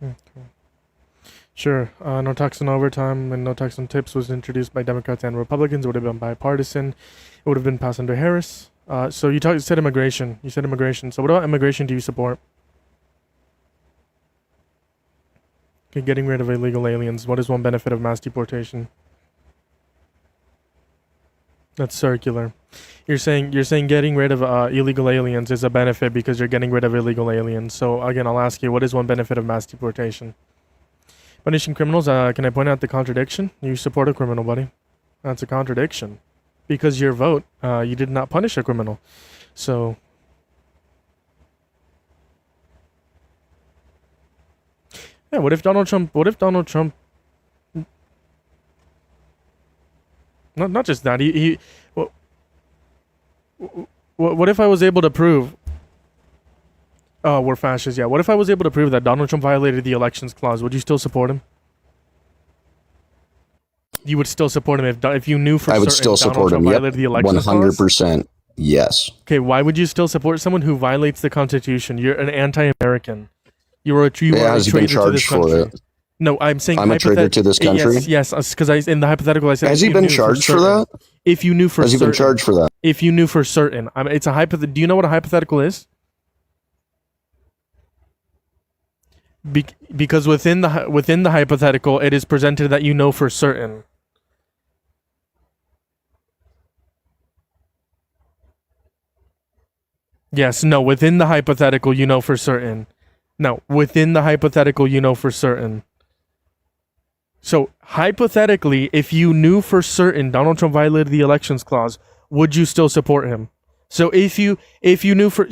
Okay. Sure. No tax on overtime and no tax on tips was introduced by Democrats and Republicans. It would have been bipartisan. It would have been passed under Harris. So you said immigration. You said immigration. So what about immigration do you support? Okay, getting rid of illegal aliens. What is one benefit of mass deportation? That's circular. You're saying getting rid of illegal aliens is a benefit because you're getting rid of illegal aliens. So again, I'll ask you, what is one benefit of mass deportation? Punishing criminals. Can I point out the contradiction? You support a criminal, buddy. That's a contradiction, because your vote, you did not punish a criminal. So yeah, what if Donald Trump? Not just that. What if I was able to prove? Oh, we're fascists. Yeah. What if I was able to prove that Donald Trump violated the elections clause? Would you still support him? You would still support him if you knew for I would certain still Donald support Trump him. violated the elections clause? 100%. Yes. Okay. Why would you still support someone who violates the Constitution? You're an anti-American. You are a traitor to this country. It? No, I'm saying I'm a traitor to this country. Yes, because in the hypothetical I said. Has he been charged for that? If you knew for certain. Has he been charged for that? If you knew for certain, it's a hypothetical. Do you know what a hypothetical is? Because within the hypothetical, it is presented that you know for certain. Yes, no, within the hypothetical, you know for certain. No, within the hypothetical, you know for certain. So, hypothetically, if you knew for certain Donald Trump violated the elections clause, would you still support him? So if you knew for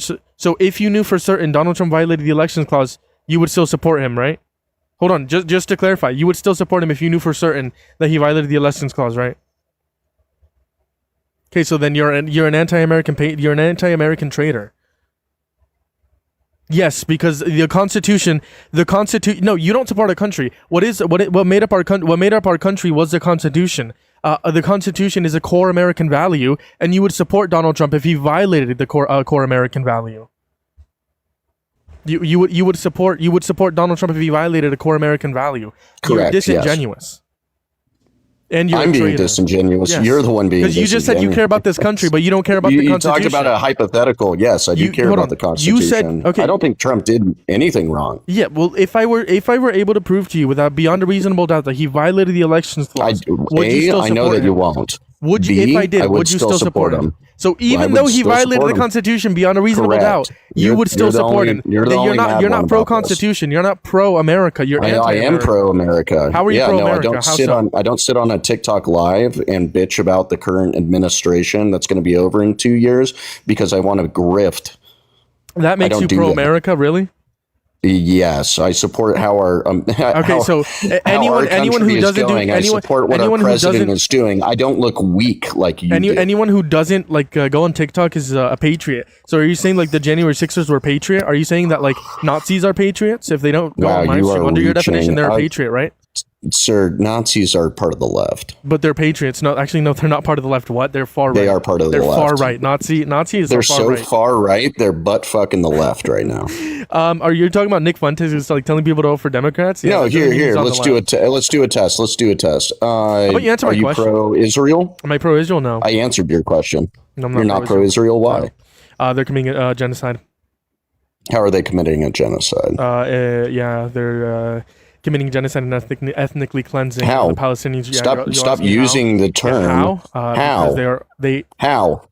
certain Donald Trump violated the elections clause, you would still support him, right? Hold on, just to clarify, you would still support him if you knew for certain that he violated the elections clause, right? Okay, so then you're an anti-American traitor. Yes, because the Constitution. No, you don't support a country. What made up our country was the Constitution. The Constitution is a core American value, and you would support Donald Trump if he violated the core American value. You would support Donald Trump if he violated a core American value. Correct. You're disingenuous. Yes. And I'm being disingenuous. Yes. You're the one being disingenuous. Because you just said you care about this country, but you don't care about the Constitution. You talked about a hypothetical. Yes, I do care about the Constitution. You said, okay. I don't think Trump did anything wrong. Yeah, well, if I were able to prove to you without beyond a reasonable doubt that he violated the elections clause, would you still support him? I know that you won't. Would you, if I did, would you still support him? So even though he violated the Constitution beyond a reasonable doubt, you would still support him. You're not pro-Constitution. You're not pro-America. You're anti-America. I am pro-America. How are you pro-America? I don't sit on a TikTok live and bitch about the current administration that's going to be over in 2 years because I want to grift. That makes you pro-America, really? Yes, I support how our anyone who doesn't do I support what our president is doing. I don't look weak like you. Anyone who doesn't go on TikTok is a patriot. So are you saying like the January 6ers were patriot? Are you saying that like Nazis are patriots if they don't go on my stream? Under your definition, they're a patriot, right? Sir, Nazis are part of the left. But they're patriots. No, actually, no, they're not part of the left. What? They're far right. They are part of the left. They're far right. Nazis. They're so far right. They're butt fucking the left right now. Are you talking about Nick Fuentes who's like telling people to vote for Democrats? Yeah, no, here. Let's do a test. How about you answer my question? Are you pro-Israel? Am I pro-Israel? No. I answered your question. No, You're not pro-Israel. Why? They're committing a genocide. How are they committing a genocide? They're committing genocide and ethnically cleansing the Palestinians. Stop using the term. How? Because how?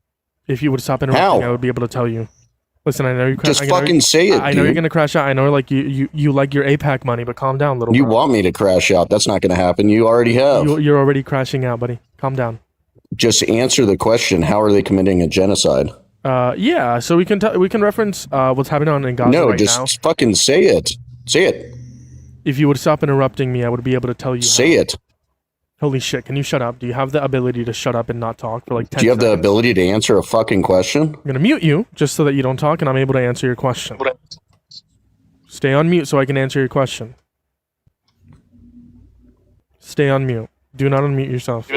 If you would stop interrupting, I would be able to tell you. Listen, I know you. Just fucking say it. I know you're gonna crash out. I know, like you like your APAC money, but calm down, little. You want me to crash out? That's not gonna happen. You already have. You're already crashing out, buddy. Calm down. Just answer the question. How are they committing a genocide? Yeah. So we can reference what's happening in Gaza right now. No, just fucking say it. Say it. If you would stop interrupting me, I would be able to tell you. Say it. Holy shit, can you shut up? Do you have the ability to shut up and not talk for like 10 seconds? Do you have the ability to answer a fucking question? I'm going to mute you just so that you don't talk and I'm able to answer your question. Stay on mute so I can answer your question. Stay on mute. Do not unmute yourself.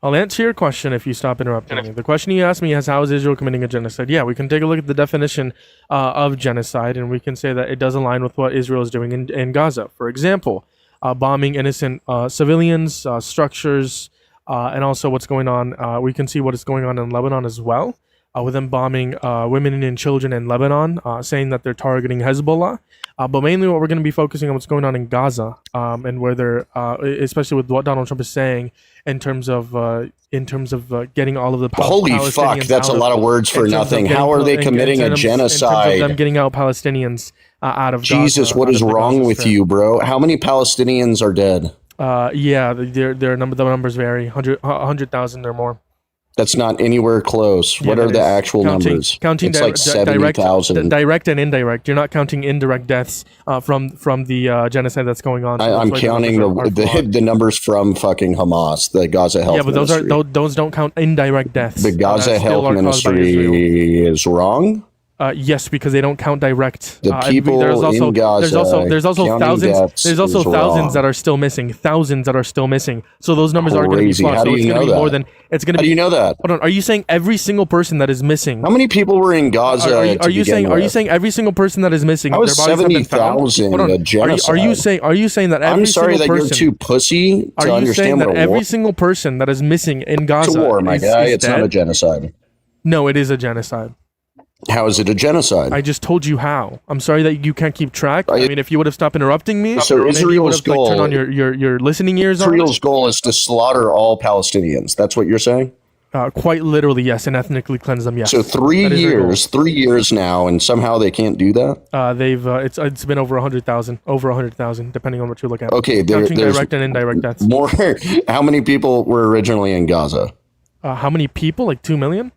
I'll answer your question if you stop interrupting me. The question you asked me is, how is Israel committing a genocide? Yeah, we can take a look at the definition of genocide, and we can say that it does align with what Israel is doing in Gaza. For example, bombing innocent civilians, structures, and also what's going on. We can see what is going on in Lebanon as well, with them bombing women and children in Lebanon, saying that they're targeting Hezbollah. But mainly what we're going to be focusing on what's going on in Gaza, and where they're, especially with what Donald Trump is saying in terms of getting all of the Holy fuck, that's a lot of words for nothing. How are they committing a genocide? In terms of them getting out Palestinians out of Jesus, Gaza, what is wrong with you, bro? How many Palestinians are dead? Yeah, the numbers vary, 100,000 or more. That's not anywhere close. What are the actual numbers? Counting it's like 70,000. Direct and indirect. You're not counting indirect deaths from the genocide that's going on. I'm counting the numbers from fucking Hamas, the Gaza Health Ministry. Yeah, but those don't count indirect deaths. The Gaza Health Ministry is wrong? Yes, because they don't count direct. The people in Gaza. There's also thousands. There's also thousands that are still missing. Thousands that are still missing. So those numbers are going to be flawed. How do you know that? More than it's going to be. How do you know that? Hold on. Are you saying every single person that is missing? How many people were in Gaza? Are you saying every single person that is missing? That was 70,000. A genocide. Are you saying that every I'm sorry single that person, you're too pussy to understand what a war? Every single person that is missing in Gaza? It's a war, my guy. It's dead? not a genocide. No, it is a genocide. How is it a genocide? I just told you how. I'm sorry that you can't keep track. I mean, if you would have stopped interrupting me, so Israel's goal, turn on your listening ears. Israel's goal is to slaughter all Palestinians. That's what you're saying? Quite literally, yes, and ethnically cleanse them. Yes. So 3 years now, and somehow they can't do that. It's been over 100,000, depending on what you look at. Okay, there's direct and indirect deaths. More. How many people were originally in Gaza? How many people? Like 2 million.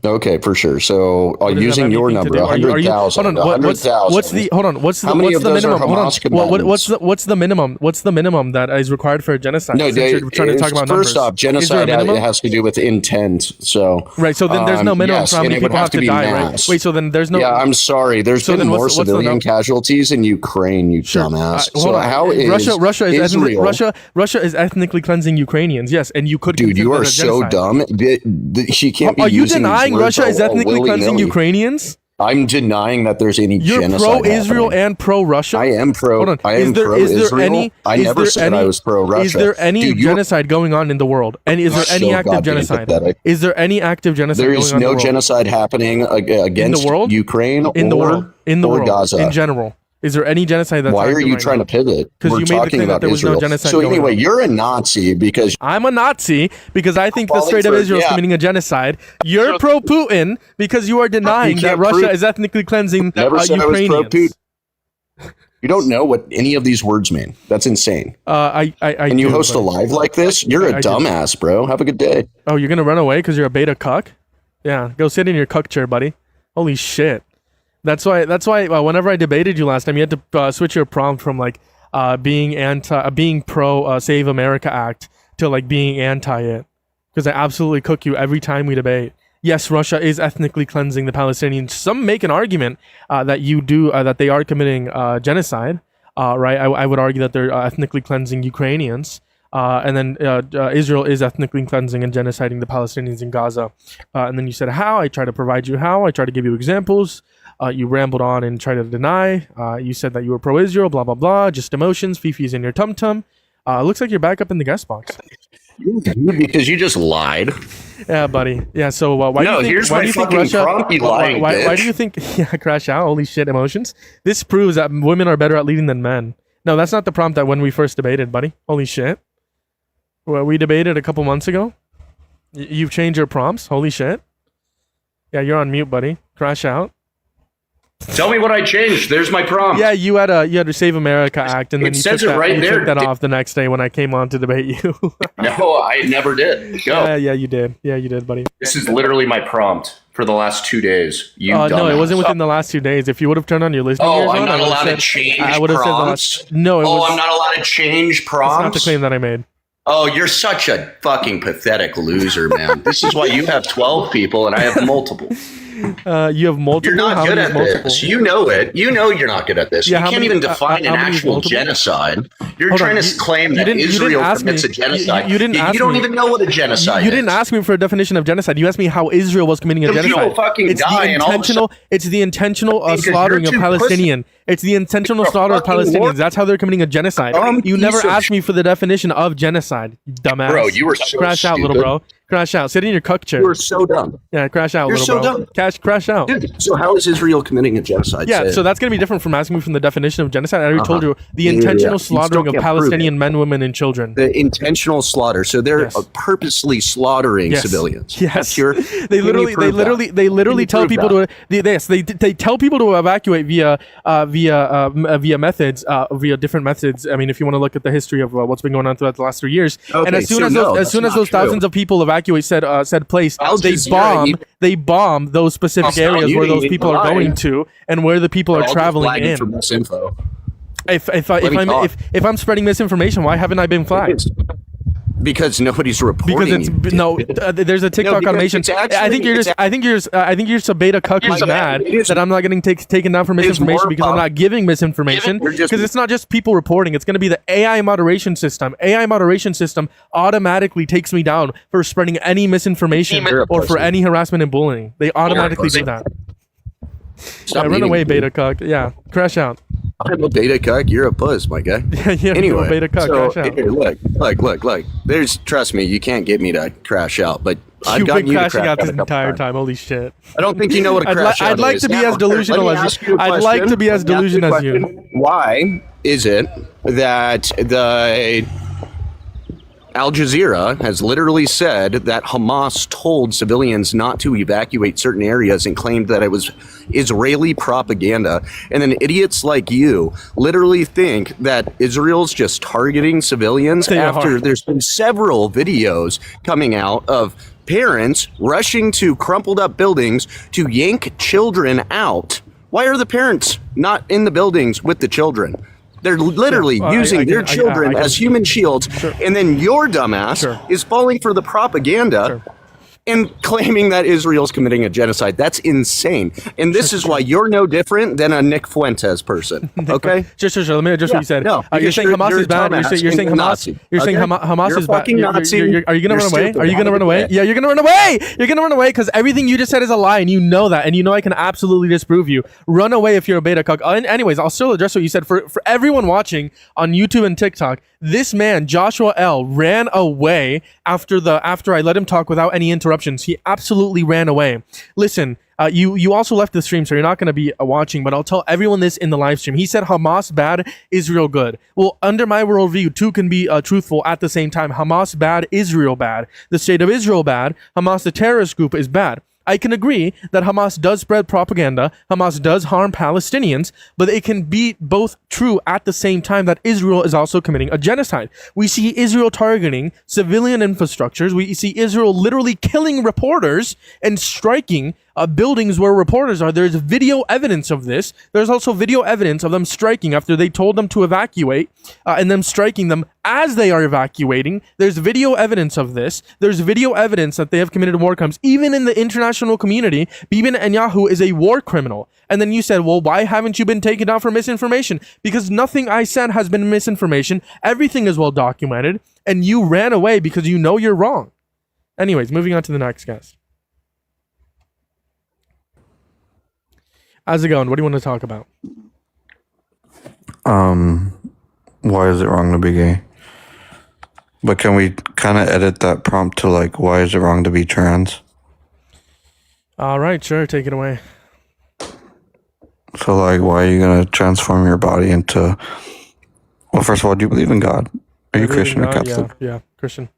Okay, for sure. So using your number, 100,000. What's the minimum? What's the minimum? What's the minimum that is required for a genocide? No, you're trying to talk about first off, genocide has to do with intent. So right. So then there's no minimum yes, for how many people have to die. Right? Wait. So then there's no. Yeah, I'm sorry. There's been more civilian casualties in Ukraine. You dumbass. So how is Russia is ethnically cleansing Ukrainians? Yes, and you could. Dude, you are so dumb. She can't be. Are you denying Russia is ethnically cleansing Ukrainians? I'm denying that there's any genocide. You're pro-Israel and pro-Russia? I am pro-Israel. I never said I was pro-Russia. Is there any genocide going on in the world? And is there any active genocide? Is there any active genocide going on in the world? There is no genocide happening against Ukraine or Gaza. In general. Is there any genocide that's Why are you trying to pivot? Because you made the claim that there was no genocide. So anyway, you're a Nazi because I'm a Nazi because I think the Strait of Israel is committing a genocide. You're pro-Putin because you are denying that Russia is ethnically cleansing Ukrainians. You don't know what any of these words mean. That's insane. And you host a live like this? You're a dumbass, bro. Have a good day. Oh, you're gonna run away because you're a beta cuck? Yeah, go sit in your cuck chair, buddy. Holy shit. That's why. Whenever I debated you last time, you had to switch your prompt from like being pro Save America Act to like being anti it, because I absolutely cook you every time we debate. Yes, Russia is ethnically cleansing the Palestinians. Some make an argument that they are committing genocide. Right? I would argue that they're ethnically cleansing Ukrainians. And then Israel is ethnically cleansing and genociding the Palestinians in Gaza. And then you said how? I try to provide you how. I try to give you examples. You rambled on and tried to deny. You said that you were pro-Israel, blah, blah, blah. Just emotions. Fifi's in your tum-tum. Looks like you're back up in the guest box. Because you just lied. Yeah, buddy. Yeah, so why do you think Russia... Why do you think... Yeah, crash out. Holy shit, emotions. This proves that women are better at leading than men. No, that's not the prompt that when we first debated, buddy. Holy shit. Well, we debated a couple months ago. You've changed your prompts. Holy shit. Yeah, you're on mute, buddy. Crash out. Tell me what I changed. There's my prompt. Yeah, you had a Save America Act, and then you took that off the next day when I came on to debate you. No, I never did. Go. Yeah, you did. Yeah, you did, buddy. This is literally my prompt for the last 2 days. No, it wasn't within the last 2 days. If you would have turned on your listening ears I'm not allowed to change prompts? I'm not allowed to change prompts? That's not the claim that I made. Oh, you're such a fucking pathetic loser, man. This is why you have 12 people and I have multiple. You have multiple. You're not How good many at is multiple? this. You know it. You know you're not good at this. Yeah, you how can't many- even define how an many is actual multiple? genocide. You're Hold trying on, to claim that you didn't Israel ask commits me. a genocide. You didn't ask you don't me. even know what a genocide You is. didn't ask me for a definition of genocide. You asked me how Israel was committing a Some genocide. people fucking It's die the and all of a intentional. It's the intentional Because you're slaughtering of too Palestinian. It's the intentional You're a slaughter of fucking war- Palestinians. That's how they're committing a genocide. You piece never of asked me for the definition of genocide, you dumbass. Bro, you were so crash out, little stupid. bro. Crash out. Sit in your cuck chair. You were so dumb. Yeah, crash out, You're little so bro. dumb. Crash out. Dude, so how is Israel committing a genocide? Yeah, Say so it. that's going to be different from asking me from the definition of genocide. I already told you the Yeah, intentional you still slaughtering of can't prove Palestinian men, women, and children. The intentional slaughter. So they're Yes. purposely slaughtering Yes. civilians. Yes, That's your, they literally tell people to they tell people to evacuate via different methods. I mean, if you want to look at the history of what's been going on throughout the last 3 years, and Okay, as soon so as no, those, that's not those true. thousands of people evacuate said place, Al they Jazeera, bomb those specific I'll tell areas you, where those you people are lying. going to and where the people are They're all just traveling flagging in. for misinfo. If I'm spreading misinformation, why haven't I been flagged? Because nobody's reporting. Because there's a TikTok because automation. it's actually- I think you're just a beta cuck who's Like, mad it is- that I'm not getting taken down for misinformation more because I'm pop- not giving misinformation. You're just- Because it's not just people reporting. It's going to be the AI moderation system. AI moderation system automatically takes me down for spreading any misinformation You're a or for pussy. any harassment and bullying. They automatically pussy. do that. Stop Yeah, run eating away, me. beta cuck. Yeah, crash out. I'm a beta cuck. You're a puss, my guy. Yeah, Anyway, beta cuck. so Crash out. here, look. There's, trust me, you can't get me to crash out, but I've You've gotten been you to crashing crash out this a couple entire times. time. Holy shit. I don't think you know what a crash out I'd like is. to be Now, as delusional let me as ask you. a I'd like question. to be as Let me ask you a delusional as you. question. Why is it that the Al Jazeera has literally said that Hamas told civilians not to evacuate certain areas and claimed that it was Israeli propaganda? And then idiots like you literally think that Israel's just targeting civilians They after are. there's been several videos coming out of parents rushing to crumpled up buildings to yank children out. Why are the parents not in the buildings with the children? They're literally Yeah, using their I children can- as human shields, and then your dumbass Sure. is falling for the propaganda and claiming that Israel's committing a genocide. That's insane. And this is why you're no different than a Nick Fuentes person. Okay? Sure. Let me address what you said. no, You're because saying Hamas you're is bad. a You're saying dumbass Hamas. and a You're saying Nazi, Hamas You're is a bad. fucking Nazi. Are you gonna You're run away? stupid. Are you gonna run away? Yeah, you're gonna run away. You're gonna run away because everything you just said is a lie, and you know that, and you know I can absolutely disprove you. Run away if you're a beta cuck. Anyways, I'll still address what you said. For everyone watching on YouTube and TikTok, this man Joshua L ran away after I let him talk without any interruptions. He absolutely ran away. Listen, you also left the stream, so you're not going to be watching, but I'll tell everyone this in the live stream. He said Hamas bad, Israel good. Well, under my worldview, two can be truthful at the same time. Hamas bad, Israel bad. The state of Israel bad. Hamas, the terrorist group, is bad. I can agree that Hamas does spread propaganda, Hamas does harm Palestinians, but it can be both true at the same time that Israel is also committing a genocide. We see Israel targeting civilian infrastructures. We see Israel literally killing reporters and striking buildings where reporters are. There's video evidence of this. There's also video evidence of them striking after they told them to evacuate and them striking them as they are evacuating. There's video evidence of this. There's video evidence that they have committed war crimes. Even in the international community, Bibi Netanyahu is a war criminal. And then you said, well, why haven't you been taken down for misinformation? Because nothing I said has been misinformation. Everything is well documented. And you ran away because you know you're wrong. Anyways, moving on to the next guest. How's it going? What do you want to talk about? Why is it wrong to be gay? But can we kind of edit that prompt to like, why is it wrong to be trans? All right, sure. Take it away. So like, why are you gonna transform your body into? Well, first of all, do you believe in God? Are you Christian or Catholic? Yeah, Christian.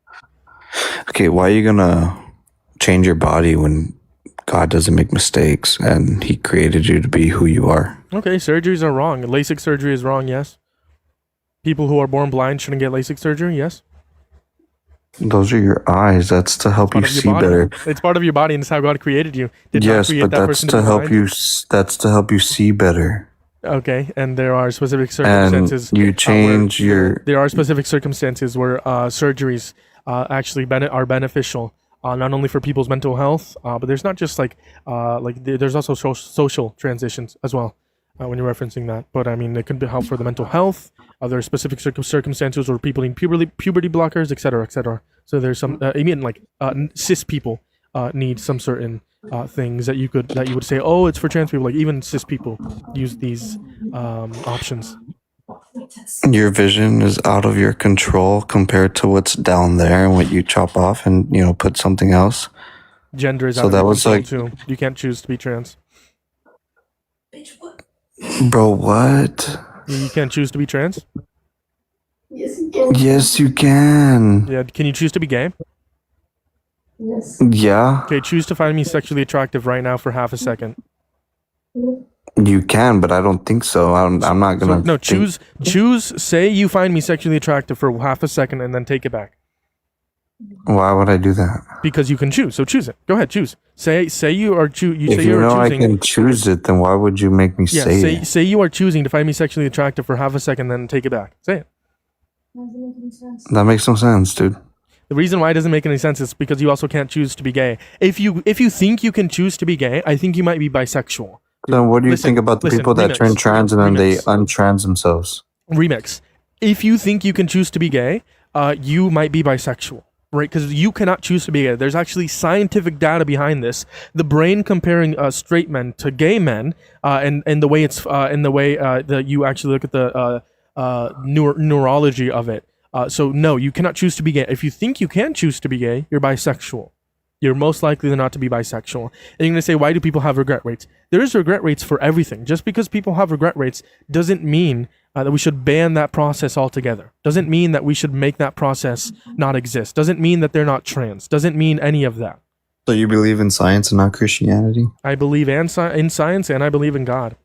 Okay, why are you gonna change your body when God doesn't make mistakes and He created you to be who you are? Okay, surgeries are wrong. LASIK surgery is wrong, yes. People who are born blind shouldn't get LASIK surgery, yes. Those are your eyes. That's to help you Part of your see body. better. It's part of your body and it's how God created you. Did not Yes, create but that that's person to be help blind. you. That's to help you see better. Okay, and there are specific And circumstances. you change your. There are specific circumstances where surgeries actually are beneficial not only for people's mental health, but there's not just there's also social transitions as well when you're referencing that. But I mean, it could be help for the mental health. There are specific circumstances where people need puberty blockers, etc., etc. So there's some cis people need some certain things that you would say, oh, it's for trans people. Like even cis people use these options. Your vision is out of your control compared to what's down there and what you chop off and put something else. Gender is So out of that your was control like, too. You can't choose to be trans. bro, what? You can't choose to be trans. Yes, you can. Yeah. Can you choose to be gay? Yeah, Okay. Choose to find me sexually attractive right now for half a second. you can, but I don't think so. I'm not gonna. No. Choose. Say you find me sexually attractive for half a second and then take it back. Why would I do that? Because you can choose. So choose it. Go ahead. Choose. Say you are If you know I can choose it, then why would you make me say it? Say you are choosing to find me sexually attractive for half a second, then take it back. Say it. That makes no sense, dude. The reason why it doesn't make any sense is because you also can't choose to be gay. If you think you can choose to be gay, I think you might be bisexual. Then what do you think about the people that remix. turn trans and then they Remix. untrans themselves? Remix. If you think you can choose to be gay, you might be bisexual, right? Because you cannot choose to be gay. There's actually scientific data behind this. The brain comparing straight men to gay men, and the way it's that you actually look at the neurology of it. So no, you cannot choose to be gay. If you think you can choose to be gay, you're bisexual. You're most likely than not to be bisexual. And you're going to say, why do people have regret rates? There is regret rates for everything. Just because people have regret rates doesn't mean that we should ban that process altogether. Doesn't mean that we should make that process not exist. Doesn't mean that they're not trans. Doesn't mean any of that. So you believe in science and not Christianity? I believe in science and I believe in God.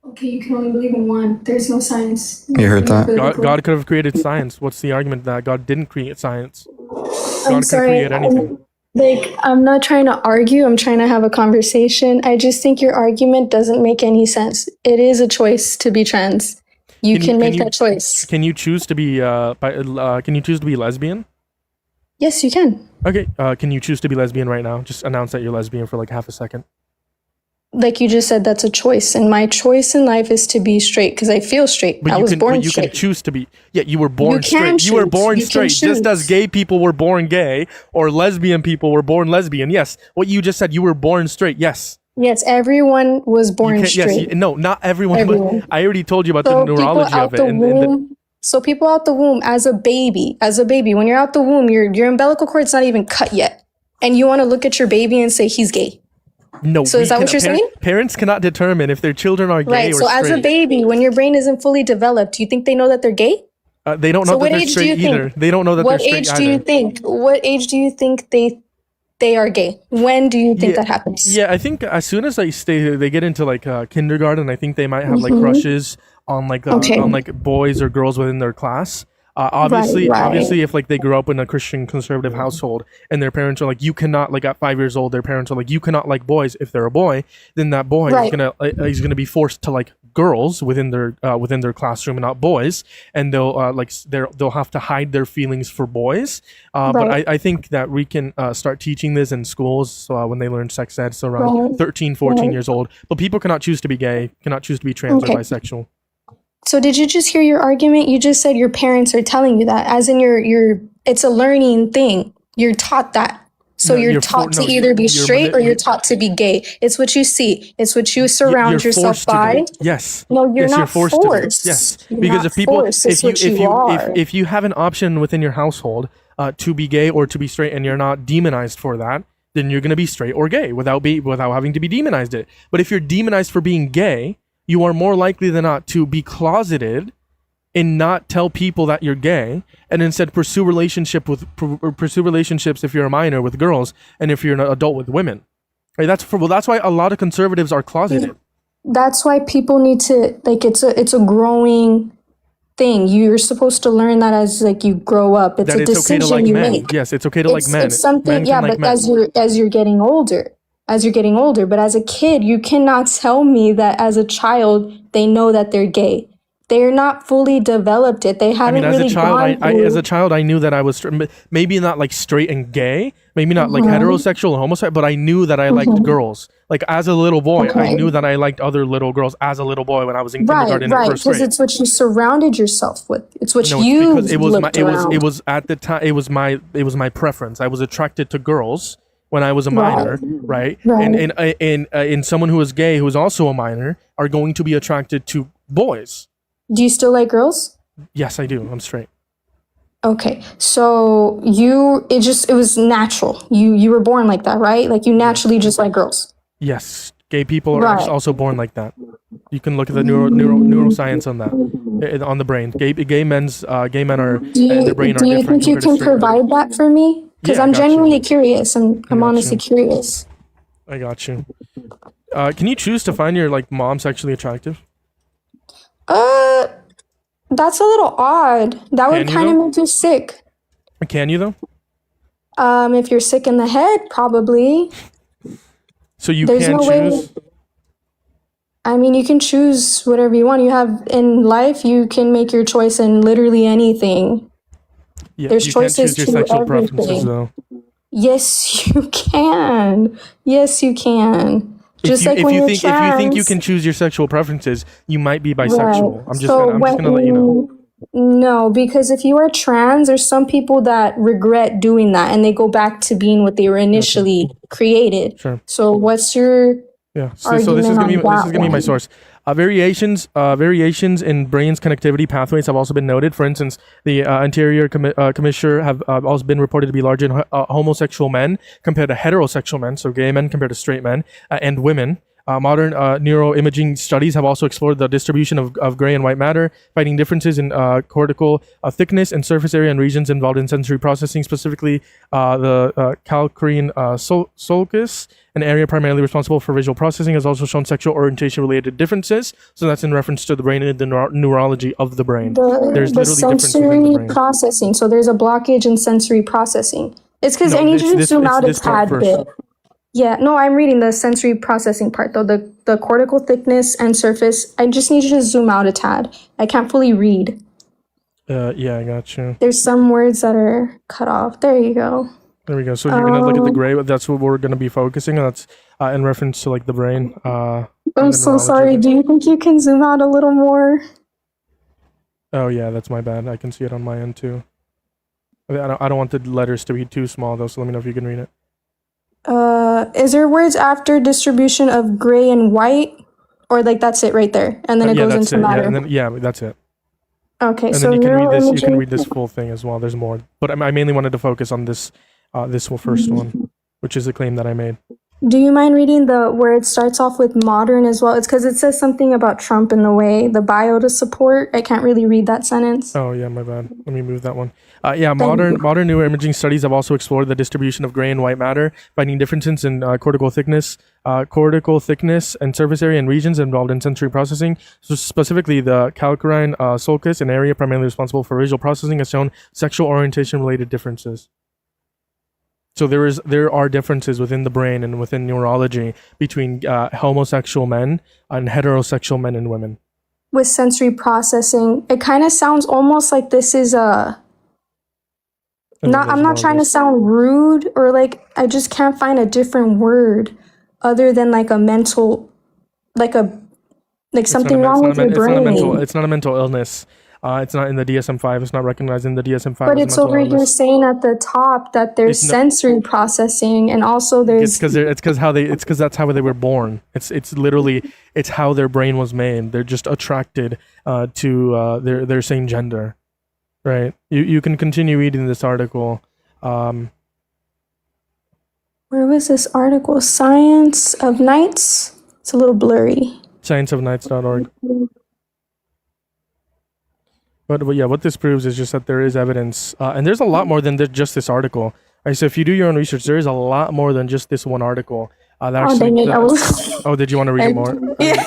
Okay, you can only believe in one. There's no science. You heard that? God could have created science. What's the argument that God didn't create science? I'm God sorry. could create anything. I'm not trying to argue. I'm trying to have a conversation. I just think your argument doesn't make any sense. It is a choice to be trans. You can make that choice. Can you choose to be can you choose to be lesbian? Yes, you can. Okay. Can you choose to be lesbian right now? Just announce that you're lesbian for like half a second. Like you just said, that's a choice. And my choice in life is to be straight because I feel straight. But I was born you straight. can choose to be. Yeah, you were born You can straight. You were choose. born You can straight. Just as choose. gay people were born gay or lesbian people were born lesbian. Yes. What you just said, you were born straight. Yes. Yes, everyone was born straight. Yes. No, not everyone. Everyone. But I already told you about So the neurology people out of it. the womb. So people out the womb as a baby, when you're out the womb, your umbilical cord's not even cut yet, and you want to look at your baby and say he's gay. No. So is that what you're saying? Parents cannot determine if their children are gay Right. or So straight. as a baby, when your brain isn't fully developed, do you think they know that they're gay? They don't know So that what they're age do you straight either. think? They don't know that What they're straight age either. do you think? What age do you think they are gay? When do you think that happens? Yeah, I think as soon as they get into like kindergarten, I think they might have like crushes on Okay. on like boys or girls within their class. Obviously, Right. obviously, if like they grew up in a Christian conservative household and their parents are like, you cannot like at 5 years old, their parents are like, you cannot like boys. If they're a boy, then that boy Right. is gonna be forced to like girls within their classroom and not boys, and they'll have to hide their feelings for boys. But Right. I think that we can start teaching this in schools when they learn sex ed, so around Right. 13, 14 Right. years old. But people cannot choose to be gay, cannot choose to be trans Okay. or bisexual. So did you just hear your argument? You just said your parents are telling you that, as in your it's a learning thing. You're taught that. So No, you're you're taught for- to no, either be you're straight or you're taught to be gay. It's what you see. It's what you surround You're yourself forced to by. do it. Yes. No, you're Yes, not you're forced to do it. forced. Yes, You're because not if people, forced. It's if you, what if you, are. if you have an option within your household to be gay or to be straight, and you're not demonized for that, then you're gonna be straight or gay without having to be demonized it. But if you're demonized for being gay, you are more likely than not to be closeted and not tell people that you're gay, and instead pursue relationships if you're a minor with girls, and if you're an adult with women. Right? That's why a lot of conservatives are closeted. That's why people need to like it's a growing thing. You're supposed to learn that as like you grow up. It's That a it's okay decision to like you men. make. Yes, it's okay to like men. It's something, Men can yeah, like but men. as you're getting older, but as a kid, you cannot tell me that as a child they know that they're gay. They're not fully developed yet. They haven't as really a child, gone I through. as a child, I knew that I was maybe not like straight and gay, maybe not like heterosexual and homosexual, but I knew that I liked girls. Like as a little boy, I knew that I liked other little girls as a little boy when I was in kindergarten and first grade. Because it's what you surrounded yourself with. It's what No, you because it was looked around. it was at the time it was my preference. I was attracted to girls when I was a minor, right? And someone who is gay who is also a minor are going to be attracted to boys. Do you still like girls? Yes, I do. I'm straight. Okay, so it was natural. You were born like that, right? Like you naturally just like girls. Yes, gay people are also born like that. You can look at the neuroscience on that, on the brain. Gay men are their brain are different. Do you think you can provide that for me? Because I'm genuinely curious. I'm honestly curious. I got you. Can you choose to find your like mom sexually attractive? That's a little odd. That would kind of make you sick. Can you though? If you're sick in the head, probably. So there's can't no choose? Way. I mean, you can choose whatever you want. You have in life, you can make your choice in literally anything. Yeah, there's choices can't choose your to sexual everything. Preferences, though. Yes, you can. Yes, you can. Just if you think you can choose your sexual preferences, you might be bisexual. Right. I'm just gonna let you know. No, because if you are trans, there's some people that regret doing that and they go back to being what they were initially created. Sure. So what's your so this is gonna be my source. Variations in brain's connectivity pathways have also been noted. For instance, the anterior commissure have also been reported to be larger in homosexual men compared to heterosexual men, so gay men compared to straight men, and women. Modern neuroimaging studies have also explored the distribution of gray and white matter, finding differences in cortical thickness and surface area and regions involved in sensory processing, specifically the calcarine sulcus, an area primarily responsible for visual processing, has also shown sexual orientation-related differences. So that's in reference to the brain and the neurology of the brain. There's the sensory processing. So there's a blockage in sensory processing. It's because I need you to zoom out a tad bit. Yeah, no, I'm reading the sensory processing part though, the cortical thickness and surface. I just need you to zoom out a tad. I can't fully read. Yeah, I got you. There's some words that are cut off. There you go. There we go. So you're gonna look at the gray. That's what we're gonna be focusing on. That's in reference to like the brain. I'm so sorry. Do you think you can zoom out a little more? Oh yeah, that's my bad. I can see it on my end too. I don't want the letters to be too small though. So let me know if you can read it. Is there words after distribution of gray and white, or like that's it right there, and then it goes into matter? That's it. Okay, and so then you can read this full thing as well. There's more, but I mainly wanted to focus on this first one, which is a claim that I made. Do you mind reading where it starts off with modern as well? It's because it says something about Trump in the way, the bio to support. I can't really read that sentence. Oh yeah, my bad. Let me move that one. Modern neuroimaging studies have also explored the distribution of gray and white matter, finding differences in cortical thickness and surface area and regions involved in sensory processing. So specifically, the calcarine sulcus, an area primarily responsible for visual processing, has shown sexual orientation-related differences. So there are differences within the brain and within neurology between homosexual men and heterosexual men and women. With sensory processing, it kind of sounds almost like this is a... I'm not trying to sound rude or like I just can't find a different word other than like a mental, something wrong with your brain. It's not a mental illness. It's not in the DSM-5. It's not recognized in the DSM-5. But it's over here saying at the top that there's sensory processing and also there's. It's because that's how they were born. It's literally how their brain was made. They're just attracted to their same gender, right? You can continue reading this article. Where was this article? Science of Nights. It's a little blurry. Scienceofnights.org. But yeah, what this proves is just that there is evidence, and there's a lot more than just this article. Right, so if you do your own research, there is a lot more than just this one article. Did you want to read it more? Yeah.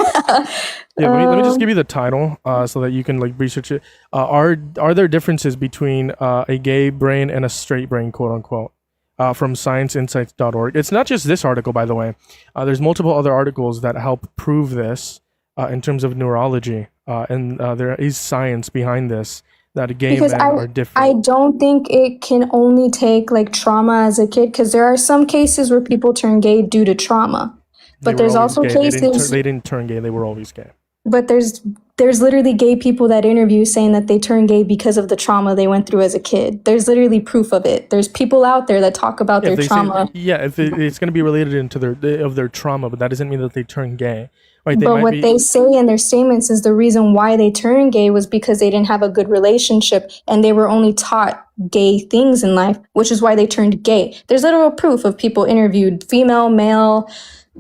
Let me just give you the title so that you can like research it. Are there differences between a gay brain and a straight brain, quote unquote? From scienceinsights.org. It's not just this article, by the way. There's multiple other articles that help prove this in terms of neurology. and there is science behind this, that gay Because men are different. I don't think it can only take like trauma as a kid, because there are some cases where people turn gay due to trauma. But there's also gay. cases They didn't turn gay, they were always gay. But there's literally gay people that interview saying that they turned gay because of the trauma they went through as a kid. There's literally proof of it. There's people out there that talk about their trauma. If it's going to be related into their trauma, but that doesn't mean that they turn gay. Right? But what they say in their statements is the reason why they turned gay was because they didn't have a good relationship and they were only taught gay things in life, which is why they turned gay. There's literal proof of people interviewed, female, male,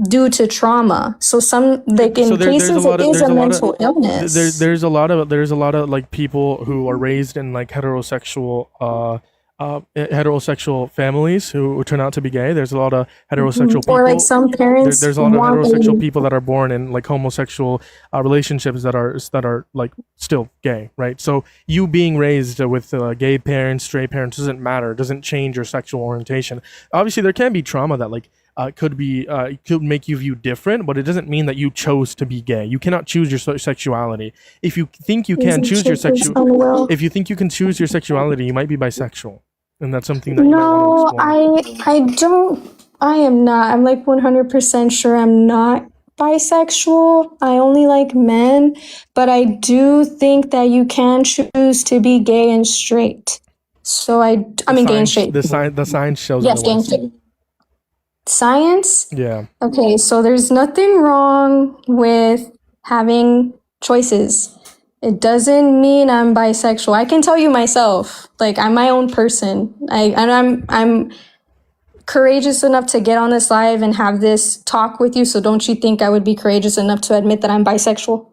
due to trauma. So some cases it is a mental illness. There's a lot of like people who are raised in like heterosexual families who turn out to be gay. There's a lot of heterosexual people. Or like some parents. There's a lot of heterosexual people that are born in like homosexual relationships that are like still gay, right? So you being raised with gay parents, straight parents doesn't matter. It doesn't change your sexual orientation. Obviously, there can be trauma that like could make you view different, but it doesn't mean that you chose to be gay. You cannot choose your sexuality. If you think you can choose your if you think you can choose your sexuality, you might be bisexual, and that's something that you might want to explore. I don't. I am not. I'm like 100% sure I'm not bisexual. I only like men, but I do think that you can choose to be gay and straight. So I mean gay and straight. The science shows. Yes, gay and straight. Science? Yeah. Okay, so there's nothing wrong with having choices. It doesn't mean I'm bisexual. I can tell you myself, like I'm my own person. I'm courageous enough to get on this live and have this talk with you. So don't you think I would be courageous enough to admit that I'm bisexual?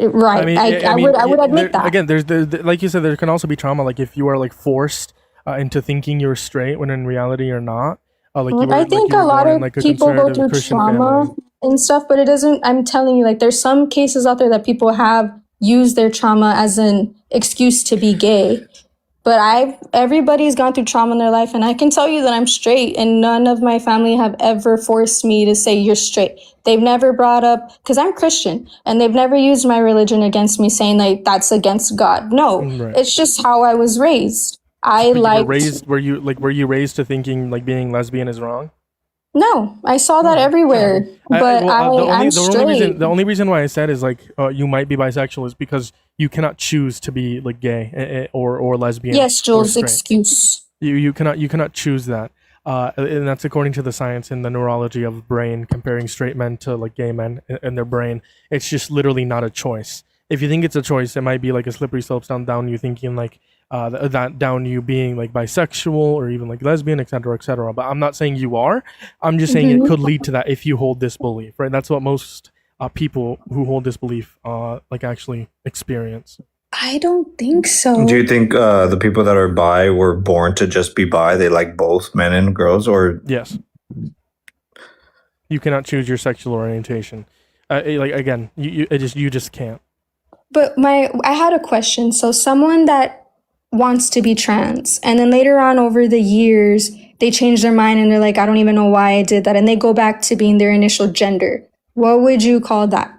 Right. I would admit that. Again, there's like you said, there can also be trauma. Like if you are like forced into thinking you're straight when in reality you're not. I think a lot of people go through trauma and stuff, but it doesn't. I'm telling you, like, there's some cases out there that people have used their trauma as an excuse to be gay. But everybody's gone through trauma in their life, and I can tell you that I'm straight, and none of my family have ever forced me to say you're straight. They've never brought up, because I'm Christian, and they've never used my religion against me, saying like that's against God. No, It's just how I was raised. Were you raised to thinking like being lesbian is wrong? No, I saw that everywhere. But I'm straight. The only reason why I said is like you might be bisexual is because you cannot choose to be like gay or lesbian. Yes, Jules' excuse. You cannot choose that. And that's according to the science in the neurology of brain, comparing straight men to like gay men and their brain. It's just literally not a choice. If you think it's a choice, it might be like a slippery slope down you thinking like that down you being like bisexual or even like lesbian, etc., etc. But I'm not saying you are. I'm just saying it could lead to that if you hold this belief, right? That's what most people who hold this belief like actually experience. I don't think so. Do you think the people that are bi were born to just be bi? They like both men and girls, or yes? You cannot choose your sexual orientation. Like again, you just can't. But I had a question. So someone that wants to be trans, and then later on over the years, they change their mind and they're like, I don't even know why I did that. And they go back to being their initial gender. What would you call that?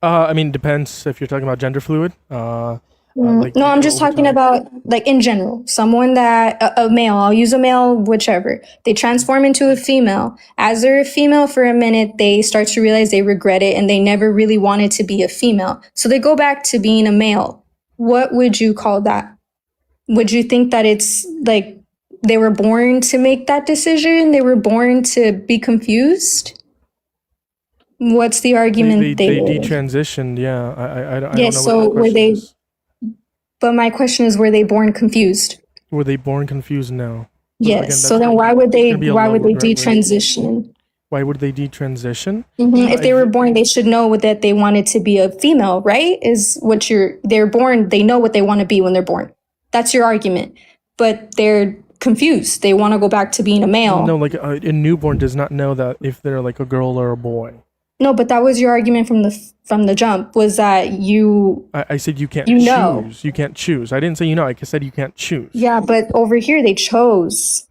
I mean, depends if you're talking about gender fluid. No, I'm just talking about like in general, someone that a male, I'll use a male, whichever. They transform into a female. As they're a female for a minute, they start to realize they regret it and they never really wanted to be a female. So they go back to being a male. What would you call that? Would you think that it's like they were born to make that decision? They were born to be confused? What's the argument they detransitioned? Yeah, I don't know. So were they? But my question is, were they born confused? Were they born confused? No. Yes. Again, so then why would they detransition? Why would they detransition? If they were born, they should know that they wanted to be a female, right? Is what they're born. They know what they want to be when they're born. That's your argument. But they're confused. They want to go back to being a male. No, like a newborn does not know that if they're like a girl or a boy. No, but that was your argument from the jump, was that you... I said you can't choose. You can't choose. I didn't say you know. I said you can't choose. Yeah, but over here they chose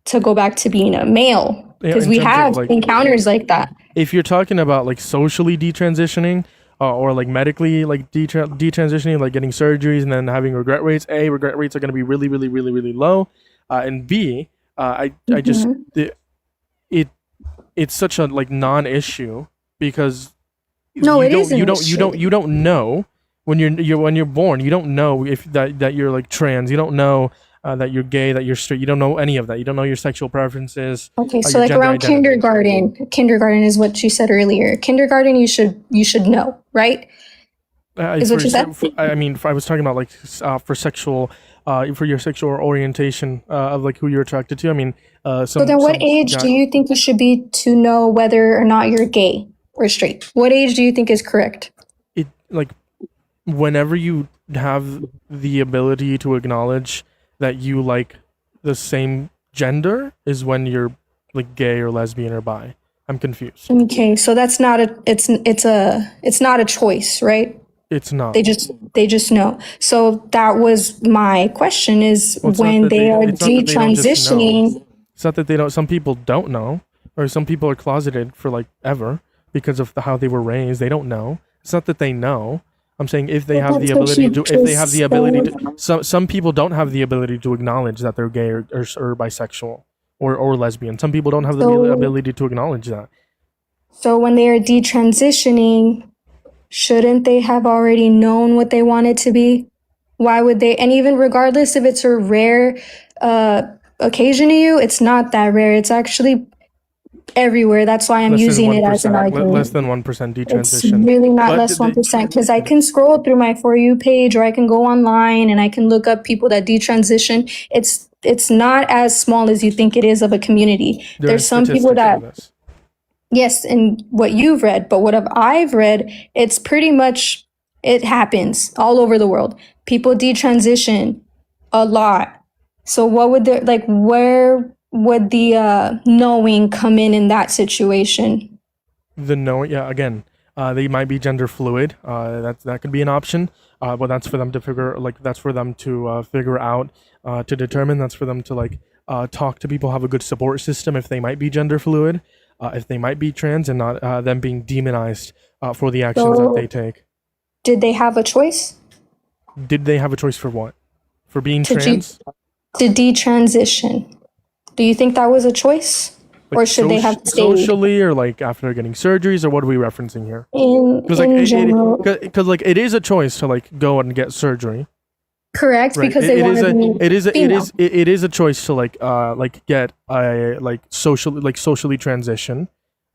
to go back to being a male. Because we have encounters like that. If you're talking about like socially detransitioning, or like medically like detransitioning, like getting surgeries and then having regret rates. A, regret rates are going to be really, really, really, really low, and B, I just it's such a like non-issue because No, it is an you don't know when you're born. You don't know if that you're like trans. You don't know that you're gay, that you're straight. You don't know any of that. You don't know your sexual preferences. Okay, so your like gender around identity. kindergarten is what you said earlier. Kindergarten, you should know, right? Is what you said? I was talking about like for sexual, for your sexual orientation of like who you're attracted to. I mean, So then what age do you think you should be to know whether or not you're gay or straight? What age do you think is correct? It like whenever you have the ability to acknowledge that you like the same gender is when you're like gay or lesbian or bi. I'm confused. Okay, so that's not it's not a choice, right? It's not. They just know. So that was my question is when they are detransitioning. It's not that they don't. Some people don't know, or some people are closeted for like ever because of how they were raised. They don't know. It's not that they know. I'm saying if they have the ability to, if they have the ability to, some people don't have the ability to acknowledge that they're gay or bisexual or lesbian. Some people don't have the ability to acknowledge that. So when they are detransitioning, shouldn't they have already known what they wanted to be? Why would they? And even regardless if it's a rare occasion to you, it's not that rare. It's actually everywhere. That's why I'm using it as an argument. Less than 1% detransition. It's really not less 1% because I can scroll through my For You page or I can go online and I can look up people that detransition. It's not as small as you think it is of a community. There's some people that, yes, and what you've read, but what I've read, it's pretty much, it happens all over the world. People detransition a lot. So what would there, like, where would the knowing come in that situation? The knowing, yeah, again, they might be gender fluid. That could be an option, but that's for them to figure, like, that's for them to figure out, to determine. That's for them to, like, talk to people, have a good support system if they might be gender fluid, if they might be trans, and not them being demonized for the actions that they take. Did they have a choice? Did they have a choice for what? For being trans? To detransition. Do you think that was a choice? Like, or should they have stayed? Socially, or like after getting surgeries, or what are we referencing here? In general. Because like it is a choice to like go and get surgery. Correct, right. Because they want to be it is a choice to like get a like socially transition,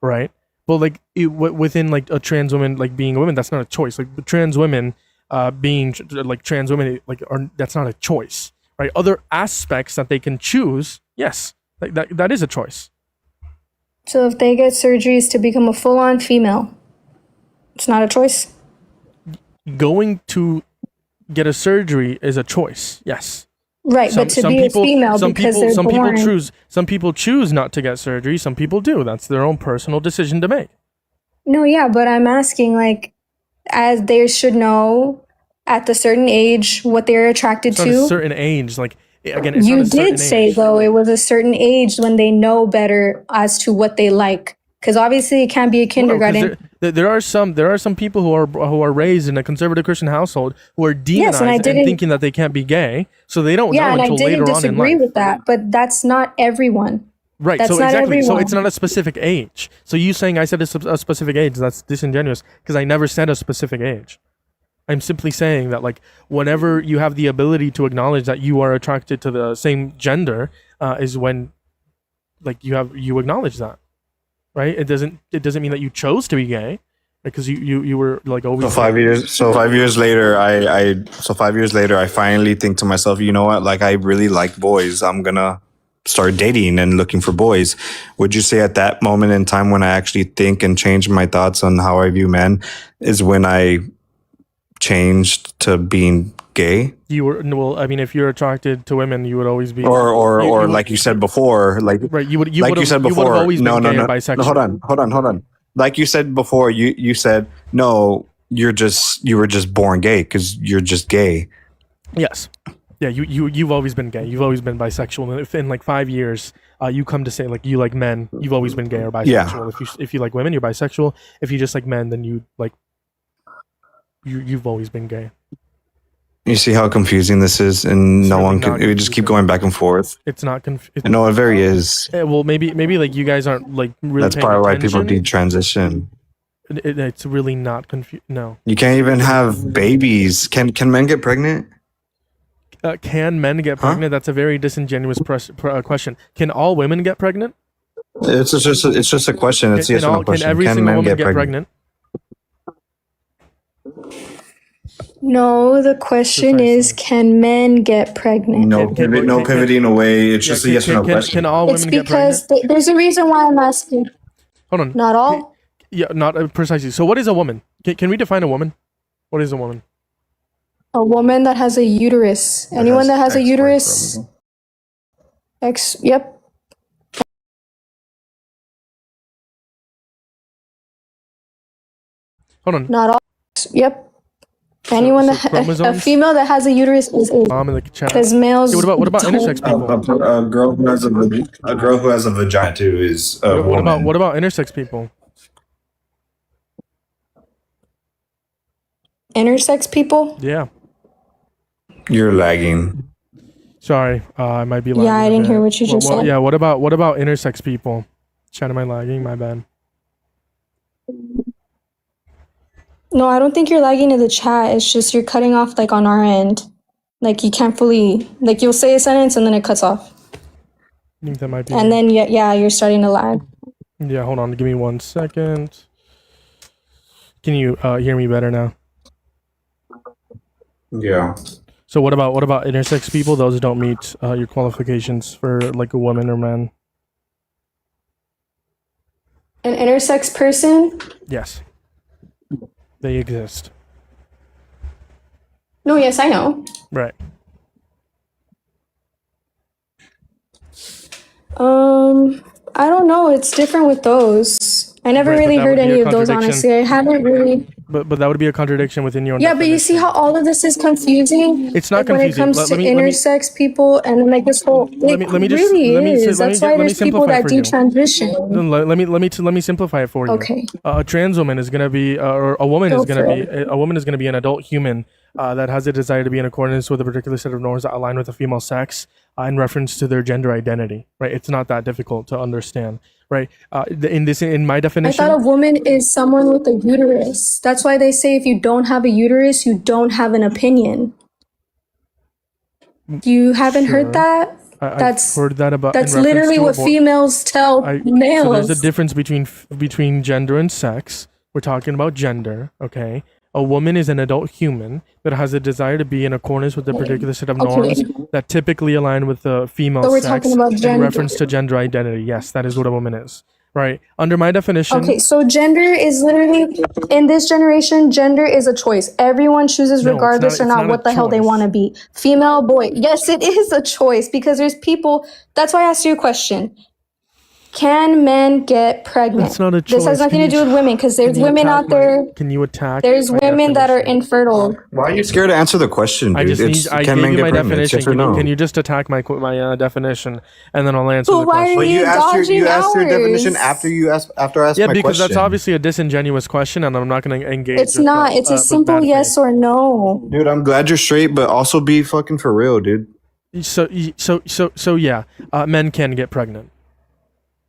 right? But like within like a trans woman like being a woman, that's not a choice. Like the trans women being like trans women that's not a choice, right? Other aspects that they can choose, yes, like that is a choice. So if they get surgeries to become a full-on female, it's not a choice? Going to get a surgery is a choice, yes. Right, but to be a female because they're born. Some people choose not to get surgery, some people do. That's their own personal decision to make. No, yeah, but I'm asking, like, as they should know at the certain age what they're attracted to. At a certain age, like, again, it's you not a certain did say age. Though it was a certain age when they know better as to what they like, because obviously it can't be a kindergarten. There are some people who are raised in a conservative Christian household who are demonized and thinking that they can't be gay, so they don't know until later on in life. Yeah, and I didn't disagree with that, but that's not everyone. Right. That's so not exactly. Everyone. So it's not a specific age. So you saying I said a specific age, that's disingenuous because I never said a specific age. I'm simply saying that, like, whenever you have the ability to acknowledge that you are attracted to the same gender, is when, like, you acknowledge that, right? It doesn't mean that you chose to be gay, because you were like always. So 5 years. So 5 years later, I finally think to myself, you know what? Like, I really like boys. I'm gonna start dating and looking for boys. Would you say at that moment in time when I actually think and change my thoughts on how I view men is when I changed to being gay? You were, well, I mean, if you're attracted to women, you would always be, or like you said before, like, right, you would always been gay or bisexual. Hold on. Like you said before, you said, no, you were just born gay because you're just gay. Yes. Yeah, you've always been gay. You've always been bisexual. And if in like 5 years, you come to say like you like men, you've always been gay or bisexual. Yeah. If you like women, you're bisexual. If you just like men, then you like you've always been gay. You see how confusing this is, and It's no really one can. not We just keep confusing. going back and forth. It's not No, it very is. well, maybe like you guys aren't like really That's paying probably why people attention. detransition. It's really not no. You can't even have babies. Can men get pregnant? Can men get pregnant? That's a very disingenuous question. Can all women get pregnant? It's just a question. It's a yes or no question. Can every single woman get pregnant? No, the question is, can men get pregnant? No pivoting away. It's just a yes or no question. Can all It's women get because pregnant? there's a reason why I'm asking. Hold on. Not all. Yeah, not precisely. So what is a woman? Can we define a woman? What is a woman? A woman that has a uterus. Anyone that has a uterus. Yep. Hold on. Not all. Yep. Anyone that a female that has a uterus is a. In the chat. Because males. Okay, what about intersex people? A girl who has a vagina too is a woman. What about intersex people? Intersex people? Yeah. You're lagging. Sorry, I might be lagging. Yeah, I didn't hear what you just said. Yeah, what about intersex people? Chat, am I lagging? My bad. No, I don't think you're lagging in the chat. It's just you're cutting off like on our end. Like you can't fully, like you'll say a sentence and then it cuts off. I think that might be. And then yeah, you're starting to lag. Yeah, hold on. Give me 1 second. Can you hear me better now? Yeah. So what about intersex people? Those don't meet your qualifications for like a woman or man. An intersex person? Yes. They exist. No, yes, I know. Right. I don't know. It's different with those. I never Right, but really that heard would be any a of those, contradiction. honestly. I haven't really. But that would be a contradiction within your own Yeah, but you see how all of this is confusing? It's not like, when it confusing. comes to intersex people and like this whole Let me That's why there's people that detransition. Let me simplify it for you. Okay. A trans woman is gonna be, or a woman is gonna be an adult human that has a desire to be in accordance with a particular set of norms that align with the female sex in reference to their gender identity. Right? It's not that difficult to understand. Right? In my definition, I thought a woman is someone with a uterus. That's why they say if you don't have a uterus, you don't have an opinion. You haven't heard that? I've heard that about. That's literally what females tell males. So there's a difference between gender and sex. We're talking about gender, okay? A woman is an adult human that has a desire to be in accordance with a particular set of norms that typically align with the female So we're sex talking about in gender. reference to gender identity. Yes, that is what a woman is. Right. Under my definition. Okay, so gender is literally, in this generation, gender is a choice. Everyone chooses regardless or not what the hell they want to be. Female, boy. Yes, it is a choice because there's people. That's why I asked you a question. Can men get pregnant? That's not a choice. This has nothing to do with women because there's women out there. Can you attack? There's women that are infertile. Why are you scared to answer the question, dude? I gave you my definition. Can you just attack my definition and then I'll answer the question? But you asked your definition after I asked my question. Yeah, because that's obviously a disingenuous question, and I'm not going to engage. It's not. It's a simple yes or no. Dude, I'm glad you're straight, but also be fucking for real, dude. So yeah, men can get pregnant.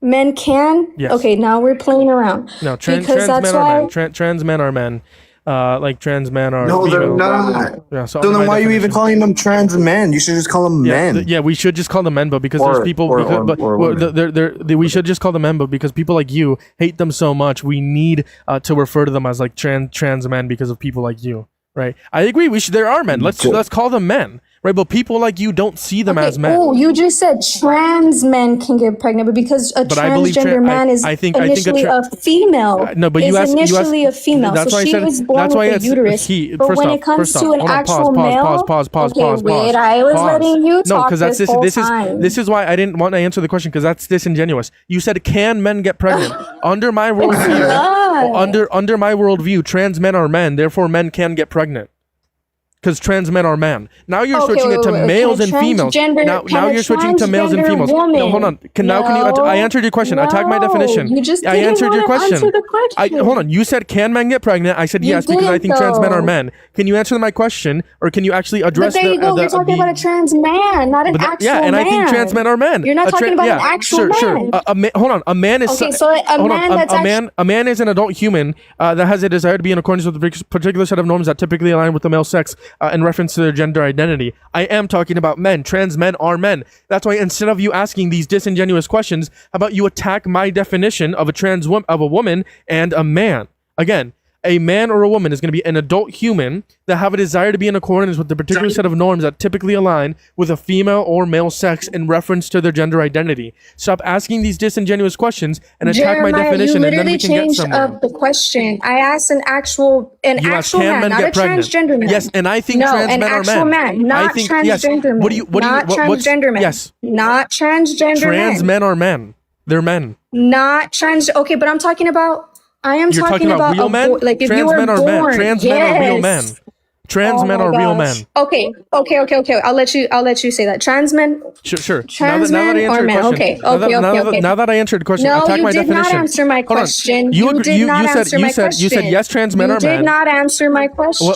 Men can? Yes. Okay, now we're playing around. No, trans men are men. Trans men are men. Like trans men are. No, female. they're not. Yeah, so then why are you even calling them trans men? You should just call them men. Yeah, we should just call them men, but because there's people. We should just call them men, but because people like you hate them so much, we need to refer to them as like trans men because of people like you. Right? I agree. There are men. Let's call them men. Right, but people like you don't see them as men. Oh, you just said trans men can get pregnant, but because a transgender man is initially a female. No, but you asked initially a female, so she was born with a uterus. But when it comes to an actual male, wait, I was letting you talk. No, because this is why I didn't want to answer the question because that's disingenuous. You said, "Can men get pregnant?" Under my worldview, under my worldview, trans men are men, therefore men can get pregnant. Because trans men are men. Now you're switching it to males and females. Now you're switching to males and females. No, hold on. I answered your question. Attack my definition. You just I answered your question. answer the question. Hold on. You said, can men get pregnant? I said yes because I think trans men are men. Can you answer my question, or can you actually address But there you go. We're talking about a trans man, not an actual man. Yeah, and I think trans men are men. You're not talking about an actual man. Sure. Hold on. A man is Okay, so a man is an adult human that has a desire to be in accordance with a particular set of norms that typically align with the male sex in reference to their gender identity. I am talking about men. Trans men are men. That's why instead of you asking these disingenuous questions, how about you attack my definition of a woman and a man? Again, a man or a woman is going to be an adult human that have a desire to be in accordance with the particular set of norms that typically align with a female or male sex in reference to their gender identity. Stop asking these disingenuous questions and attack my definition, and then we can get somewhere. Up the question. I asked an actual man, not a transgender man. Yes, and I think trans men are men. Not transgender men. Transgender men. Yes. Not transgender men. Trans men are men. They're men. Not trans. Okay, but I'm talking about. You're talking about real men. Like if trans you were men are born, men. Trans men are real men. Trans men are real men. Okay. I'll let you say that. Trans men. Sure. Trans men are men. Okay. Now that I answered the question, attack my definition. No, you did not answer my question. You said yes, trans men are men. You did not answer my question.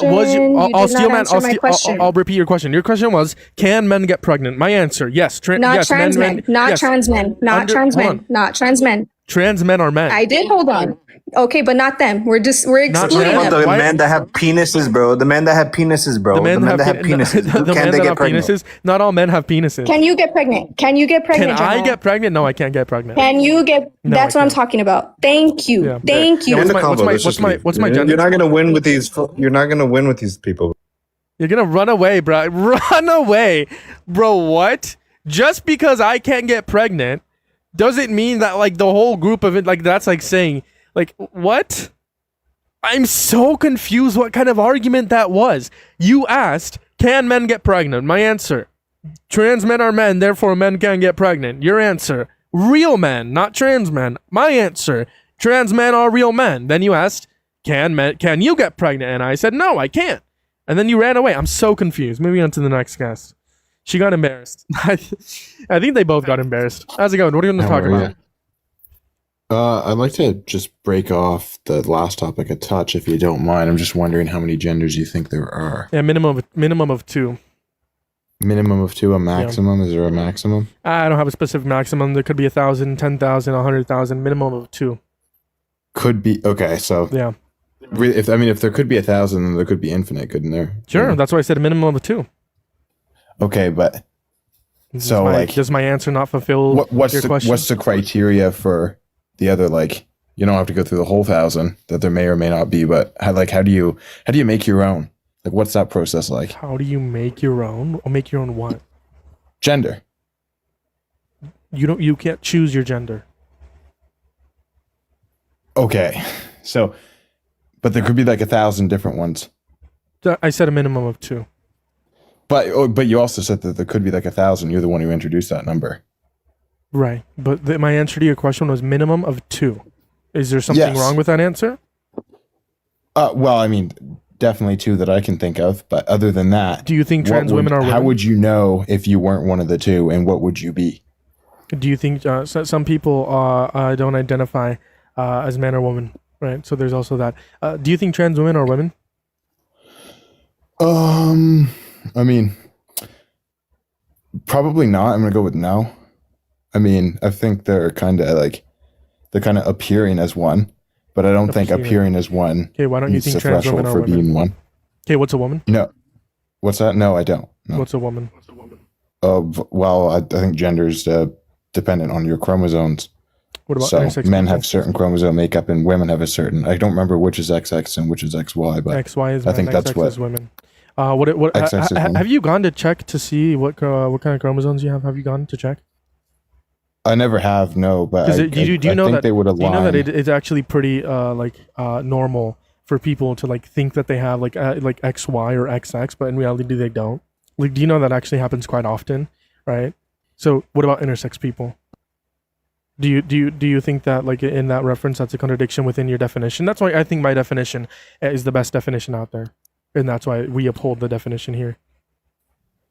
I'll repeat your question. Your question was, can men get pregnant? My answer, yes. Not trans men. Not trans men. Not trans men. Not trans men. Trans men are men. I did hold on. Okay, but not them. We're excluding them. The men that have penises, bro. The men that have penises, bro. The men that have penises. Can they get pregnant? Not all men have penises. Can you get pregnant? Can I get pregnant? No, I can't get pregnant. Can you get? That's what I'm talking about. Thank you. Yeah. Thank you. What's my gender? You're not gonna win with these. You're not gonna win with these people. You're gonna run away, bro. Run away, bro. What? Just because I can't get pregnant doesn't mean that like the whole group of it, like that's like saying, like, what? I'm so confused what kind of argument that was. You asked, can men get pregnant? My answer, trans men are men, therefore men can get pregnant. Your answer, real men, not trans men. My answer, trans men are real men. Then you asked, can you get pregnant? And I said, no, I can't. And then you ran away. I'm so confused. Moving on to the next guest. She got embarrassed. I think they both got embarrassed. How's it going? What are you going to talk about? I'd like to just break off the last topic a touch, if you don't mind. I'm just wondering how many genders you think there are. Yeah, minimum of 2. Minimum of 2, a maximum? Yeah. Is there a maximum? I don't have a specific maximum. There could be 1,000, 10,000, 100,000. Minimum of 2. Could be. Okay, so yeah. If there could be 1,000, then there could be infinite, couldn't there? Sure, yeah. That's why I said a minimum of 2. Okay, but does my answer not fulfill what's your question? What's the criteria for the other? Like, you don't have to go through the whole 1,000 that there may or may not be, but how do you make your own? Like, what's that process like? How do you make your own? Or make your own what? Gender. You can't choose your gender. Okay, so, but there could be like 1,000 different ones. I said a minimum of 2. But you also said that there could be like 1,000. You're the one who introduced that number. Right. But my answer to your question was minimum of 2. Is there something wrong with that answer? Well, I mean, definitely 2 that I can think of. But other than that, do you think trans women are women? How would you know if you weren't one of the 2, and what would you be? Do you think some people don't identify as man or woman? Right. So there's also that. Do you think trans women are women? I mean, probably not. I'm going to go with no. I mean, I think they're kind of appearing as one, but I don't think appearing as one. Okay, why don't you think trans women are women? Being one. Okay, what's a woman? No. What's that? No, I don't. No. What's a woman? Well, I think gender's dependent on your chromosomes. What about so men have certain chromosome makeup and women have a certain. I don't remember which is XX and which is XY, but XY is I think XX that's what is women. Have you gone to check to see what kind of chromosomes you have? Have you gone to check? I never have, no. But I think they would align. Do you know that it's actually pretty normal for people to like think that they have like XY or XX, but in reality they don't. Like, do you know that actually happens quite often, right? So what about intersex people? Do you think that like in that reference that's a contradiction within your definition? That's why I think my definition is the best definition out there. and that's why we uphold the definition here.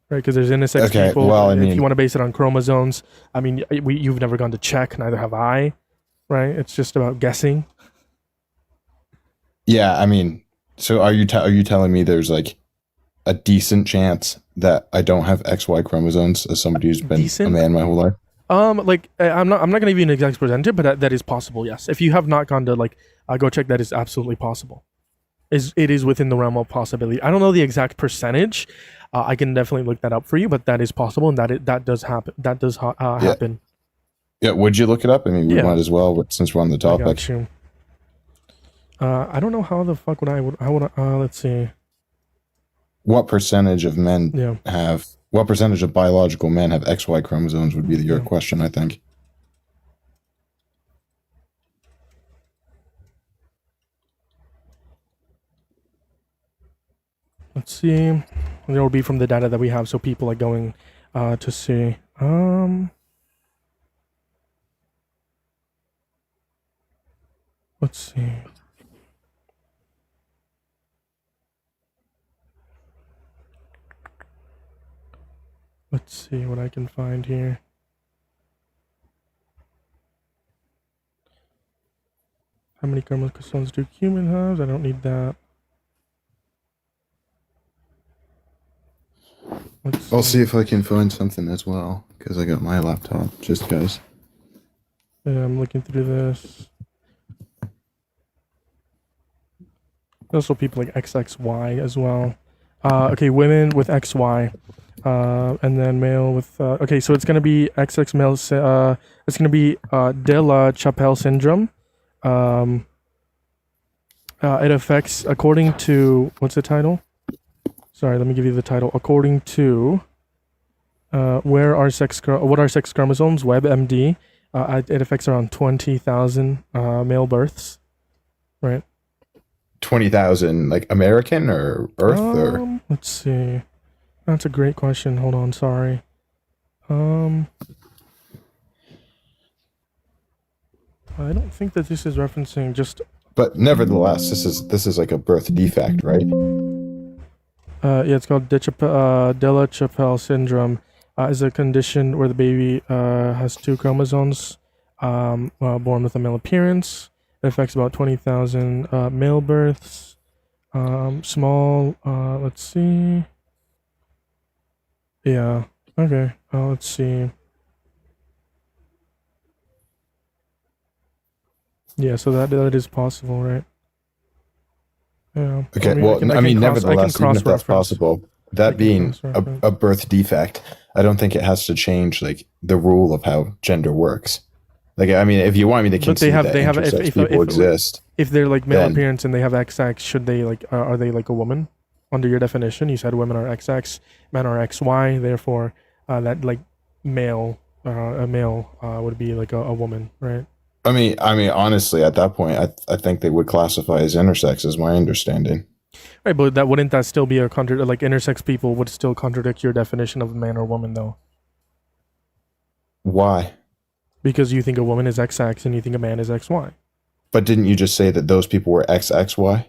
Right, because there's intersex people. Well, I if mean, you want to base it on chromosomes, I mean, you've never gone to check, neither have I. Right, it's just about guessing. yeah, I mean, so are you telling me there's like a decent chance that I don't have XY chromosomes as somebody who's been a man my whole life? Like I'm not gonna give you an exact percentage, but that is possible. Yes, if you have not gone to like go check, that is absolutely possible. It is within the realm of possibility. I don't know the exact percentage. I can definitely look that up for you, but that is possible, and that does happen. That does happen. Yeah, would you look it up? I mean, we Yeah. might as well, since we're on the I topic. got you. I don't know how the fuck would I would let's see. What percentage of men Yeah. what percentage of biological men have XY chromosomes would be your question, I think. Let's see. There will be from the data that we have, so people are going to see. Let's see. Let's see what I can find here. How many chromosomes do humans have? I don't need that. I'll see if I can find something as well, because I got my laptop, just because. Yeah, I'm looking through this. Also people like XXY as well. Okay, women with XY. And then male with... okay, so it's going to be XX male... it's going to be de la Chapelle syndrome. It affects, according to... What's the title? Sorry, let me give you the title. According to... what are sex chromosomes? WebMD. It affects around 20,000 male births. Right? 20,000, like American or Earth or? Let's see. That's a great question. Hold on, sorry. I don't think that this is referencing just. But nevertheless, this is like a birth defect, right? Yeah, it's called de la Chapelle syndrome. Is a condition where the baby has two chromosomes, born with a male appearance. It affects about 20,000 male births. Small. Let's see. Yeah. Okay. Let's see. Yeah. So that is possible, right? Yeah. Okay. Nevertheless, even if that's possible, that being a birth defect, I don't think it has to change like the rule of how gender works. Like, I mean, if you want me to concede that intersex people exist, if they're like male appearance and they have XX, should they like are they like a woman? Under your definition, you said women are XX, men are XY. Therefore, that like male, a male would be like a woman, right? I mean, honestly, at that point, I think they would classify as intersex, is my understanding. Right, but wouldn't that still be a like intersex people would still contradict your definition of a man or woman, though? Why? Because you think a woman is XX and you think a man is XY. But didn't you just say that those people were XXY?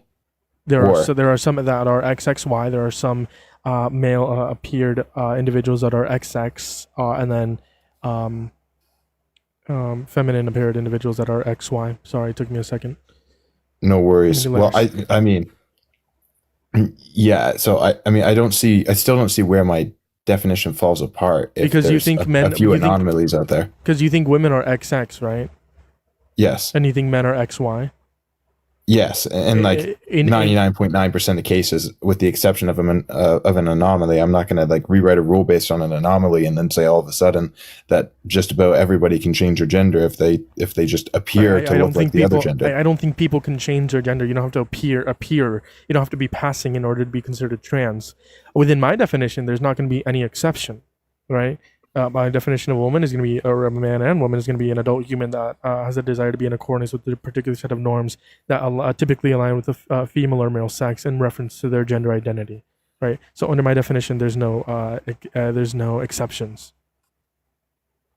There are some that are XXY. There are some male appeared individuals that are XX, and then feminine appeared individuals that are XY. Sorry, it took me a second. No worries. Well, I mean, yeah. So I mean, I still don't see where my definition falls apart. Because you think men, a few anomalies out there. Because you think women are XX, right? Yes. And you think men are XY. Yes, and like 99.9% of cases, with the exception of an anomaly, I'm not going to like rewrite a rule based on an anomaly and then say all of a sudden that just about everybody can change their gender if they just appear to look like the other gender. I don't think people can change their gender. You don't have to appear. You don't have to be passing in order to be considered trans. Within my definition, there's not going to be any exception, right? My definition of woman is going to be, or a man and woman is going to be an adult human that has a desire to be in accordance with the particular set of norms that typically align with the female or male sex in reference to their gender identity, right? So under my definition, there's no exceptions,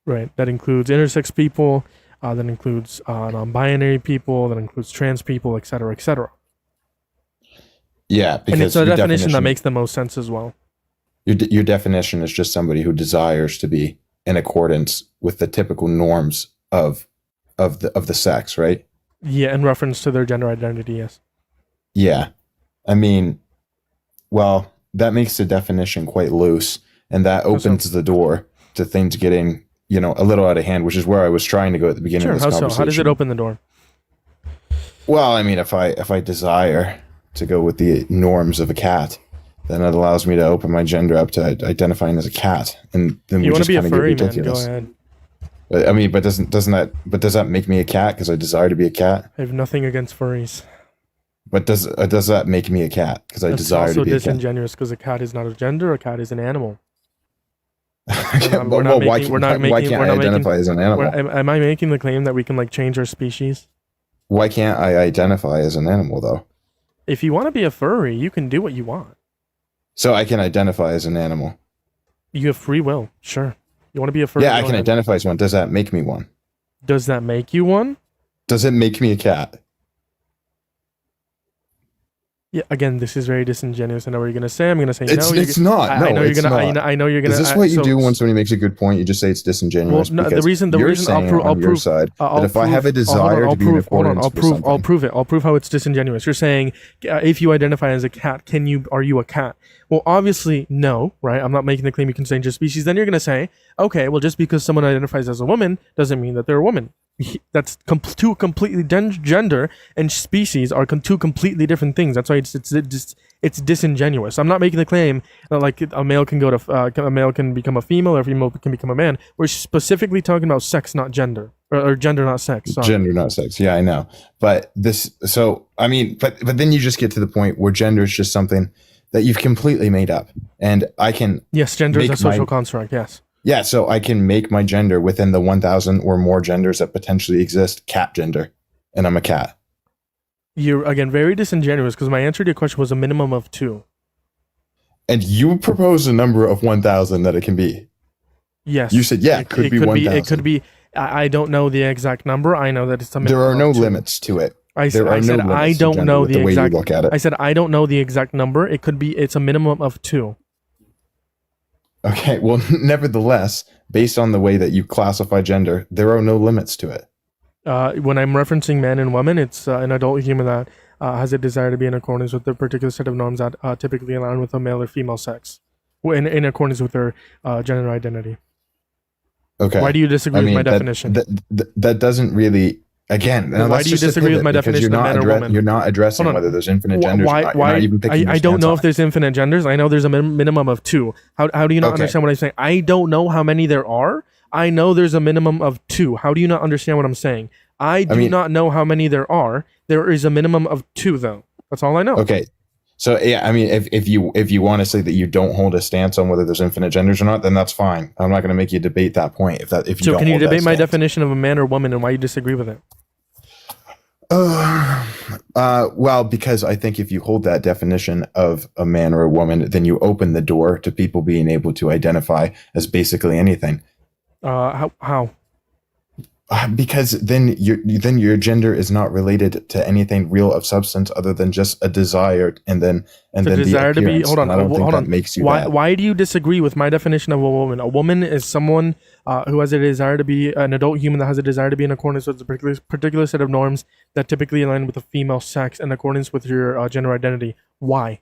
right? That includes intersex people, that includes non-binary people, that includes trans people, etc., etc. Yeah, because and it's a definition that makes the most sense as well. Your definition is just somebody who desires to be in accordance with the typical norms of the sex, right? Yeah, in reference to their gender identity, yes. Yeah. I mean, well, that makes the definition quite loose, and that opens the door to things getting, a little out of hand, which is where I was trying to go at the beginning of this conversation. So? How does it open the door? Well, I mean, if I desire to go with the norms of a cat, then it allows me to open my gender up to identifying as a cat, and then you we just kind of get ridiculous. Man, go ahead. I mean, but does that make me a cat because I desire to be a cat? I have nothing against furries. But does that make me a cat because I desire to be a cat? It's also disingenuous because a cat is not a gender. A cat is an animal. Why can't I identify as an animal? Am I making the claim that we can change our species? Why can't I identify as an animal though? If you want to be a furry, you can do what you want. So I can identify as an animal. You have free will, sure. You want to be a furry? Yeah, I can identify as one. Does that make me one? Does that make you one? Does it make me a cat? Yeah, again, this is very disingenuous. I know what you're going to say. I'm going to say no. It's not. I know you're going to. I know you're going to. Is this what you do when somebody makes a good point? You just say it's disingenuous. Well, no, the reason I'll prove that if I have a desire to be in accordance with something, I'll prove it. I'll prove how it's disingenuous. You're saying if you identify as a cat, are you a cat? Well, obviously, no, right? I'm not making the claim you can change your species. Then you're going to say, okay, well, just because someone identifies as a woman doesn't mean that they're a woman. That's two completely gender and species are two completely different things. That's why it's disingenuous. I'm not making the claim that a male can a male can become a female or a female can become a man. We're specifically talking about sex, not gender, or gender, not sex. Sorry. Gender, not sex. Yeah, I know. But but then you just get to the point where gender is just something that you've completely made up, and I can. Yes, gender is a social construct. Yes. Yeah, so I can make my gender within the 1,000 or more genders that potentially exist cat gender, and I'm a cat. You're, again, very disingenuous because my answer to your question was a minimum of 2. And you proposed a number of 1,000 that it can be. Yes. You said, it could be 1,000. It could be. I don't know the exact number. I know that it's a minimum. There are no limits to it. I said I don't know the exact. Way you look at it. I said I don't know the exact number. It could be. It's a minimum of 2. Okay, well, nevertheless, based on the way that you classify gender, there are no limits to it. When I'm referencing man and woman, it's an adult human that has a desire to be in accordance with a particular set of norms that typically align with a male or female sex, in accordance with their gender identity. Okay. Why do you disagree with my definition? That doesn't really. Again, why do you disagree with my definition of man or woman? You're not addressing whether there's infinite genders. I don't know if there's infinite genders. I know there's a minimum of 2. How do you not understand what I'm saying? I don't know how many there are. I know there's a minimum of 2. How do you not understand what I'm saying? I do not know how many there are. There is a minimum of 2, though. That's all I know. Okay. So yeah, I mean, if you want to say that you don't hold a stance on whether there's infinite genders or not, then that's fine. I'm not going to make you debate that point. If you so, can you debate my definition of a man or woman and why you disagree with it? Well, because I think if you hold that definition of a man or a woman, then you open the door to people being able to identify as basically anything. How? Because then your gender is not related to anything real of substance other than just a desire, and then the desire to be. Hold on. That makes you. Why do you disagree with my definition of a woman? A woman is someone who has a desire to be an adult human that has a desire to be in accordance with a particular set of norms that typically align with the female sex in accordance with your gender identity. Why?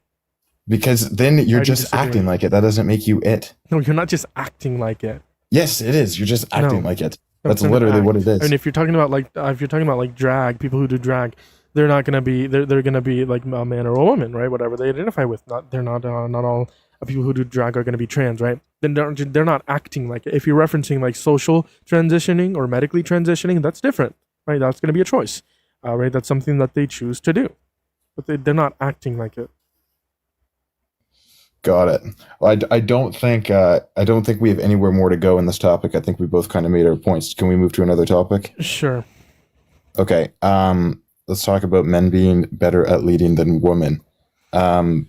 Because then you're just acting like it. That doesn't make you it. No, you're not just acting like it. Yes, it is. You're just acting like it. That's literally what it is. And if you're talking about drag, people who do drag, they're not gonna be they're gonna be like a man or a woman, right? Whatever they identify with. Not all people who do drag are gonna be trans, right? Then they're not acting like it. If you're referencing like social transitioning or medically transitioning, that's different, right? That's gonna be a choice, right? That's something that they choose to do, but they're not acting like it. Got it. Well, I don't think we have anywhere more to go in this topic. I think we both kind of made our points. Can we move to another topic? Sure. Okay. Let's talk about men being better at leading than women. I'll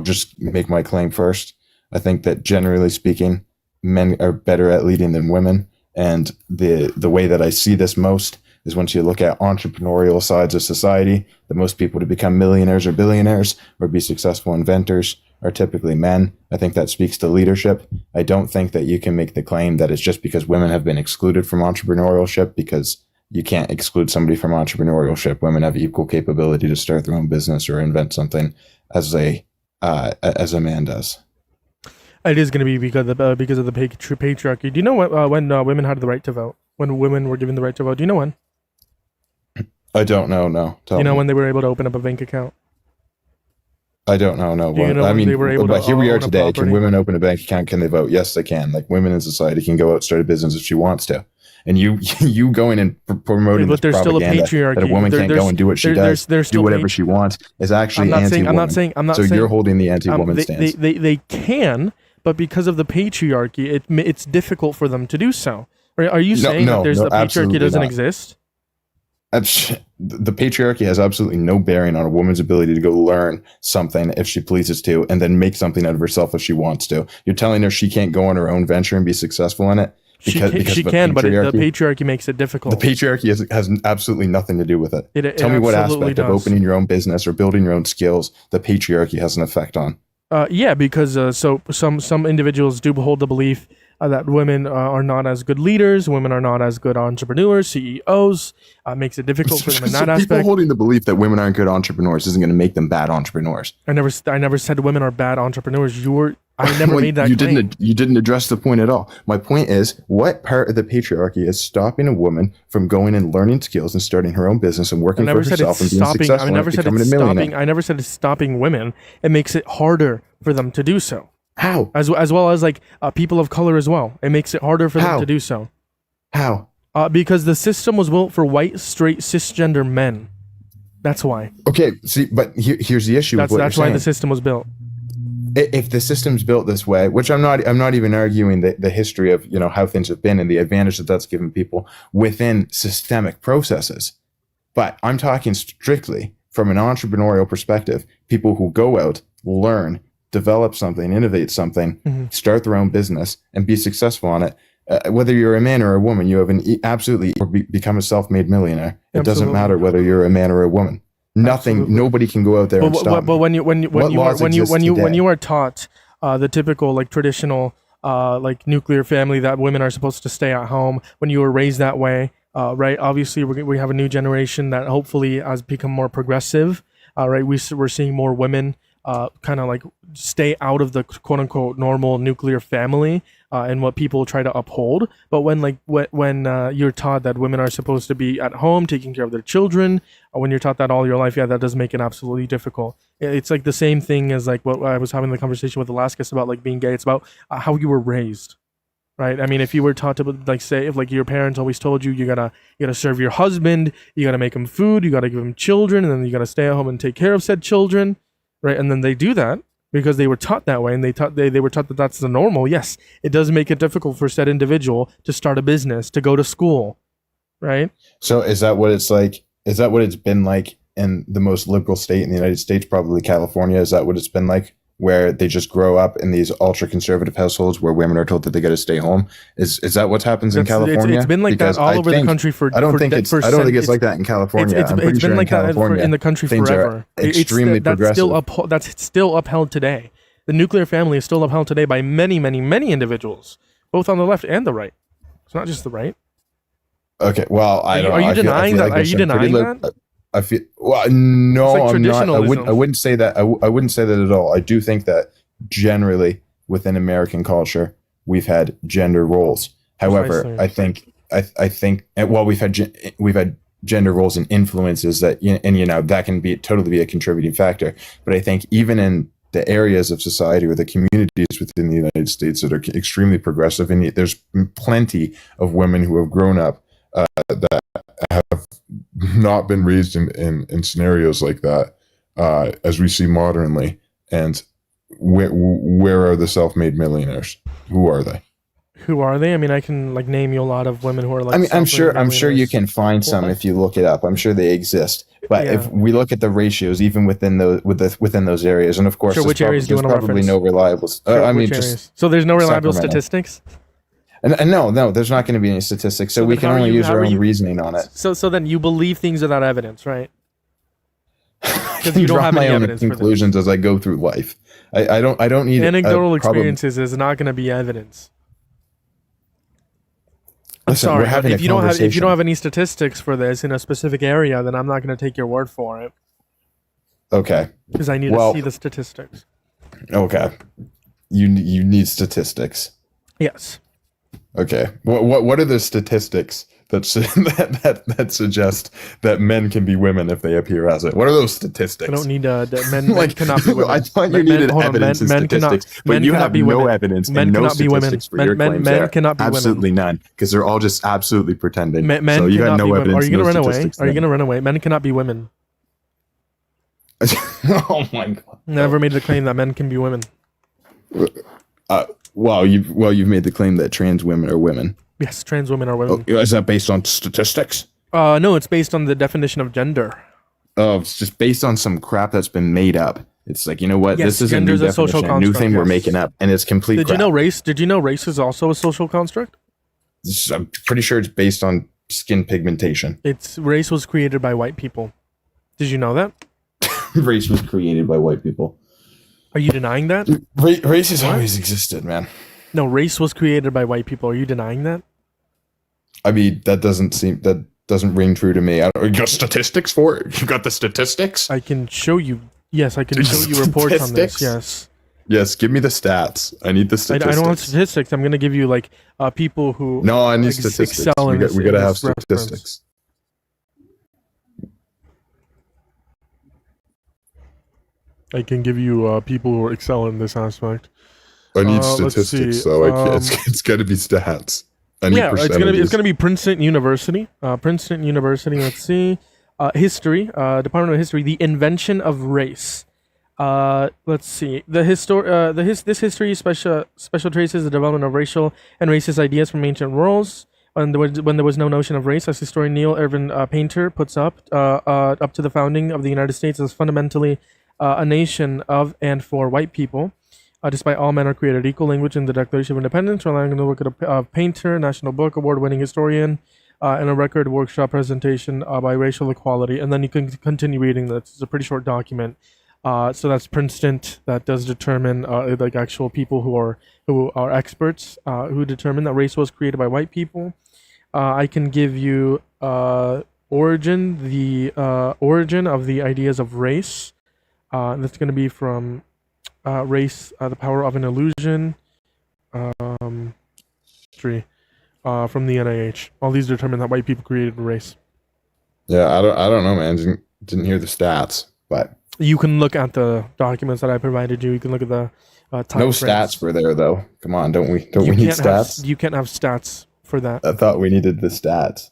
just make my claim first. I think that generally speaking, men are better at leading than women, and the way that I see this most is once you look at entrepreneurial sides of society, the most people to become millionaires or billionaires or be successful inventors are typically men. I think that speaks to leadership. I don't think that you can make the claim that it's just because women have been excluded from entrepreneurship, because you can't exclude somebody from entrepreneurship. Women have equal capability to start their own business or invent something as a man does. It is going to be because of the patriarchy. Do you know when women had the right to vote? When women were given the right to vote? Do you know when? I don't know. No. Do you know when they were able to open up a bank account? I don't know. No. You know I mean, they were able but to here we are own a today. Can property? women open a bank account? Can they vote? Yes, they can. Like, women in society can go out and start a business if she wants to. And you going and promoting But this there's still a propaganda patriarchy. that a woman can't go and do what she does, do whatever she wants, is actually anti-woman. I'm not saying. So you're holding the anti-woman stance. They can, but because of the patriarchy, it's difficult for them to do so. Are you saying that the patriarchy doesn't exist? The patriarchy has absolutely no bearing on a woman's ability to go learn something if she pleases to, and then make something out of herself if she wants to. You're telling her she can't go on her own venture and be successful in it? Because she can, but the patriarchy makes it difficult. The patriarchy has absolutely nothing to do with it. Tell me what aspect of opening your own business or building your own skills the patriarchy has an effect on. Yeah, because so some individuals do hold the belief that women are not as good leaders, women are not as good entrepreneurs, CEOs. Makes it difficult for them in that aspect. People holding the belief that women aren't good entrepreneurs isn't going to make them bad entrepreneurs. I never said women are bad entrepreneurs. I never made that claim. You didn't address the point at all. My point is, what part of the patriarchy is stopping a woman from going and learning skills and starting her own business and working for herself and being successful and becoming a millionaire? I never said it's stopping women. It makes it harder for them to do so. How? As well as like people of color as well. It makes it harder for them to do so. How? Because the system was built for white, straight, cisgender men. That's why. Okay, see, but here's the issue. That's why the system was built. If the system's built this way, which I'm not even arguing the history of how things have been and the advantage that's given people within systemic processes, but I'm talking strictly from an entrepreneurial perspective. People who go out, learn, develop something, innovate something, start their own business, and be successful on it. Whether you're a man or a woman, you have become a self-made millionaire. It doesn't matter whether you're a man or a woman. Nobody can go out there and stop. But when you are taught the typical like traditional like nuclear family that women are supposed to stay at home, when you were raised that way, right? Obviously, we have a new generation that hopefully has become more progressive. Right? We're seeing more women kind of like stay out of the quote unquote normal nuclear family and what people try to uphold. But when you're taught that women are supposed to be at home taking care of their children, when you're taught that all your life, that does make it absolutely difficult. It's like the same thing as like what I was having the conversation with Alaskis about like being gay. It's about how you were raised. Right. I mean, if you were taught to like say, if like your parents always told you, you gotta serve your husband, you gotta make him food, you gotta give him children, and then you gotta stay at home and take care of said children. Right. And then they do that because they were taught that way, and they were taught that that's the normal. Yes, it does make it difficult for said individual to start a business, to go to school. Right. So is that what it's like? Is that what it's been like in the most liberal state in the United States, probably California? Is that what it's been like, where they just grow up in these ultra conservative households where women are told that they got to stay home? Is that what happens in California? It's been like that all over the country for. I don't think it's like that in California. It's been like that in the country forever. Extremely progressive. That's still upheld today. The nuclear family is still upheld today by many, many, many individuals, both on the left and the right. It's not just the right. Okay, well, are you denying that? Are you denying that? I feel no, like I'm not. I wouldn't say that. I wouldn't say that at all. I do think that generally within American culture, we've had gender roles. However, I think we've had gender roles and influences that that can totally be a contributing factor. But I think even in the areas of society or the communities within the United States that are extremely progressive, and there's plenty of women who have grown up that have not been raised in scenarios like that, as we see modernly. And where are the self-made millionaires? Who are they? I mean, I can like name you a lot of women who are like. I mean, I'm sure you can find some if you look it up. I'm sure they exist. But if we look at the ratios, even within those areas, and of course, which areas do you want to reference? No reliable. So there's no reliable statistics. And no, there's not going to be any statistics, so we can only use our own reasoning on it. So then you believe things without evidence, right? Because you don't have my own conclusions as I go through life. I don't need anecdotal experiences is not going to be evidence. Listen, sorry, we're having if you don't have any statistics for this in a specific area, then I'm not going to take your word for it. Okay. Because I need to see the statistics. Okay. You need statistics. Yes. Okay. What are the statistics that suggest that men can be women if they appear as it? What are those statistics? I don't need men cannot be women. I thought you needed evidence and statistics, but you have no evidence and no statistics for your claims. Men cannot be women. Absolutely none, because they're all just absolutely pretending. Men so you got no evidence. Are you going to run away? Are you going to run away? Men cannot be women. Oh my god! Never made the claim that men can be women. You've made the claim that trans women are women. Yes, trans women are women. Oh, is that based on statistics? No, it's based on the definition of gender. Oh, it's just based on some crap that's been made up. It's like, you know what? Yes, this is a new definition, a new thing we're making up, and it's complete crap. Did you know race is also a social construct? I'm pretty sure it's based on skin pigmentation. Race was created by white people. Did you know that? Race was created by white people. Are you denying that? Race has always existed, man. No, race was created by white people. Are you denying that? I mean, that doesn't ring true to me. You got statistics for it? You got the statistics? I can show you. Yes, I can show you reports on this. Yes. Yes, give me the stats. I need the statistics. I don't have statistics. I'm going to give you like people who. No, I need statistics. We got to have statistics. I can give you people who excel in this aspect. I need statistics, so it's got to be stats. It's gonna be Princeton University. Let's see. History. Department of History. The invention of race. Let's see. This history special traces the development of racial and racist ideas from ancient worlds. When there was no notion of race, as historian Neil Irvin Painter puts up to the founding of the United States as fundamentally a nation of and for white people. Despite all men are created equal, language in the Declaration of Independence, relying on the work of Painter, National Book Award-winning historian, and a record workshop presentation by Racial Equality. And then you can continue reading that. It's a pretty short document. So that's Princeton. That does determine like actual people who are experts who determine that race was created by white people. I can give you the origin of the ideas of race. That's going to be from Race, the Power of an Illusion, history from the NIH. All these determine that white people created a race. Yeah, I don't know, man. Didn't hear the stats, but you can look at the documents that I provided you. You can look at the time no frames. Stats were there though. Come on, don't we need stats? You can't have stats for that. I thought we needed the stats.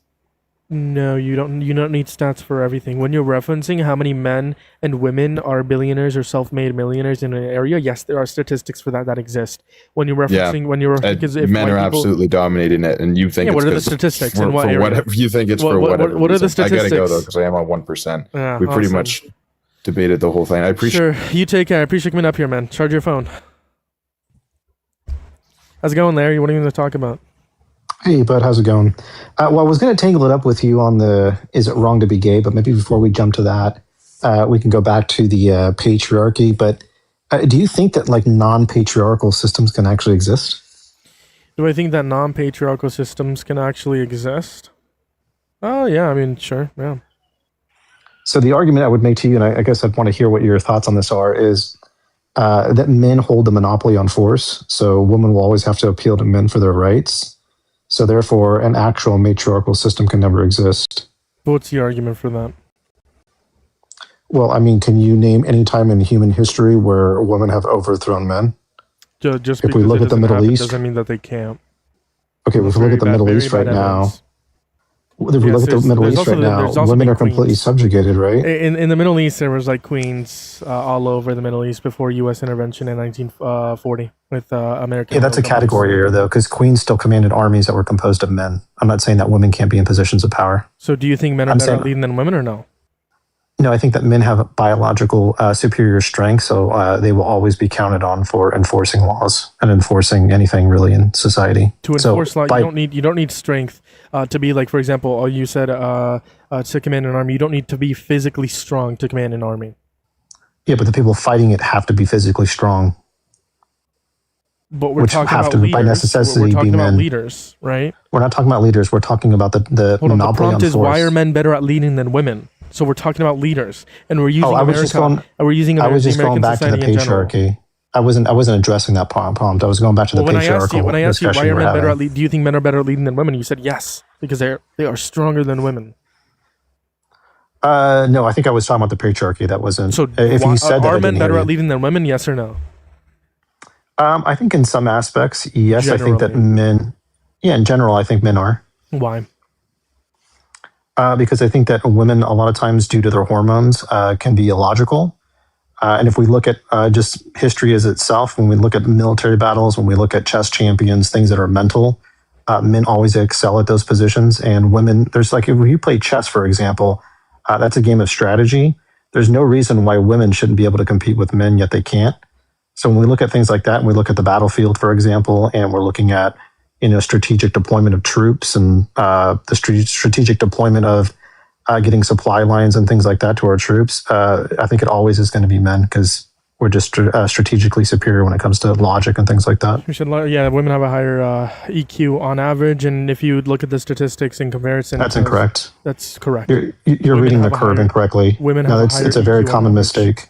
No, you don't. You don't need stats for everything. When you're referencing how many men and women are billionaires or self-made millionaires in an area, yes, there are statistics for that exist. When you're referencing, if men are absolutely dominating it, and you think, what are the statistics for, in what for area? Whatever you think it's for whatever. What are the statistics? I gotta go though because I am on 1%. Yeah, we pretty much debated the whole thing. I appreciate. Sure, you take care. I appreciate you coming up here, man. Charge your phone. How's it going, Larry? What are you going to talk about? Hey, bud, how's it going? Well, I was going to tangle it up with you on the is it wrong to be gay, but maybe before we jump to that, we can go back to the patriarchy. But do you think that like non-patriarchal systems can actually exist? Do I think that non-patriarchal systems can actually exist? Oh, yeah, I mean, sure, yeah. So the argument I would make to you, and I guess I'd want to hear what your thoughts on this are, is that men hold the monopoly on force. So women will always have to appeal to men for their rights. So therefore, an actual matriarchal system can never exist. What's the argument for that? Well, I mean, can you name any time in human history where women have overthrown men? Just if we look at the Middle East, doesn't mean that they can't. Okay, if we look at the Middle East right now, if we look at the Middle East right now, women are completely subjugated, right? In the Middle East, there was like queens all over the Middle East before U.S. intervention in 1940 with American. Yeah, that's a category here, though, because queens still commanded armies that were composed of men. I'm not saying that women can't be in positions of power. So do you think men are better at leading than women or no? No, I think that men have biological superior strength, so they will always be counted on for enforcing laws and enforcing anything really in society. To enforce law, you don't need strength to be like, for example, you said to command an army. You don't need to be physically strong to command an army. Yeah, but the people fighting it have to be physically strong. But we're talking about leaders. By necessity, we're talking be about men. leaders, right? We're not talking about leaders. We're talking about the Hold on, monopoly the prompt on is force. why are men better at leading than women? So we're talking about leaders, and we're using I was just going back to the patriarchy. I wasn't addressing that prompt. I was going back to the patriarchal. When I asked you why are men better at leading, do you think men are better at leading than women? You said yes, because they are stronger than women. No, I think I was talking about the patriarchy. That wasn't. So if you said that, are men better at leading than women? Yes or no? I think in some aspects, yes. Generally. I think that men, in general, I think men are. Why? Because I think that women, a lot of times, due to their hormones, can be illogical. And if we look at just history as itself, when we look at military battles, when we look at chess champions, things that are mental, men always excel at those positions. And women, there's like, if you play chess, for example, that's a game of strategy. There's no reason why women shouldn't be able to compete with men, yet they can't. So when we look at things like that, and we look at the battlefield, for example, and we're looking at strategic deployment of troops and the strategic deployment of getting supply lines and things like that to our troops, I think it always is going to be men because we're just strategically superior when it comes to logic and things like that. Women have a higher EQ on average, and if you look at the statistics in comparison, that's incorrect. That's correct. You're reading the curve incorrectly. Women have it's a very common mistake.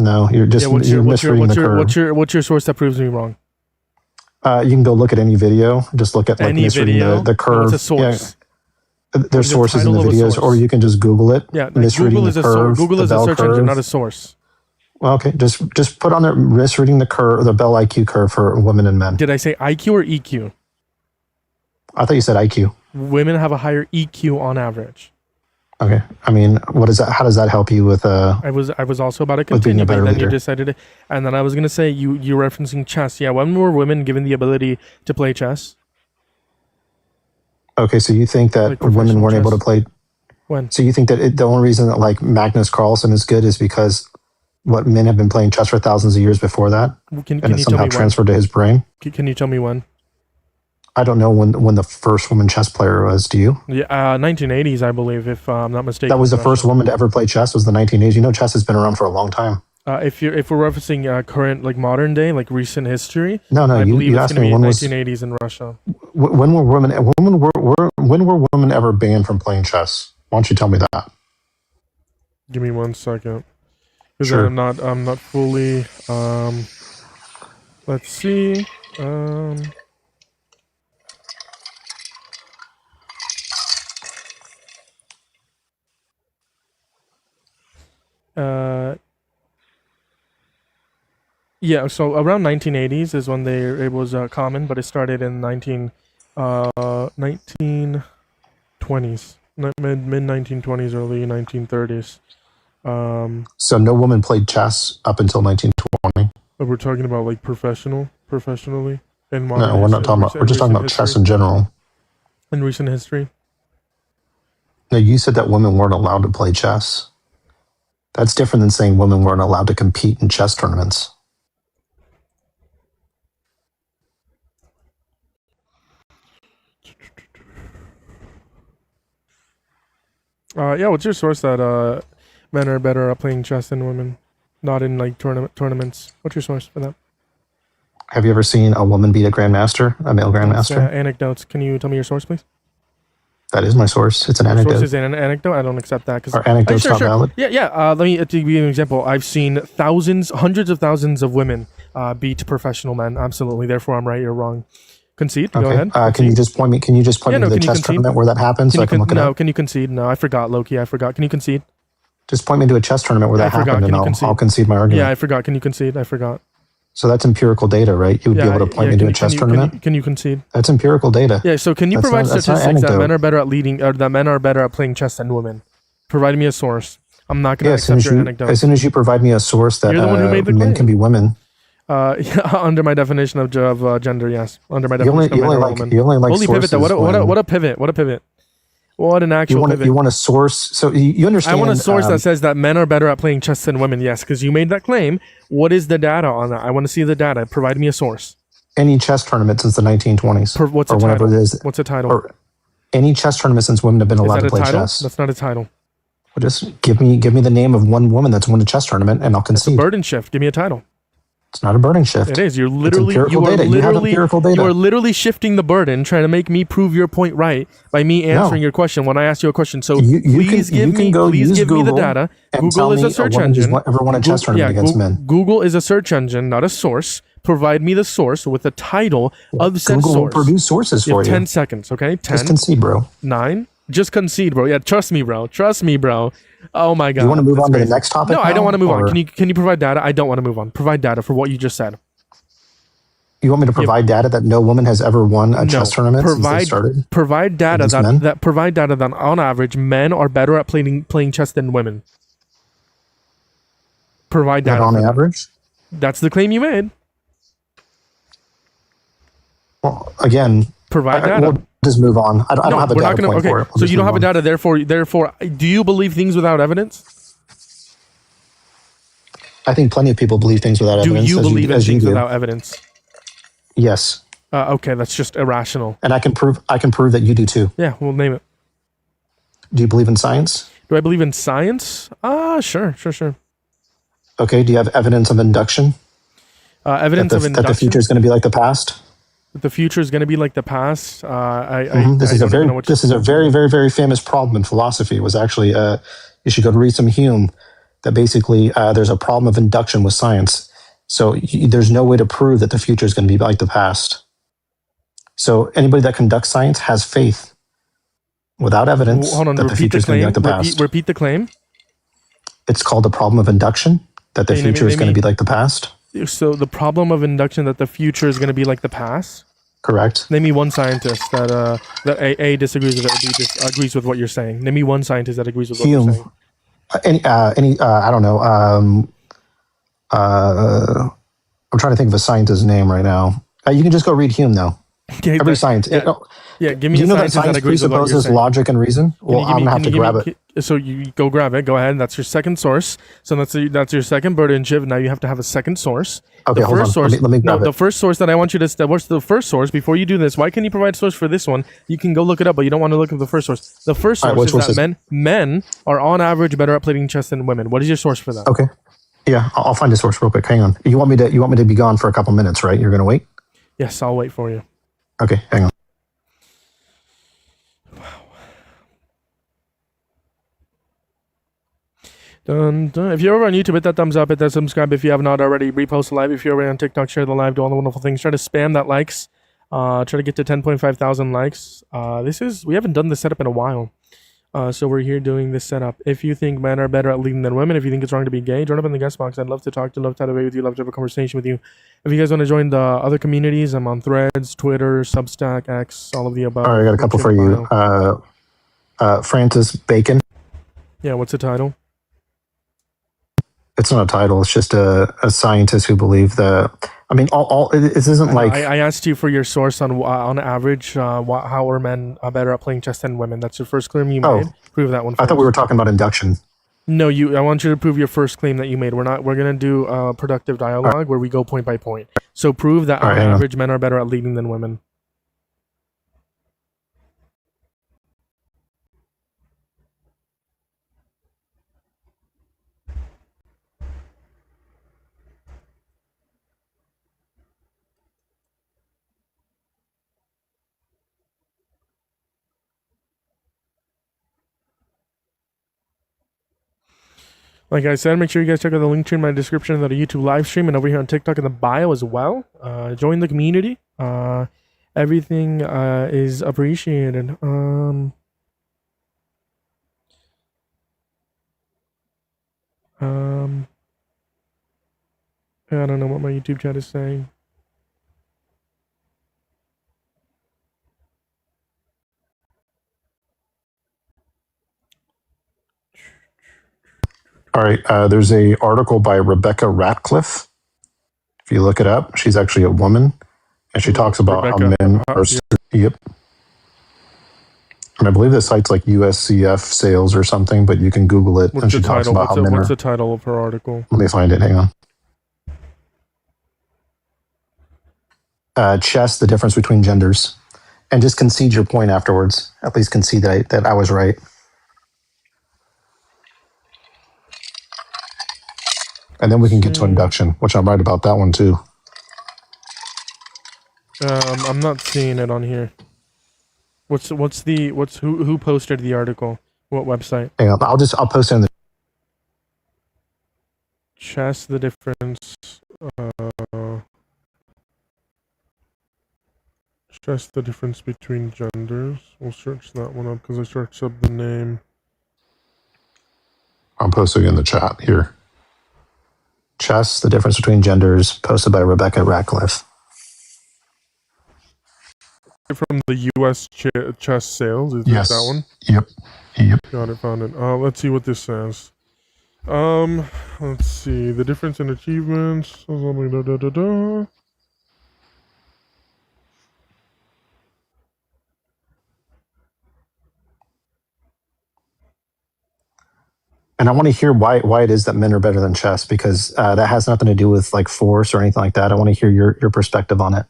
No, you're just you're misreading the curve. What's your source that proves me wrong? You can go look at any video. Just look at any video. The curve. What's a source? Yeah. There's sources in the videos, or you can just Google it. Yeah, Google is a source. Google is a search engine, not a source. Well, okay, just put on there misreading the curve, the Bell IQ curve for women and men. Did I say IQ or EQ? I thought you said IQ. Women have a higher EQ on average. Okay, I mean, what is that? How does that help you with? I was also about to continue, but then you decided it, and then I was gonna say you're referencing chess. Yeah, when were women given the ability to play chess? Okay, so you think that like women weren't able to play? When? So you think that the only reason that like Magnus Carlsen is good is because men have been playing chess for thousands of years before that, and it somehow transferred to his brain? Can you tell me when? I don't know when the first woman chess player was. Do you? Yeah, 1980s, I believe, if I'm not mistaken. That was the first woman to ever play chess. Was the 1980s? You know, chess has been around for a long time. If we're referencing current, like modern day, like recent history, no, I believe you it's going to be 1980s in Russia. When were women ever banned from playing chess? Why don't you tell me that? Give me 1 second, because sure. I'm not fully. Let's see. Yeah, so around 1980s is when it was common, but it started in 1920s, mid 1920s, early 1930s. So no woman played chess up until 1920. But we're talking about like professionally. No, we're not talking about. We're just talking about chess in general. In recent history. No, you said that women weren't allowed to play chess. That's different than saying women weren't allowed to compete in chess tournaments. What's your source that men are better at playing chess than women? Not in like tournaments. What's your source for that? Have you ever seen a woman beat a grandmaster, a male grandmaster? Anecdotes. Can you tell me your source, please? That is my source. It's an anecdote. Source is an anecdote? I don't accept that. Are anecdotes not valid? Yeah. Let me give you an example. I've seen hundreds of thousands of women beat professional men. Absolutely. Therefore, I'm right. You're wrong. Concede. Okay. Go ahead. Can you just point me to the chess tournament where that happened so I can look it up? No. Can you concede? No, I forgot, Loki. I forgot. Can you concede? Just point me to a chess tournament where that happened, and I'll concede my argument. Yeah, I forgot. Can you concede? I forgot. So that's empirical data, right? You would be able to point me to a chess tournament? Can you concede? That's empirical data. Yeah, so can you provide statistics that men are better at leading, or that men are better at playing chess than women? Provide me a source. I'm not going to accept your anecdote. As soon as you provide me a source that men can be women. Under my definition of gender, yes. Under my definition of men or woman. You only like Holy sources. pivot, though. What a pivot. What a pivot. What an actual pivot. You want a source. So you understand. I want a source that says that men are better at playing chess than women. Yes, because you made that claim. What is the data on that? I want to see the data. Provide me a source. Any chess tournament since the 1920s. What's or a whenever title? it is. What's a title? Or any chess tournament since women have been allowed to play title? chess. That's not a title. Well, just give me the name of one woman that's won a chess tournament, and I'll concede. It's a burden shift. Give me a title. It's not a burden shift. It is. You are literally shifting the burden, trying to make me prove your point right by me answering your question when I ask you a question. So please give me the data. Google is a search engine. Ever won a chess tournament against men? Google is a search engine, not a source. Provide me the source with the title of said Google source. will produce sources for you. 10 seconds, okay? 10. Just concede, bro. 9. Just concede, bro. Yeah, trust me, bro. Oh my God. You want to move on to the next topic? No, I don't want to move on. Can you provide data? I don't want to move on. Provide data for what you just said. You want me to provide data that no woman has ever won a chess tournament since they started? Provide data that on average men are better at playing chess than women. Provide data. On average? That's the claim you made. Well, again, provide data. We'll just move on. I don't have a data point for it. So you don't have a data. Therefore, do you believe things without evidence? I think plenty of people believe things without evidence. Do you believe in things without evidence? Yes. Okay, that's just irrational. And I can prove that you do too. Yeah, we'll name it. Do you believe in science? Do I believe in science? Sure. Okay. Do you have evidence of induction? Evidence of induction. That the future is going to be like the past. That the future is going to be like the past. This is a very, very, very famous problem in philosophy. It was actually you should go to read some Hume. That basically there's a problem of induction with science. So there's no way to prove that the future is going to be like the past. So anybody that conducts science has faith without evidence that the future is going to be like the past. Repeat the claim. It's called the problem of induction, that the future is going to be like the past. So the problem of induction, that the future is going to be like the past? Correct. Name me one scientist that A disagrees with it, or B agrees with what you're saying. Name me one scientist that agrees with what you're saying. I don't know. I'm trying to think of a scientist's name right now. You can just go read Hume, though. Okay, every scientist. Give me. Do you know that science presupposes logic and reason? Well, I'm gonna have to grab it. So you go grab it. Go ahead. That's your second source. So that's your second burden shift. Now you have to have a second source. Okay, hold on. Let me grab it. The first source that I want you to. What's the first source? Before you do this, why can you provide source for this one? You can go look it up, but you don't want to look at the first source. The first source is that men are on average better at playing chess than women. What is your source for that? Okay. Yeah, I'll find a source real quick. Hang on. You want me to be gone for a couple minutes, right? You're gonna wait? Yes, I'll wait for you. Okay, hang on. Dun, dun. If you're over on YouTube, hit that thumbs up, hit that subscribe if you have not already. Repost the live if you're over on TikTok. Share the live, do all the wonderful things. Try to spam that likes. Try to get to 10.5 thousand likes. We haven't done this setup in a while. So we're here doing this setup. If you think men are better at leading than women, if you think it's wrong to be gay, join up in the guest box. I'd love to talk to you, love to have a debate with you, love to have a conversation with you. If you guys want to join the other communities, I'm on Threads, Twitter, Substack, X, all of the above. All right, I got a couple for you. Francis Bacon. Yeah, what's the title? It's not a title. It's just a scientist who believed that. I mean, this isn't like. I asked you for your source on average. How are men better at playing chess than women? That's your first claim you made. Prove that one. I thought we were talking about induction. No, I want you to prove your first claim that you made. We're gonna do a productive dialogue where we go point by point. So prove that on average men are better at leading than women. Like I said, make sure you guys check out the link tree in my description of the YouTube live stream and over here on TikTok in the bio as well. Join the community. Everything is appreciated. I don't know what my YouTube chat is saying. All right, there's a article by Rebecca Ratcliffe. If you look it up, she's actually a woman, and she talks about how men are. Yep. And I believe the site's like USCF sales or something, but you can Google it. What's And the she talks title? about how men What's are. the title of her article? Let me find it. Hang on. Chess, the difference between genders. And just concede your point afterwards. At least concede that I was right. And then we can get to induction, which I'm right about that one too. I'm not seeing it on here. Who posted the article? What website? Hang on, I'll post it in the Chess, the difference. Chess, the difference between genders. We'll search that one up because I searched up the name. I'm posting in the chat here. Chess, the difference between genders, posted by Rebecca Ratcliffe. From the U.S. chess sales, is Yes. that one? Yep. Got it, found it. Let's see what this says. Let's see. The difference in achievements. And I want to hear why it is that men are better than chess, because that has nothing to do with like force or anything like that. I want to hear your perspective on it.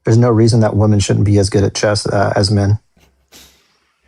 There's no reason that women shouldn't be as good at chess as men.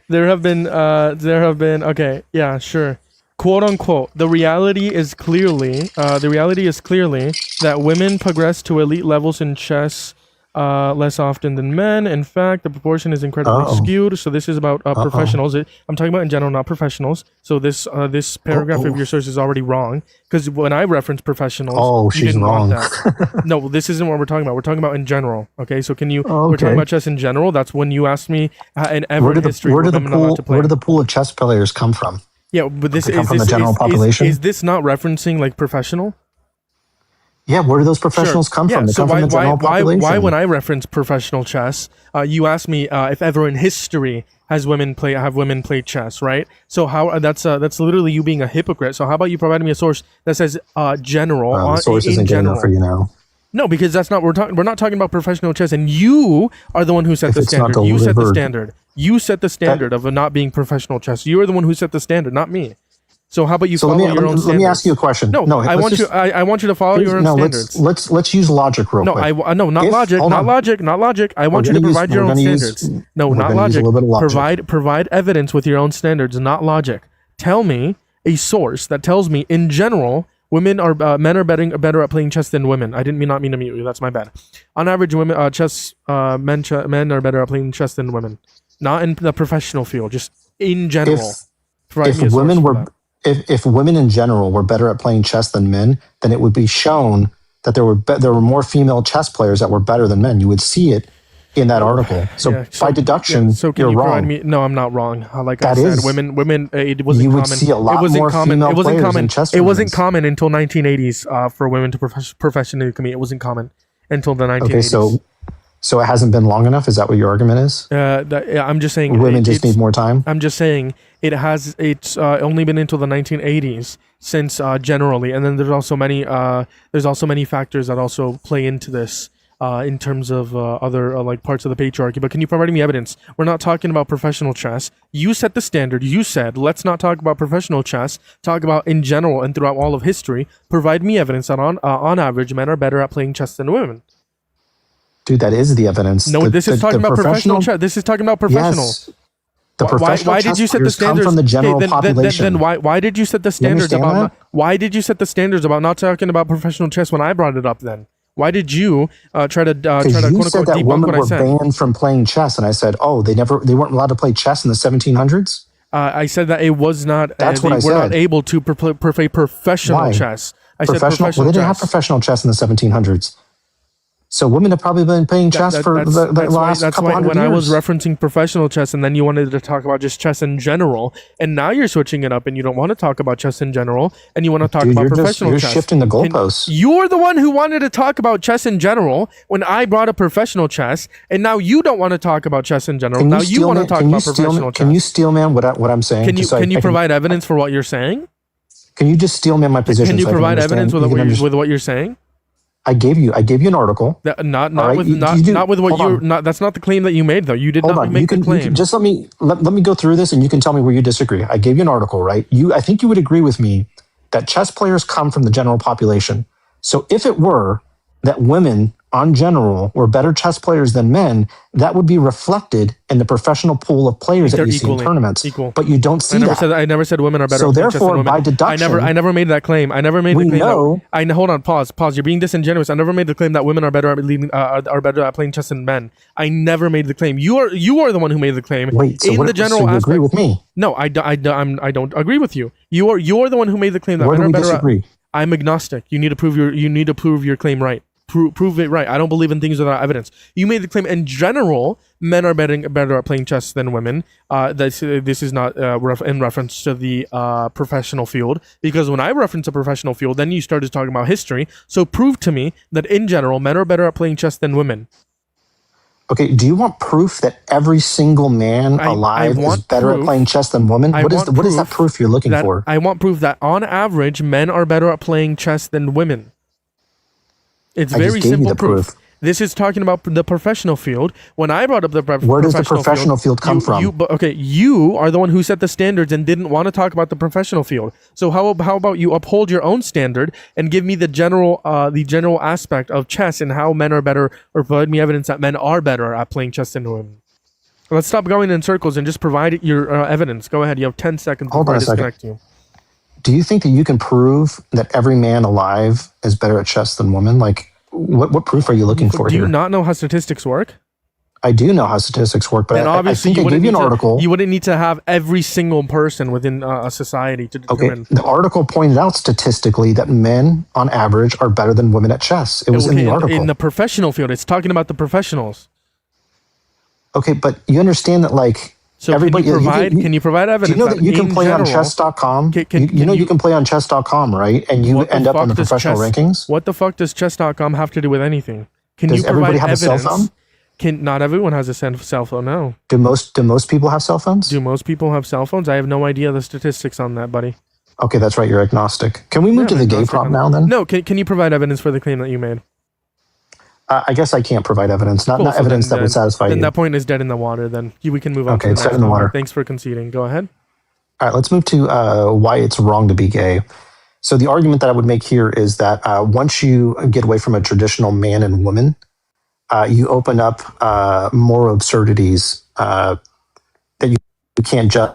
There have been, okay, yeah, sure. Quote unquote, the reality is clearly that women progress to elite levels in chess less often than men. In fact, the proportion is incredibly skewed. So this is about professionals. I'm talking about in general, not professionals. So this paragraph of your source is already wrong, because when I reference professionals, you didn't want that. No, this isn't what we're talking about. We're talking about in general. Okay, so can you? We're talking about chess in general. That's when you asked me in ever history. Where did the pool of chess players come from? Yeah, but this is from the general population. Is this not referencing like professional? Yeah, where do those professionals come from? They come from the general population. Why, when I reference professional chess, you ask me if ever in history have women played chess, right? So how that's literally you being a hypocrite. So how about you provide me a source that says general? The source isn't good enough for you now. No, because that's not we're not talking about professional chess, and you are the one who set the standard. You set the standard. You set the standard of not being professional chess. You are the one who set the standard, not me. So how about you follow your own standards? Let me ask you a question. No, I want you to follow your own standards. Let's use logic real quick. Not logic. I want you to provide your own standards. No, not logic. Provide evidence with your own standards, not logic. Tell me a source that tells me in general men are better at playing chess than women. I didn't mean to mute you. That's my bad. On average, men are better at playing chess than women. Not in the professional field, just in general. If women in general were better at playing chess than men, then it would be shown that there were more female chess players that were better than men. You would see it in that article. So by deduction, you're wrong. No, I'm not wrong. Like I said, women. It wasn't you common. would see a lot more female players in chess. It wasn't common until 1980s for women to professionally compete. It wasn't common until the 1980s. Okay, so it hasn't been long enough? Is that what your argument is? I'm just saying women just need more time. I'm just saying it's only been until the 1980s since generally, and then there's also many factors that also play into this in terms of other like parts of the patriarchy. But can you provide me evidence? We're not talking about professional chess. You set the standard. You said let's not talk about professional chess. Talk about in general and throughout all of history. Provide me evidence that on average men are better at playing chess than women. Dude, that is the evidence. No, this is talking about professional chess. This is talking about professional. Yes. The professional why did you set the standards from the general population? Then why did you set the standards about why did you set the standards about not talking about professional chess when I brought it up then? Why did you try to quote unquote debunk what I said? Women were banned from playing chess, and I said, they weren't allowed to play chess in the 1700s. I said that it was not. That's what I said. We're not able to play professional chess. I said professional. Well, they didn't have professional chess in the 1700s. So women have probably been playing chess for the last couple hundred years. When I was referencing professional chess, and then you wanted to talk about just chess in general, and now you're switching it up, and you don't want to talk about chess in general, and you want to talk about professional chess. You're shifting the goalposts. You're the one who wanted to talk about chess in general when I brought up professional chess, and now you don't want to talk about chess in general. Now you want to talk about professional chess. Can you steel man what I'm saying? Can you provide evidence for what you're saying? Can you just steel man my position? Can you provide evidence with what you're saying? I gave you an article. Not right? with not with what you're not. That's not the claim that you made, though. You did Hold not on. make the claim. Just let me go through this, and you can tell me where you disagree. I gave you an article, right? I think you would agree with me that chess players come from the general population. So if it were that women on general were better chess players than men, that would be reflected in the professional pool of players that you see in tournaments. But you don't see that. I never said women are better. So at chess therefore, than women. by deduction, I never made that claim. I never made the claim. Hold on. Pause. You're being disingenuous. I never made the claim that women are better at better at playing chess than men. I never made the claim. You are the one who made the claim. Wait. So in the general so you aspect. agree with me? No, I don't agree with you. You're the one who made the claim that Where men do are we better. disagree? I'm agnostic. You need to prove your claim right. Prove it right. I don't believe in things without evidence. You made the claim in general, men are better at playing chess than women. This is not in reference to the professional field, because when I reference a professional field, then you started talking about history. So prove to me that in general, men are better at playing chess than women. Okay, do you want proof that every single man alive is better at playing chess than women? What is that proof you're looking for? I want proof that on average, men are better at playing chess than women. It's very simple proof. This is talking about the professional field. When I brought up the where does the professional field come from? You are the one who set the standards and didn't want to talk about the professional field. So how about you uphold your own standard and give me the general aspect of chess and how men are better, or provide me evidence that men are better at playing chess than women. Let's stop going in circles and just provide your evidence. Go ahead. You have 10 seconds before I disconnect you. Do you think that you can prove that every man alive is better at chess than women? Like, what proof are you looking for here? Do you not know how statistics work? I do know how statistics work, but I think I gave you an article. You wouldn't need to have every single person within a society to determine. Okay, the article pointed out statistically that men, on average, are better than women at chess. It was in the article. In the professional field, it's talking about the professionals. Okay, but you understand that, like, so everybody, can you provide evidence? Do you know that you can play on chess.com? You can play on chess.com, right? And you end up on the professional rankings? What the fuck does chess.com have to do with anything? Does everybody have a cell phone? Not everyone has a cell phone, no. Do most people have cell phones? Do most people have cell phones? I have no idea the statistics on that, buddy. Okay, that's right. You're agnostic. Can we move to the gay prop now, then? No, can you provide evidence for the claim that you made? I guess I can't provide evidence. Not evidence that would satisfy you. Then that point is dead in the water. Then we can move on. Okay, it's dead in the water. Thanks for conceding. Go ahead. All right, let's move to why it's wrong to be gay. So the argument that I would make here is that once you get away from a traditional man and woman, you open up more absurdities that you can't judge.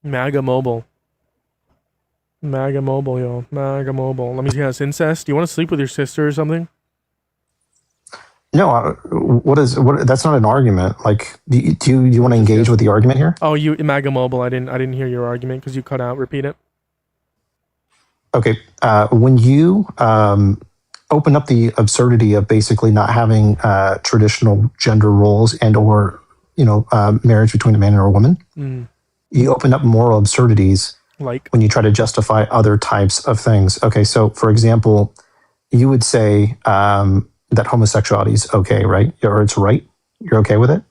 MAGA mobile, yo. MAGA mobile. Let me guess. Incest? Do you want to sleep with your sister or something? No. What? That's not an argument. Like, do you want to engage with the argument here? Oh, you MAGA mobile. I didn't hear your argument because you cut out. Repeat it. Okay. When you open up the absurdity of basically not having traditional gender roles and or marriage between a man and a woman, you open up moral absurdities. Like when you try to justify other types of things. Okay, so for example, you would say that homosexuality is okay, right? Or it's right? You're okay with it?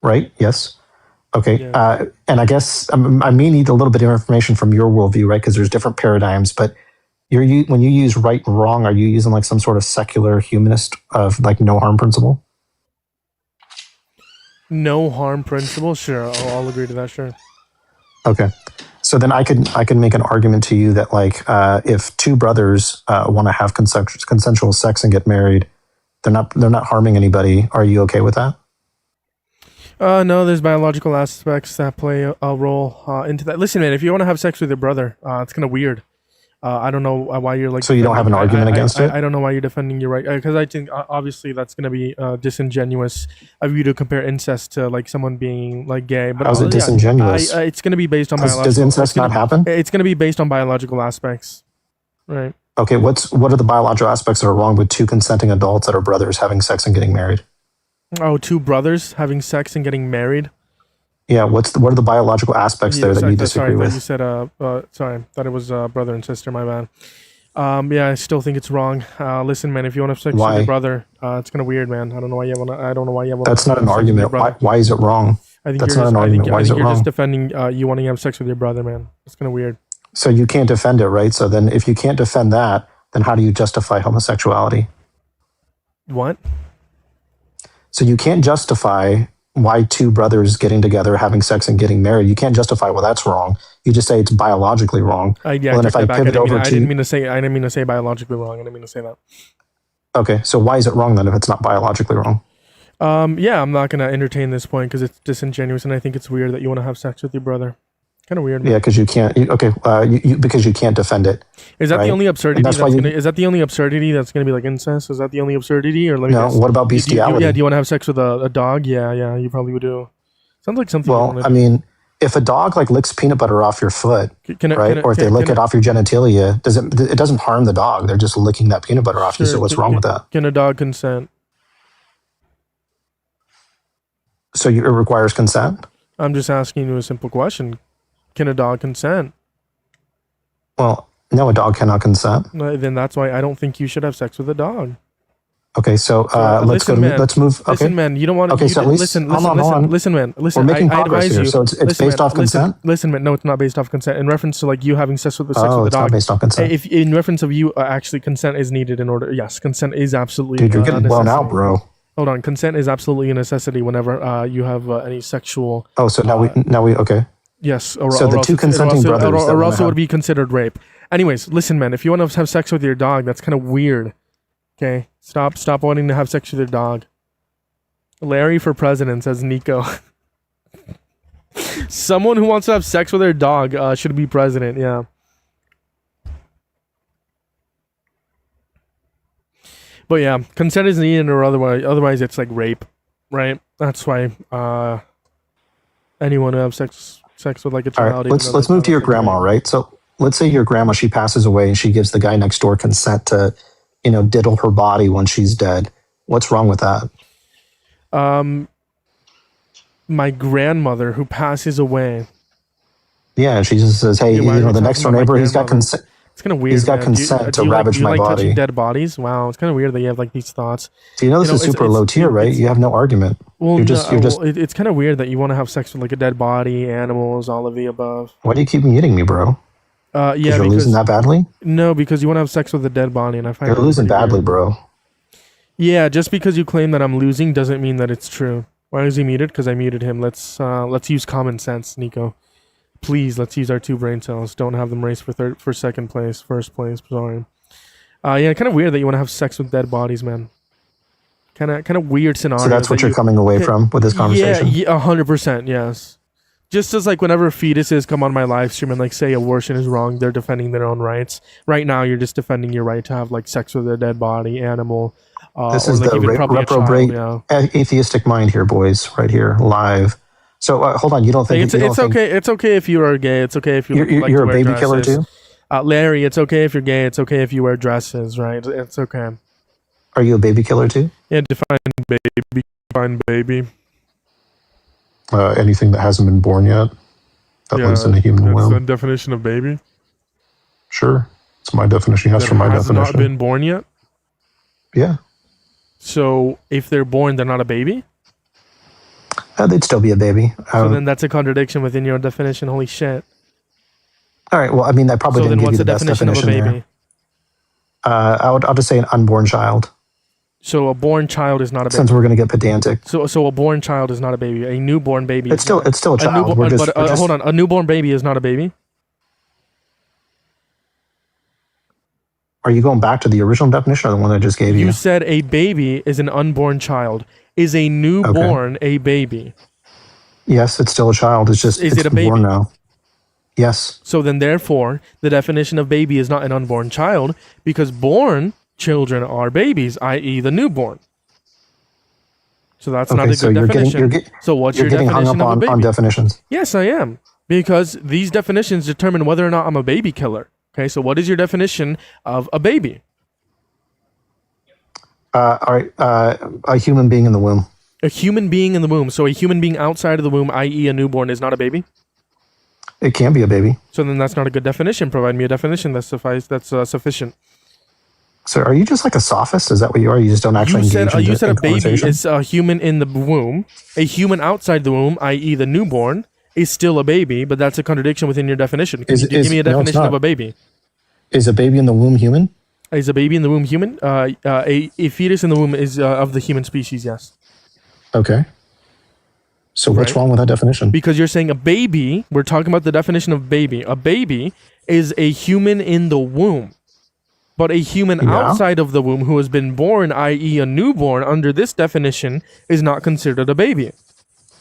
Right? Yes? Okay. Yeah. And I guess I may need a little bit of information from your worldview, right? Because there's different paradigms, but when you use right and wrong, are you using like some sort of secular humanist of like no harm principle? No harm principle? Sure, I'll agree to that, sure. Okay. So then I can make an argument to you that like if two brothers want to have consensual sex and get married, they're not harming anybody. Are you okay with that? No, there's biological aspects that play a role into that. Listen, man, if you want to have sex with your brother, it's kind of weird. I don't know why you're like. So you don't have an argument against it? I don't know why you're defending your right, because I think obviously that's going to be disingenuous of you to compare incest to like someone being like gay. But how's it disingenuous? It's going to be based on biological. Does incest not happen? It's going to be based on biological aspects, right? Okay, what are the biological aspects that are wrong with two consenting adults that are brothers having sex and getting married? Oh, two brothers having sex and getting married? Yeah, what are the biological aspects there that you disagree with? You said, sorry, thought it was brother and sister, my bad. Yeah, I still think it's wrong. Listen, man, if you want to have sex with your brother, it's kind of weird, man. I don't know why you want to. That's not an argument. Why is it wrong? That's not an argument. Why is it wrong? You're just defending you wanting to have sex with your brother, man. It's kind of weird. So you can't defend it, right? So then if you can't defend that, then how do you justify homosexuality? What? So you can't justify why two brothers getting together, having sex, and getting married. You can't justify, well, that's wrong. You just say it's biologically wrong. Yeah, well, then if I pivot over I didn't mean to say biologically wrong. I didn't mean to say that. Okay, so why is it wrong then if it's not biologically wrong? Yeah, I'm not gonna entertain this point because it's disingenuous, and I think it's weird that you want to have sex with your brother. Kind of weird. Yeah, because you can't. Because you can't defend it. Is that right? the only absurdity? Is that the only absurdity that's gonna be like incest? Is that the only absurdity? Or no? What about beastiality? Do you want to have sex with a dog? Yeah, you probably would do. Sounds like something. Well, I mean, if a dog like licks peanut butter off your foot, or if they lick it off your genitalia, it doesn't harm the dog. They're just licking that peanut butter off you. So what's wrong with that? Can a dog consent? So it requires consent? I'm just asking you a simple question. Can a dog consent? Well, no, a dog cannot consent. Then that's why I don't think you should have sex with a dog. Okay, so let's move. Okay. Listen, man, you don't want to. Okay, so at least hold on. Listen, man. Listen, we're making progress here. So it's based off consent. Listen, man. No, it's not based off consent. In reference to like you having sex with the dog. It's not based on consent. If in reference of you, actually, consent is needed in order. Yes, consent is absolutely. Dude, you're getting blown out, bro. Hold on, consent is absolutely a necessity whenever you have any sexual. Oh, so now we okay. Yes. So the two consenting brothers, or also would be considered rape. Anyways, listen, man. If you want to have sex with your dog, that's kind of weird. Okay, stop wanting to have sex with your dog. Larry for president, says Nico. Someone who wants to have sex with their dog should be president. Yeah. But yeah, consent is needed, or otherwise it's like rape, right? That's why anyone who have sex with like a child. All right, let's move to your grandma, right? So let's say your grandma, she passes away and she gives the guy next door consent to, diddle her body when she's dead. What's wrong with that? My grandmother who passes away. Yeah, she just says, "Hey, the next door neighbor, he's got consent." It's kind of weird. He's got consent to ravage my body. Touching dead bodies? Wow, it's kind of weird that you have like these thoughts. So this is super low tier, right? You have no argument. Well, it's kind of weird that you want to have sex with like a dead body, animals, all of the above. Why do you keep muting me, bro? Yeah, you're losing that badly. No, because you want to have sex with a dead body, and I find you're losing badly, bro. Yeah, just because you claim that I'm losing doesn't mean that it's true. Why is he muted? Because I muted him. Let's use common sense, Nico. Please, let's use our 2 brain cells. Don't have them race for second place, first place. Sorry. Yeah, kind of weird that you want to have sex with dead bodies, man. Kind of weird scenario. So that's what you're coming away from with this conversation. Yeah, 100%. Yes. Just as like whenever fetuses come on my live stream and like say abortion is wrong, they're defending their own rights. Right now, you're just defending your right to have like sex with a dead body, animal. This is the reprobate atheistic mind here, boys. Right here, live. So hold on, you don't think it's okay? It's okay if you are gay. It's okay if you're a baby killer too. Larry, it's okay if you're gay. It's okay if you wear dresses, right? It's okay. Are you a baby killer too? Yeah, define baby. Anything that hasn't been born yet, that lives in a human womb. That's the definition of baby. Sure, it's my definition. Yes, for my definition. Has not been born yet. Yeah. So if they're born, they're not a baby. They'd still be a baby. So then that's a contradiction within your definition. Holy shit. All right. Well, I mean, that probably didn't give you the best definition of a baby. I'll just say an unborn child. So a born child is not a baby. Since we're going to get pedantic. So a born child is not a baby. A newborn baby. It's still a child. Hold on. A newborn baby is not a baby. Are you going back to the original definition or the one I just gave you? You said a baby is an unborn child. Is a newborn a baby? Yes, it's still a child. It's just is it a baby born now? Yes. So then, therefore, the definition of baby is not an unborn child because born children are babies, i.e., the newborn. So that's not a good definition. So what's your definition of a baby? On definitions. Yes, I am, because these definitions determine whether or not I'm a baby killer. Okay, so what is your definition of a baby? All right, a human being in the womb. A human being in the womb. So a human being outside of the womb, i.e. a newborn, is not a baby? It can be a baby. So then that's not a good definition. Provide me a definition that's sufficient. So are you just like a sophist? Is that what you are? You just don't actually engage in You said a baby is a human in the womb. A human outside the womb, i.e. the newborn, is still a baby, but that's a contradiction within your definition. Can you give me a definition of a baby? Is a baby in the womb human? Is a baby in the womb human? A fetus in the womb is of the human species, yes. Okay. So what's wrong with that definition? Because you're saying a baby, we're talking about the definition of baby. A baby is a human in the womb. But a human outside of the womb who has been born, i.e. a newborn, under this definition, is not considered a baby.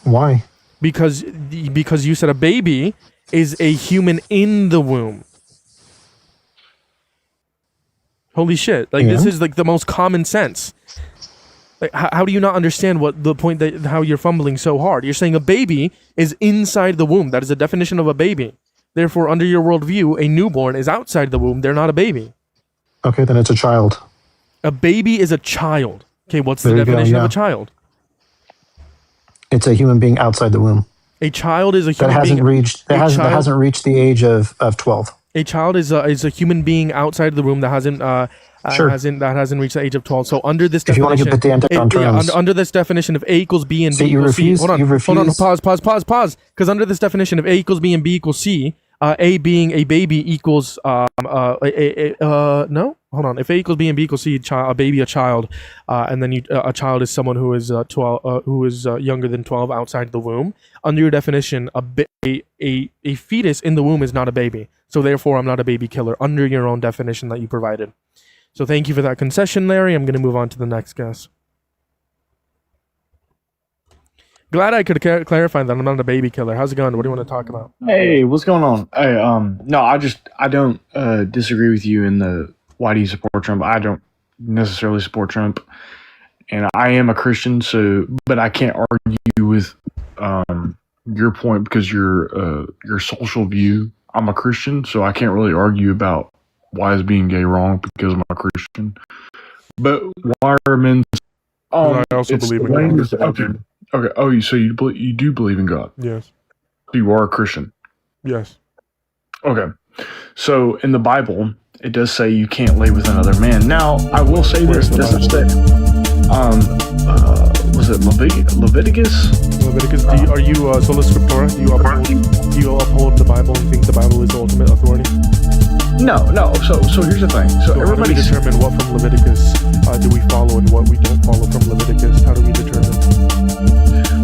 Why? Because you said a baby is a human in the womb. Holy shit. Like, this is like the most common sense. Like, how do you not understand what the point that how you're fumbling so hard? You're saying a baby is inside the womb. That is the definition of a baby. Therefore, under your worldview, a newborn is outside the womb. They're not a baby. Okay, then it's a child. A baby is a child. Okay, what's the definition of a child? It's a human being outside the womb. A child is a human being that hasn't reached the age of 12. A child is a human being outside the womb that hasn't reached the age of 12. So under this definition, if you want to get pedantic on terms, under this definition, if A equals B and B equals C, hold on, pause. Because under this definition, if A equals B and B equals C, A being a baby equals no, hold on. If A equals B and B equals C, a baby, a child, and then a child is someone who is 12, who is younger than 12 outside the womb. Under your definition, a fetus in the womb is not a baby. So therefore, I'm not a baby killer under your own definition that you provided. So thank you for that concession, Larry. I'm going to move on to the next guest. Glad I could clarify that I'm not a baby killer. How's it going? What do you want to talk about? Hey, what's going on? Hey, no, I don't disagree with you in the why do you support Trump? I don't necessarily support Trump, and I am a Christian, but I can't argue with your point because your social view. I'm a Christian, so I can't really argue about why is being gay wrong because I'm a Christian. But why are men? I also believe in God. Okay. Oh, so you do believe in God? Yes. You are a Christian? Yes. Okay. So in the Bible, it does say you can't lay with another man. Now, I will say this. Does it say, was it Leviticus? Leviticus. Are you sola scriptura? Do you uphold the Bible and think the Bible is the ultimate authority? No. So here's the thing. So everybody how do we determine what from Leviticus do we follow and what we don't follow from Leviticus? How do we determine?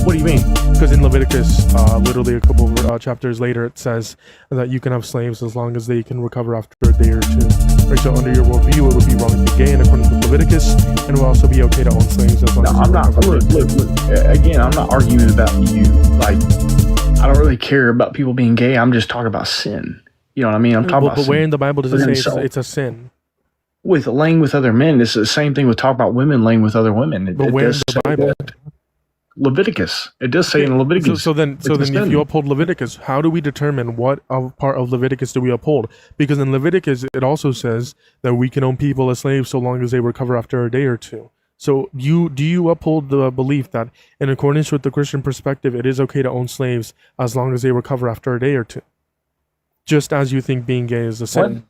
What do you mean? Because in Leviticus, literally a couple of chapters later, it says that you can have slaves as long as they can recover after a day or two. Right, so under your worldview, it would be wrong to be gay in accordance with Leviticus, and it would also be okay to own slaves as long as I'm not. Look. Again, I'm not arguing about you. Like, I don't really care about people being gay. I'm just talking about sin. You know what I mean? I'm talking about. But where in the Bible does it say it's a sin? With laying with other men, it's the same thing with talking about women laying with other women. But where in the Bible? Leviticus. It does say in Leviticus. So then if you uphold Leviticus, how do we determine what part of Leviticus do we uphold? Because in Leviticus, it also says that we can own people as slaves so long as they recover after a day or two. So do you uphold the belief that in accordance with the Christian perspective, it is okay to own slaves as long as they recover after a day or two? Just as you think being gay is a sin.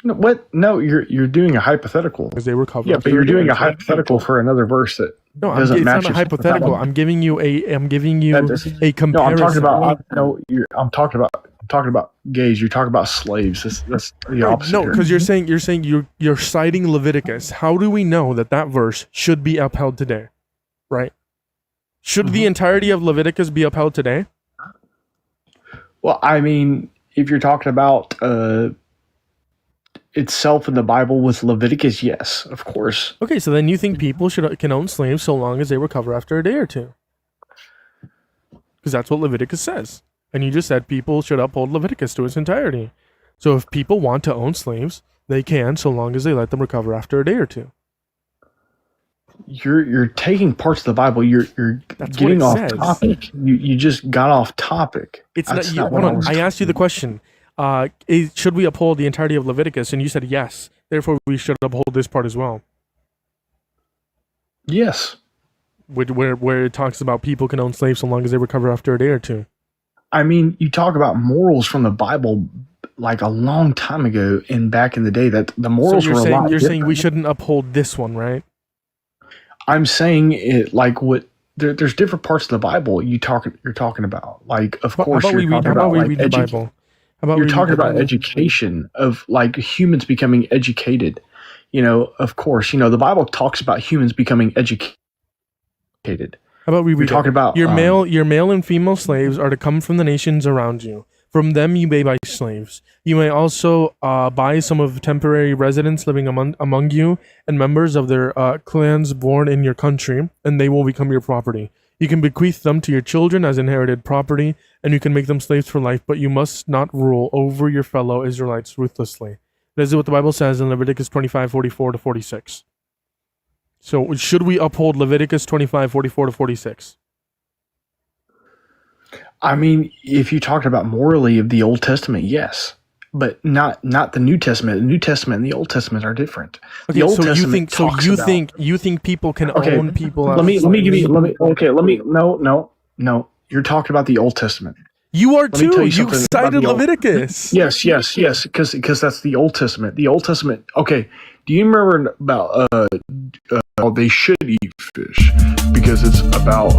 What? No, you're doing a hypothetical. Because they recover. Yeah, but you're doing a hypothetical for another verse that doesn't it's match. Not a hypothetical. I'm giving you a comparison. No, I'm talking about gays. You're talking about slaves. That's the opposite. No, because you're saying you're citing Leviticus. How do we know that verse should be upheld today? Right? Should the entirety of Leviticus be upheld today? Well, I mean, if you're talking about itself in the Bible with Leviticus, yes, of course. Okay, so then you think people can own slaves so long as they recover after a day or two? Because that's what Leviticus says. And you just said people should uphold Leviticus to its entirety. So if people want to own slaves, they can so long as they let them recover after a day or two. You're taking parts of the Bible. You're getting off topic. You just got off topic. Hold on. I asked you the question. Should we uphold the entirety of Leviticus? And you said yes. Therefore, we should uphold this part as well. Yes. Where it talks about people can own slaves so long as they recover after a day or two. I mean, you talk about morals from the Bible like a long time ago and back in the day that the morals were a lot different. You're saying we shouldn't uphold this one, right? I'm saying it like what there's different parts of the Bible you're talking about. Like, of course, How about we read the Bible? How about you're we read talking the about Bible? education of like humans becoming educated. Of course, the Bible talks about humans becoming educated. How about we read talking about your male and female slaves are to come from the nations around you. From them you may buy slaves. You may also buy some of temporary residents living among you and members of their clans born in your country, and they will become your property. You can bequeath them to your children as inherited property, and you can make them slaves for life, but you must not rule over your fellow Israelites ruthlessly. This is what the Bible says in Leviticus 25:44-46. So should we uphold Leviticus 25:44-46? I mean, if you talk about morally of the Old Testament, yes, but not the New Testament. The New Testament and the Old Testament are different. Okay, the Old so Testament you think people can own people? No. You're talking about the Old Testament. You are too. You cited Leviticus. Yes, because that's the Old Testament. The Old Testament. Okay, do you remember about they should eat fish because it's about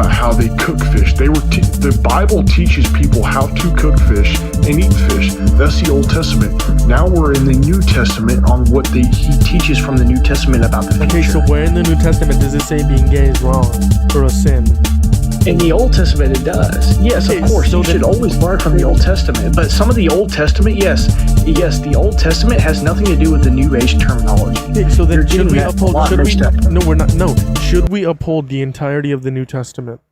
how they cook fish. The Bible teaches people how to cook fish and eat fish. That's the Old Testament. Now we're in the New Testament on what he teaches from the New Testament about the future. Okay, so where in the New Testament does it say being gay is wrong or a sin? In the Old Testament, it does. Yes, of course. You should always learn from the Old Testament. But some of the Old Testament, yes, the Old Testament has nothing to do with the New Age terminology. Okay, so then should we uphold? No, we're not. No, should we uphold the entirety of the New Testament?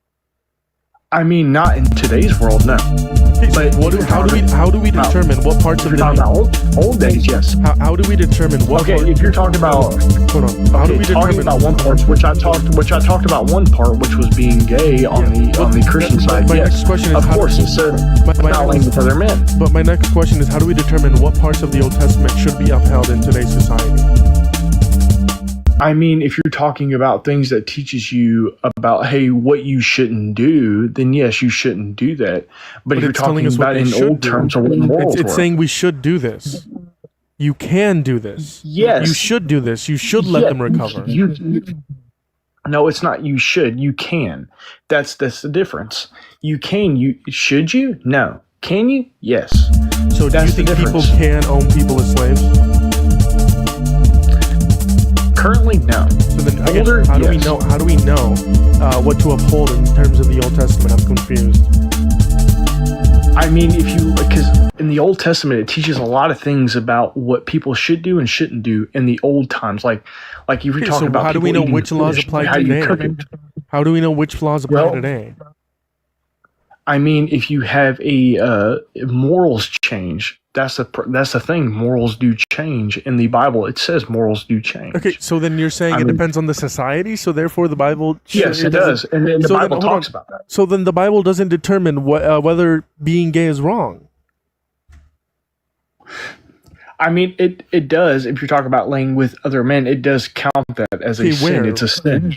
I mean, not in today's world, no. Okay, but how do we determine what parts of the old days? Yes. How do we determine what? Okay, if you're talking about, hold on. How do we determine about one part, which I talked about one part, which was being gay on the Christian side. My next question is, of course, it said not laying with other men. But my next question is, how do we determine what parts of the Old Testament should be upheld in today's society? I mean, if you're talking about things that teaches you about, hey, what you shouldn't do, then yes, you shouldn't do that. But if you're talking about in old terms or what morals it's saying we should do this. You can do this. Yes. You should do this. You should let them recover. No, it's not you should. You can. That's the difference. You can. Should you? No. Can you? Yes. So do you think people can own people as slaves? Currently, no. So then, again, how do we know? How do we know what to uphold in terms of the Old Testament? I'm confused. I mean, because in the Old Testament, it teaches a lot of things about what people should do and shouldn't do in the old times. Like if you're talking about, how do we know which laws apply today? How do we know which laws apply today? I mean, if you have a morals change, that's the thing. Morals do change in the Bible. It says morals do change. Okay, so then you're saying it depends on the society. So therefore, the Bible. Yes, it does, and the Bible talks about that. So then the Bible doesn't determine whether being gay is wrong. I mean, it does. If you're talking about laying with other men, it does count that as a sin. It's a sin.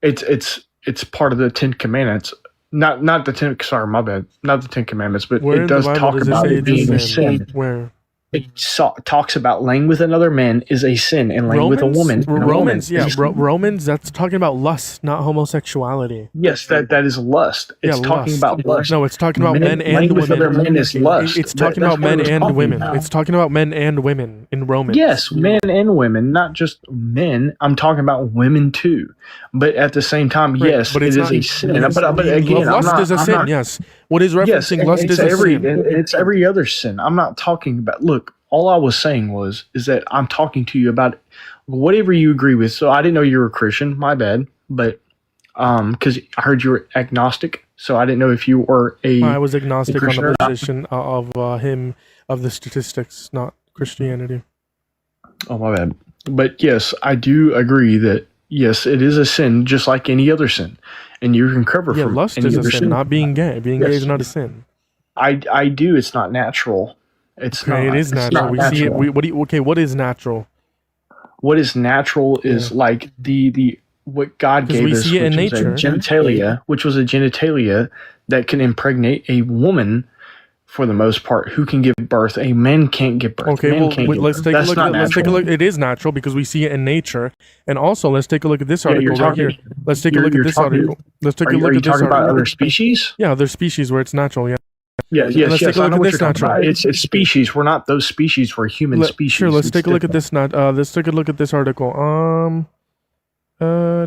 It's part of the 10 Commandments. Not the 10. Sorry, my bad. Not the 10 Commandments, but it does talk about it being a sin. Where it talks about laying with another man is a sin, and laying with a woman. Romans, Romans. That's talking about lust, not homosexuality. Yes, that is lust. It's talking about lust. No, it's talking about men and women. With other men is lust. It's talking about men and women. It's talking about men and women in Romans. Yes, men and women, not just men. I'm talking about women too. But at the same time, yes, but it is a sin. But again, lust is a sin. Yes, what is referencing lust is a sin. It's every other sin. I'm not talking about. Look, all I was saying is that I'm talking to you about whatever you agree with. So I didn't know you were a Christian. My bad. But because I heard you were agnostic, so I didn't know if you were a. I was agnostic on the position of the statistics, not Christianity. Oh, my bad. But yes, I do agree that. Yes, it is a sin, just like any other sin, and you can recover from lust any is a other sin, not being gay. Being gay is not a sin. I do. It's not natural. It's not. It is natural. We see it. What is natural? What is natural is like the what God gave us, see it in nature. Which was a genitalia that can impregnate a woman for the most part, who can give birth. A man can't give birth. Okay, men well, let's take a look. Let's take a look. It is natural because we see it in nature, and also let's take a look at this article right here. Let's take a look at this article. Let's take a look at this article. Are you talking about other species? Yeah, other species where it's natural. Yeah. Yes. Let's take a look at this natural. It's species. We're not those species. We're human species. Sure. Let's take a look at this. Let's take a look at this article. I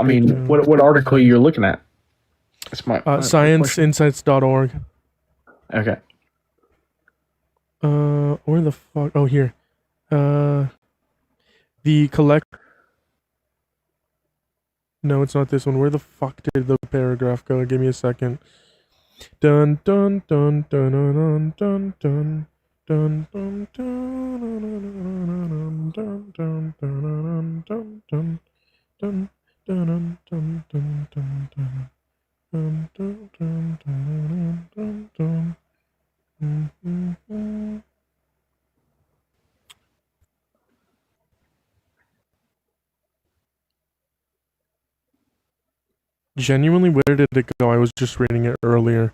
mean, what article are you looking at? It's my scienceinsights.org. Okay. Where the fuck? Oh, here. The collect. No, it's not this one. Where the fuck did the paragraph go? Give me a second. Dun dun dun dun dun dun dun. Dun dun dun dun dun dun dun dun dun dun dun dun dun dun. Genuinely, where did it go? I was just reading it earlier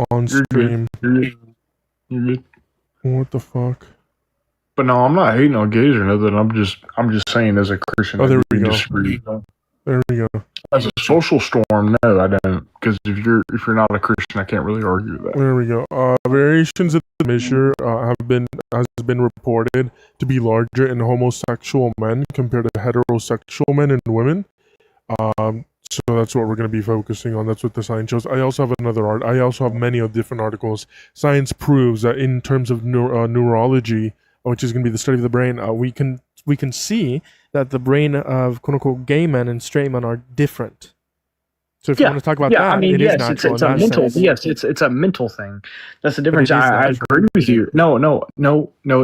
on stream. What the fuck? But no, I'm not hating on gays or nothing. I'm just saying as a Christian. Oh, there we go. Disagree. There we go. As a social storm, no, I don't. Because if you're not a Christian, I can't really argue that. There we go. Variations of the measure has been reported to be larger in homosexual men compared to heterosexual men and women. So that's what we're going to be focusing on. That's what the science shows. I also have I also have many different articles. Science proves that in terms of neurology, which is going to be the study of the brain, we can see that the brain of quote unquote gay men and straight men are different. So if you want to talk about that, I mean, yes, it's a mental. Sense. Yes, it's a mental thing. That's the difference. I agree with you. No,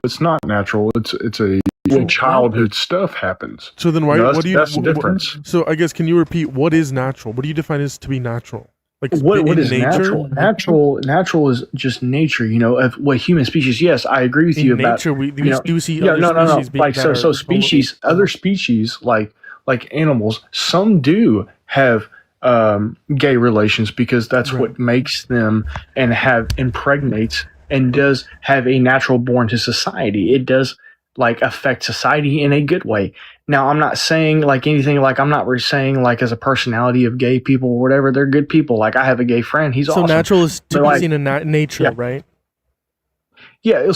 it's not natural. It's a childhood stuff happens. So then why? What do you? That's the difference. So I guess can you repeat what is natural? What do you define as to be natural? Like what is nature? Natural is just nature. You know, of what human species. Yes, I agree with you about nature. We do see other species being like so species. Other species like animals. Some do have gay relations because that's what makes them and impregnates and does have a natural born to society. It does affect society in a good way. Now, I'm not saying anything I'm not saying as a personality of gay people or whatever. They're good people. I have a gay friend. He's awesome. So natural is to be seen in nature, right? Yeah.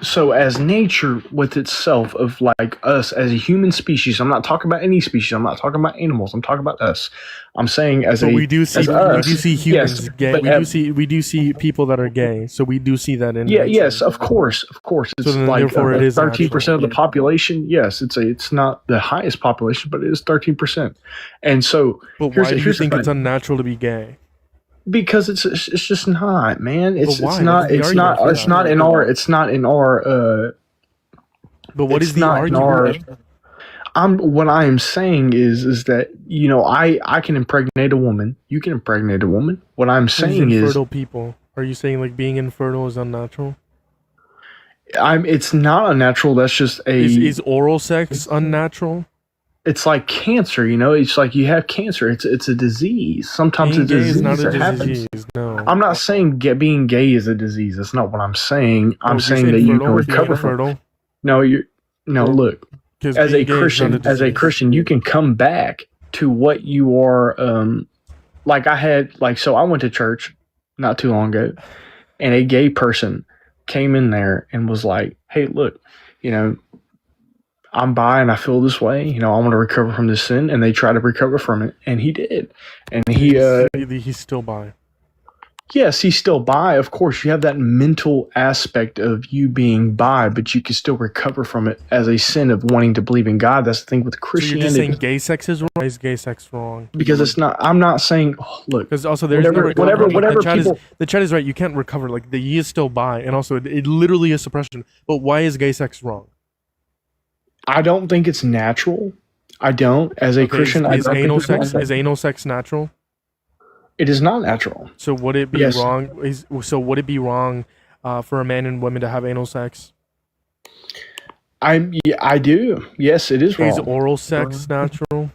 So as nature with itself of us as a human species, I'm not talking about any species. I'm not talking about animals. I'm talking about us. I'm saying we do see humans gay. We do see people that are gay. So we do see that in nature. Yes, of course. It's so therefore it is 13% of the population. Yes, it's not the highest population, but it is 13%. And so but why do you think it's unnatural to be gay? Because it's just not, man. It's not in our. But what is the argument? What I am saying is that I can impregnate a woman. You can impregnate a woman. What I'm saying is infertile people. Are you saying being infertile is unnatural? It's not unnatural. That's just is oral sex unnatural? It's like cancer, It's like you have cancer. It's a disease. Sometimes it's a disease. Is not a disease. No. I'm not saying being gay is a disease. That's not what I'm saying. I'm saying that you can recover from it. Look. As a Christian, you can come back to what you are. So I went to church not too long ago, and a gay person came in there and was like, "Hey, look, I'm bi and I feel this way. I want to recover from this sin," and they try to recover from it, and he did. And he's still bi. Yes, he's still bi. Of course, you have that mental aspect of you being bi, but you can still recover from it as a sin of wanting to believe in God. That's the thing with Christianity. So you're just saying gay sex is wrong? Why is gay sex wrong? Because it's not. I'm not saying. Look, because also there's whatever the chat is right. You can't recover. He is still bi, and also it literally is suppression. But why is gay sex wrong? I don't think it's natural. I don't. As a Christian, is anal sex natural? It is not natural. So would it be wrong? Would it be wrong for a man and women to have anal sex? I do. Yes, it is wrong. Is oral sex natural?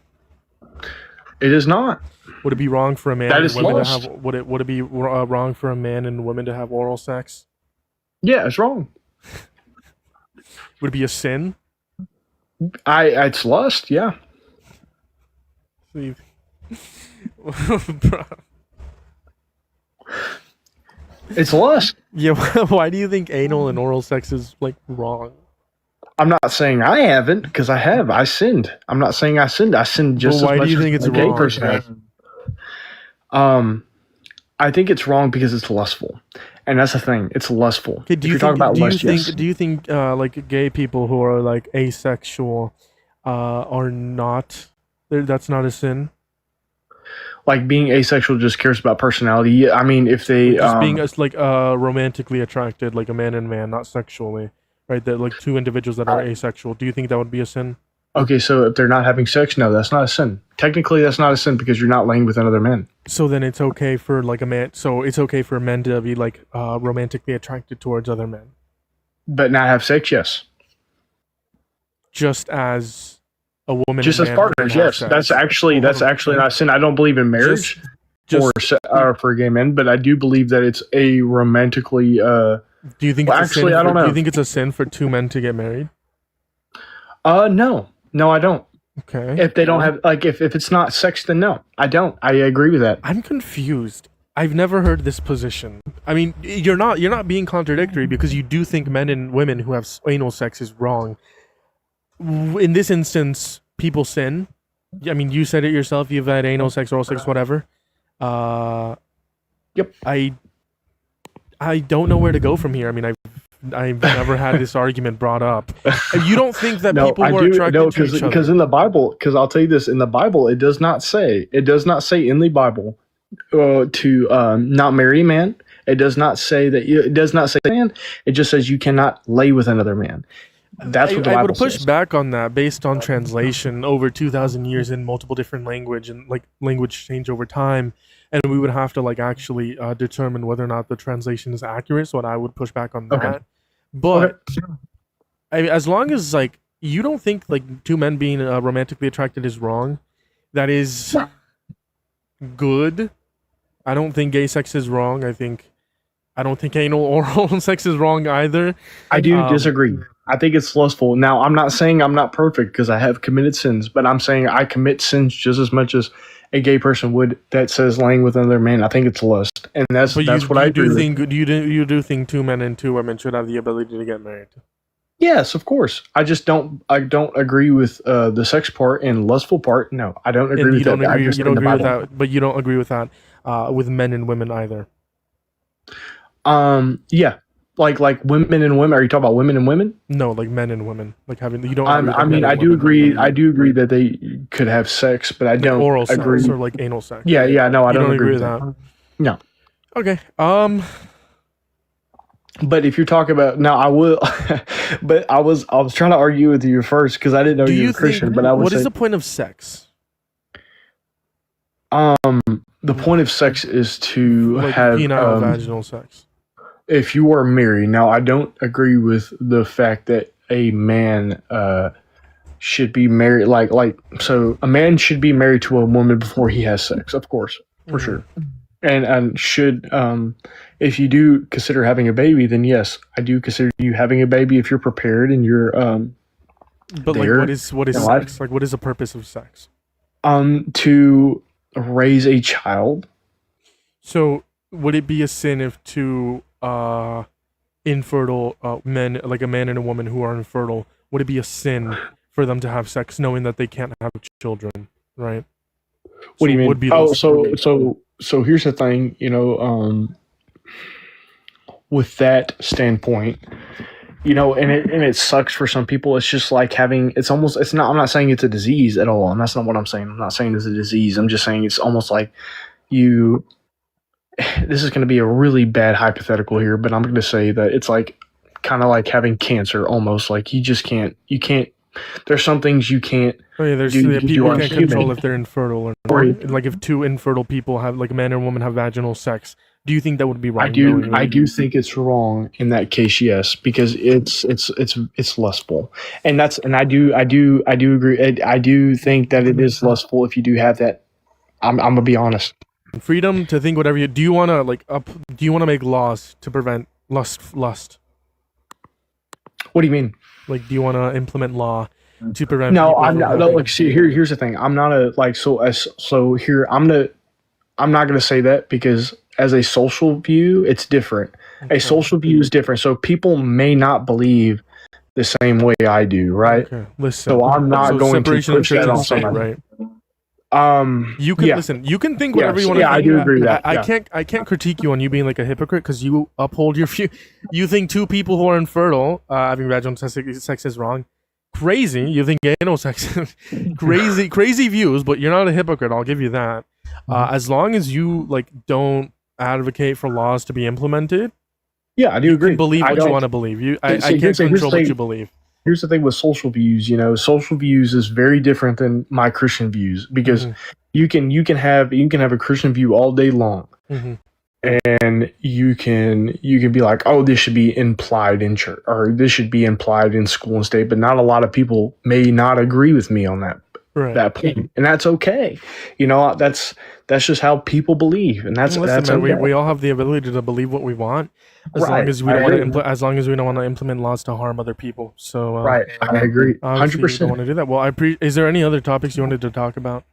It is not. Would it be wrong for a man That and is women lust. to have? Would it be wrong for a man and women to have oral sex? Yeah, it's wrong. Would it be a sin? It's lust. Yeah. Bro. It's lust. Yeah. Why do you think anal and oral sex is like wrong? I'm not saying I haven't, because I have. I sinned. I'm not saying I sinned. I sinned just Well, as why much do you think as it's a gay wrong? person has. I think it's wrong because it's lustful, and that's the thing. It's lustful. Okay, If you're talking about lust, yes. do you think like gay people who are like asexual are not? That's not a sin. Like being asexual just cares about personality. Yeah, I mean, if they Just being like romantically attracted, like a man and man, not sexually, right? That like two individuals that are asexual. Do you think that would be a sin? okay, so if they're not having sex, no, that's not a sin. Technically, that's not a sin because you're not laying with another man. So then it's okay for like a man. So it's okay for men to be like romantically attracted towards other men, But not have sex, yes. just as a woman. Just and as man partners, can have yes. sex. That's actually not a sin. I don't believe in marriage for gay men, but I do believe that it's a romantically. Do you think? Well, it's a actually, sin I don't Do know. you think it's a sin for two men to get married? No, I don't. Okay. If they don't have if it's not sex, then no, I don't. I agree with that. I'm confused. I've never heard this position. I mean, you're not being contradictory because you do think men and women who have anal sex is wrong. In this instance, people sin. I mean, you said it yourself. You've had anal sex, oral sex, whatever. Yep. I don't know where to go from here. I mean, I've never had this argument brought up. You don't think that people who are attracted to each other? Because in the Bible, because I'll tell you this, in the Bible, it does not say in the Bible to not marry a man. It does not say that. It does not say man. It just says you cannot lay with another man. That's what the Bible I would push says. back on that based on translation over 2,000 years in multiple different language and like language change over time, and we would have to like actually determine whether or not the translation is accurate. So I would push back on that. Okay. But I mean, as long as like you don't think like two men being romantically attracted is wrong, that is good. I don't think gay sex is wrong. I don't think anal or oral sex is wrong either. I do disagree. I think it's lustful. Now, I'm not saying I'm not perfect because I have committed sins, but I'm saying I commit sins just as much as a gay person would that says laying with another man. I think it's lust, and that's what I do. You do think two men and two women should have the ability to get married? Yes, of course. I just don't. I don't agree with the sex part and lustful part. No, I don't agree with that. You don't agree with that, but you don't agree with that with men and women either. Yeah. Like women and women. Are you talking about women and women? No, like men and women. Like having you don't. I mean, I do agree. I do agree that they could have sex, but I don't oral agree. sex or like anal sex. Yeah. No, I don't agree with that. No. Okay. But if you're talking about now, I will. But I was trying to argue with you first because I didn't know you were Christian. But I was. What is the point of sex? The point of sex is to like have penile vaginal sex. If you are married, now I don't agree with the fact that a man should be married. So a man should be married to a woman before he has sex, of course, for sure. And should if you do consider having a baby, then yes, I do consider you having a baby if you're prepared and you're. But like, what is sex? Like, what is the purpose of sex? To raise a child. So would it be a sin if two infertile men, like a man and a woman who are infertile, would it be a sin for them to have sex knowing that they can't have children, right? What do you mean? So here's the thing, with that standpoint, and it sucks for some people. It's just like I'm not saying it's a disease at all, and that's not what I'm saying. I'm not saying it's a disease. I'm just saying it's almost like this is going to be a really bad hypothetical here, but I'm going to say that it's like kind of like having cancer almost. Like you can't, there's some things you can't do. People can't control if they're infertile or not. Like if two infertile people have, like a man and woman have vaginal sex, do you think that would be wrong? I do think it's wrong in that case, yes, because it's lustful. And I do agree. I do think that it is lustful if you do have that I'm gonna be honest. Freedom to think whatever you do. You want to do you want to make laws to prevent lust? What do you mean? Like, do you want to implement law to prevent? No, I'm not. No, like, see, here's the thing. I'm not a like so here. I'm not gonna say that because as a social view, it's different. Okay. A social view is different. So people may not believe the same way I do, right? Okay. Listen. So I'm not going to push that on somebody, right? You can listen. You can think whatever you want to think. I do agree with that. I can't critique you on you being like a hypocrite because you uphold your view. You think two people who are infertile having vaginal sex is wrong. Crazy. You think anal sex crazy views, but you're not a hypocrite. I'll give you that. As long as you don't advocate for laws to be implemented. Yeah, I do agree. You can believe what you want to believe. I can't control what you believe. Here's the thing with social views. Social views is very different than my Christian views because you can have a Christian view all day long, and you can be like, oh, this should be implied in church or this should be implied in school and state, but not a lot of people may not agree with me on that. Right. That point, and that's okay. That's just how people believe, and that's okay. We all have the ability to believe what we want, as long as we don't want to implement laws to harm other people. So right, I agree, 100%. Don't want to do that. Well, is there any other topics you wanted to talk about?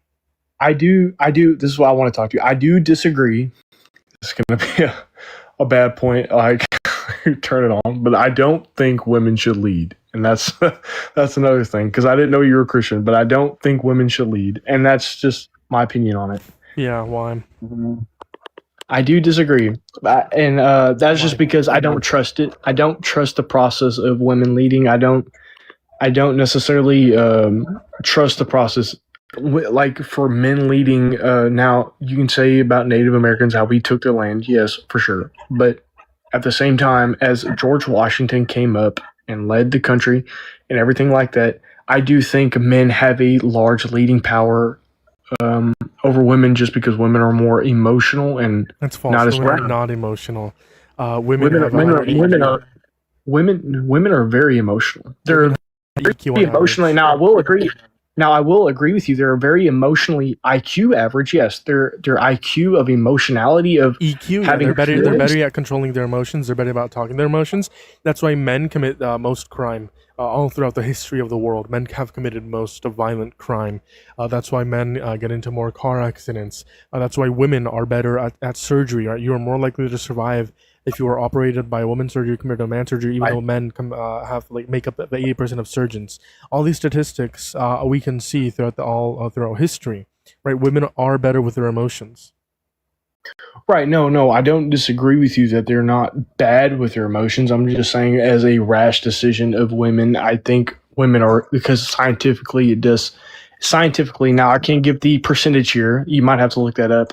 I do. This is what I want to talk to you. I do disagree. It's going to be a bad point. Like, turn it on, but I don't think women should lead. And that's another thing, because I didn't know you were a Christian, but I don't think women should lead. And that's just my opinion on it. Yeah, why? I do disagree. And that's just because I don't trust it. I don't trust the process of women leading. I don't necessarily trust the process. Like for men leading, now you can say about Native Americans how we took their land. Yes, for sure. But at the same time, as George Washington came up and led the country and everything like that, I do think men have a large leading power over women just because women are more emotional and that's false. Not as women are not emotional. Women are very emotional. They're very emotionally. Now I will agree with you. They're very emotionally IQ average. Yes, their IQ of emotionality of EQ. They're better at controlling their emotions. They're better about talking their emotions. That's why men commit most crime all throughout the history of the world. Men have committed most of violent crime. That's why men get into more car accidents. That's why women are better at surgery. Right? You are more likely to survive if you are operated by a woman's surgery compared to a man's surgery, even though men make up 80% of surgeons. All these statistics we can see throughout throughout history. Right, women are better with their emotions. Right. No, I don't disagree with you that they're not bad with their emotions. I'm just saying, as a rash decision of women, I think women are, because scientifically it does. Scientifically, now I can't give the percentage here. You might have to look that up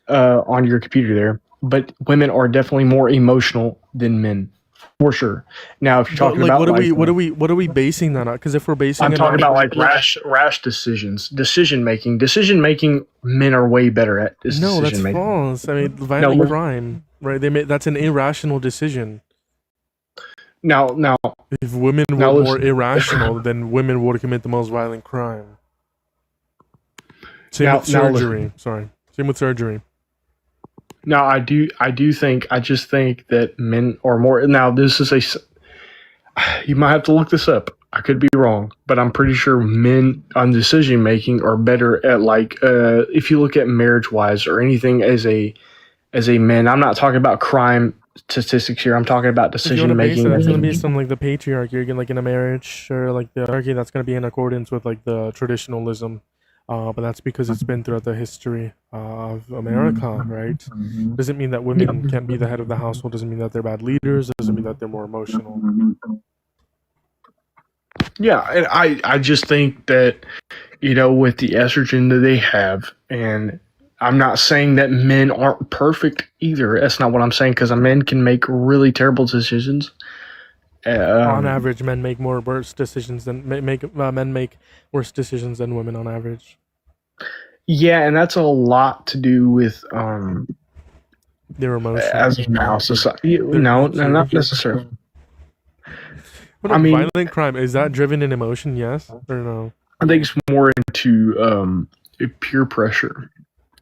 on your computer there. But women are definitely more emotional than men, for sure. Now, if you're talking about what are we basing that on? Because if we're basing, I'm talking about like rash decisions, decision making. Men are way better at. No, that's false. I mean, violent crime, right? That's an irrational decision. Now, if women were more irrational, then women would commit the most violent crime. Same with surgery. Same with surgery. No, I just think that men are more. Now, this is you might have to look this up. I could be wrong, but I'm pretty sure men on decision making are better at if you look at marriage wise or anything as a man. I'm not talking about crime statistics here. I'm talking about decision making. That's going to be some like the patriarchy. You're like in a marriage or like the hierarchy that's going to be in accordance with like the traditionalism. But that's because it's been throughout the history of America, right? Doesn't mean that women can't be the head of the household. Doesn't mean that they're bad leaders. Doesn't mean that they're more emotional. Yeah, and I just think that, with the estrogen that they have, and I'm not saying that men aren't perfect either. That's not what I'm saying, because men can make really terrible decisions. On average, men make worse decisions than men make worse decisions than women on average. Yeah, and that's a lot to do with their emotions. As a now society. No, not necessarily. Violent crime, is that driven in emotion? Yes or no? I think it's more into peer pressure.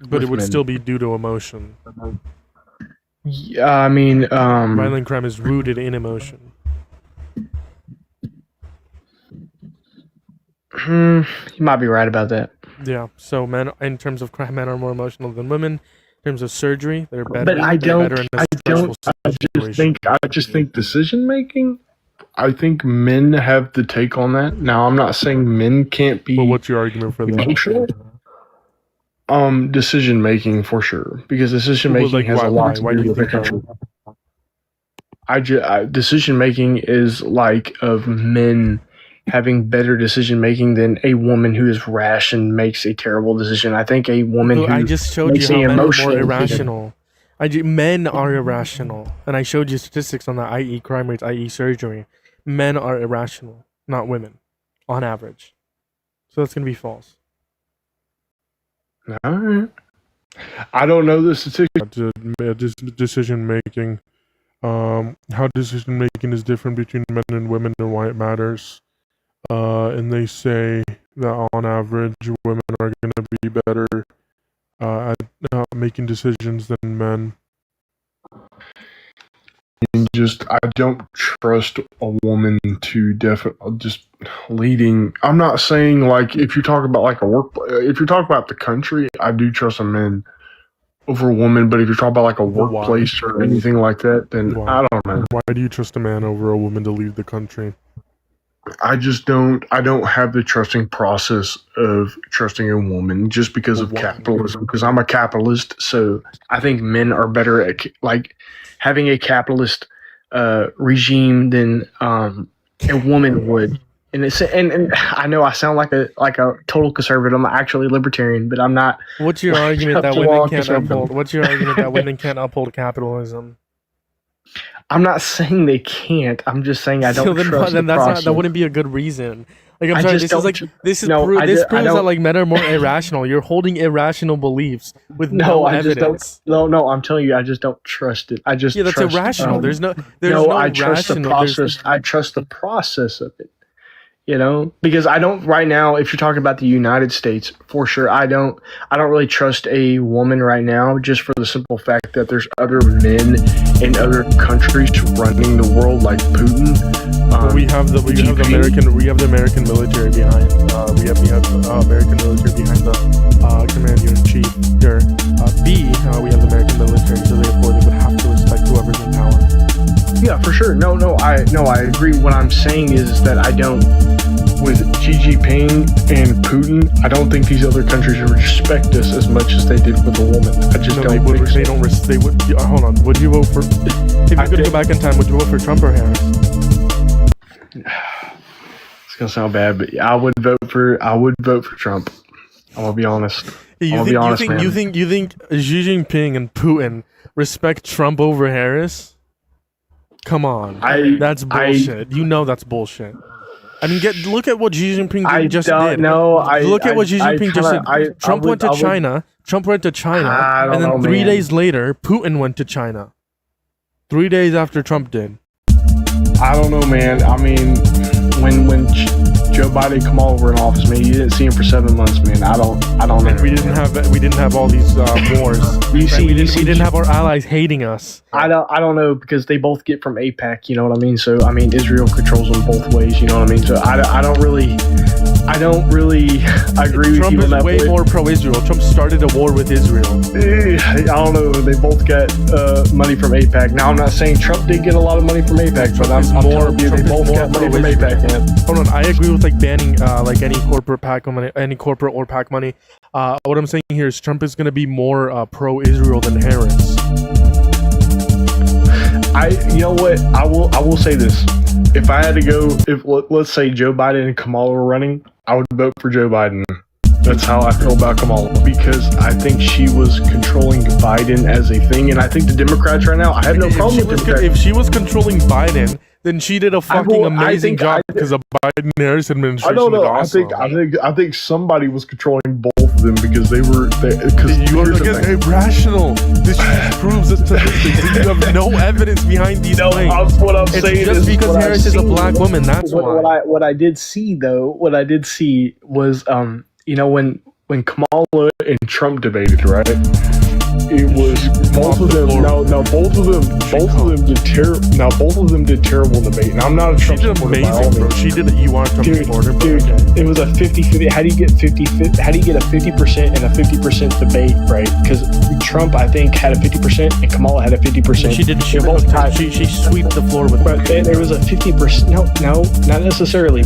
But it would still be due to emotion. Yeah, I mean, violent crime is rooted in emotion. You might be right about that. Yeah. So men, in terms of crime, men are more emotional than women. In terms of surgery, they're better. But I don't. I just think decision making. I think men have the take on that. Now, I'm not saying men can't be. But what's your argument for that? Emotional? Decision making for sure, because decision making has a lot to do with the country. Decision making is like of men having better decision making than a woman who is rash and makes a terrible decision. I think a woman who I just showed you how men are more irrational. Men are irrational, and I showed you statistics on that, i.e. crime rates, i.e. surgery. Men are irrational, not women, on average. So that's going to be false. All right. I don't know the statistics. Decision making. How decision making is different between men and women and why it matters. And they say that on average, women are going to be better at making decisions than men. I don't trust a woman to just leading. I'm not saying like if you talk about like if you talk about the country, I do trust a man over a woman. But if you talk about like a workplace or anything like that, then I don't know. Why do you trust a man over a woman to lead the country? I just don't. I don't have the trusting process of trusting a woman just because of capitalism. Because I'm a capitalist, so I think men are better at like having a capitalist regime than a woman would. And it's and I know I sound like a total conservative. I'm actually libertarian, but I'm not. What's your argument that women can't uphold? What's your argument that women can't uphold capitalism? I'm not saying they can't. I'm just saying I don't trust the process. That wouldn't be a good reason. Like I'm sorry, this proves that like men are more irrational. You're holding irrational beliefs with no evidence. I'm telling you, I just don't trust it. That's irrational. There's no I trust the process. I trust the process of it. You know, because I don't right now. If you're talking about the United States, for sure, I don't really trust a woman right now, just for the simple fact that there's other men in other countries running the world, like Putin. We have the American military behind. We have American military behind the commander in chief here. We have the American military, so therefore they would have to respect whoever's in power. Yeah, for sure. I agree. What I'm saying is that I don't, with Xi Jinping and Putin, I don't think these other countries respect us as much as they did with a woman. I just don't think so. They would. Hold on. Would you vote for? If you could go back in time, would you vote for Trump or Harris? It's gonna sound bad, but I would vote for Trump. I'm gonna be honest. You think Xi Jinping and Putin respect Trump over Harris? Come on, that's bullshit. That's bullshit. I mean, look at what Xi Jinping just did. Look at what Xi Jinping just did. Trump went to China. Trump went to China, and then 3 days later, Putin went to China. 3 days after Trump did. I don't know, man. I mean, when Joe Biden come over in office, man, you didn't see him for 7 months, man. I don't know. And we didn't have all these wars. We didn't have our allies hating us. I don't know, because they both get from AIPAC, you know what I mean? So I mean, Israel controls them both ways, you know what I mean? So I don't really agree Trump with you. Trump is way more pro-Israel. Trump started a war with Israel. I don't know. They both got money from AIPAC. Now, I'm not saying Trump did get a lot of money from AIPAC, but I'm telling you, they both got money from AIPAC, man. Hold on, I agree with like banning like any corporate PAC money, any corporate or PAC money. What I'm saying here is Trump is going to be more pro-Israel than Harris. You know what? I will say this. If I had to go, let's say Joe Biden and Kamala were running, I would vote for Joe Biden. That's how I feel about Kamala, because I think she was controlling Biden as a thing, and I think the Democrats right now, I have no problem with Democrats. If she was controlling Biden, then she did a fucking amazing job, because the Biden-Harris administration. I don't know. Awesome. I think somebody was controlling both of them, because they were. Because you are irrational. This just proves it to this. You have no evidence behind these claims. What I'm saying is just because Harris is a black woman. That's why. What I did see was you know, when when Kamala and Trump debated, right? It was both of them. Now both of them did terrible debate. And I'm not a Trump supporter by all means. She did. You are a Trump supporter, dude. It was a 50-50. How do you get 50? How do you get a 50% and a 50% debate, right? Because Trump, I think, had a 50% and Kamala had a 50%. She did. She both tied. She swept the floor with. But there was a 50%. No, not necessarily.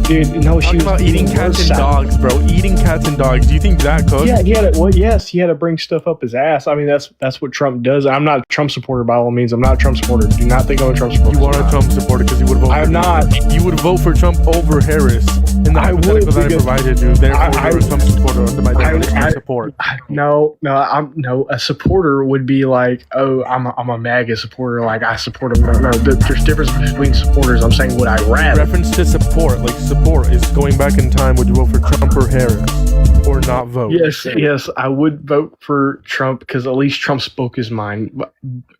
Dude, no, she was about eating cats and dogs, bro. Eating cats and dogs. Do you think that cooked? Yeah, he had to bring stuff up his ass. I mean, that's what Trump does. I'm not a Trump supporter by all means. I'm not a Trump supporter. Do not think I'm a Trump supporter. You are a Trump supporter because you would vote. I'm not. You would vote for Trump over Harris. In the hypothetical that I provided you, therefore you're a Trump supporter under my definition of support. No. A supporter would be like, oh, I'm a MAGA supporter. Like I support him. No, there's difference between supporters. I'm saying what I rather. Reference to support, like support is going back in time. Would you vote for Trump or Harris, or not vote? Yes, I would vote for Trump because at least Trump spoke his mind.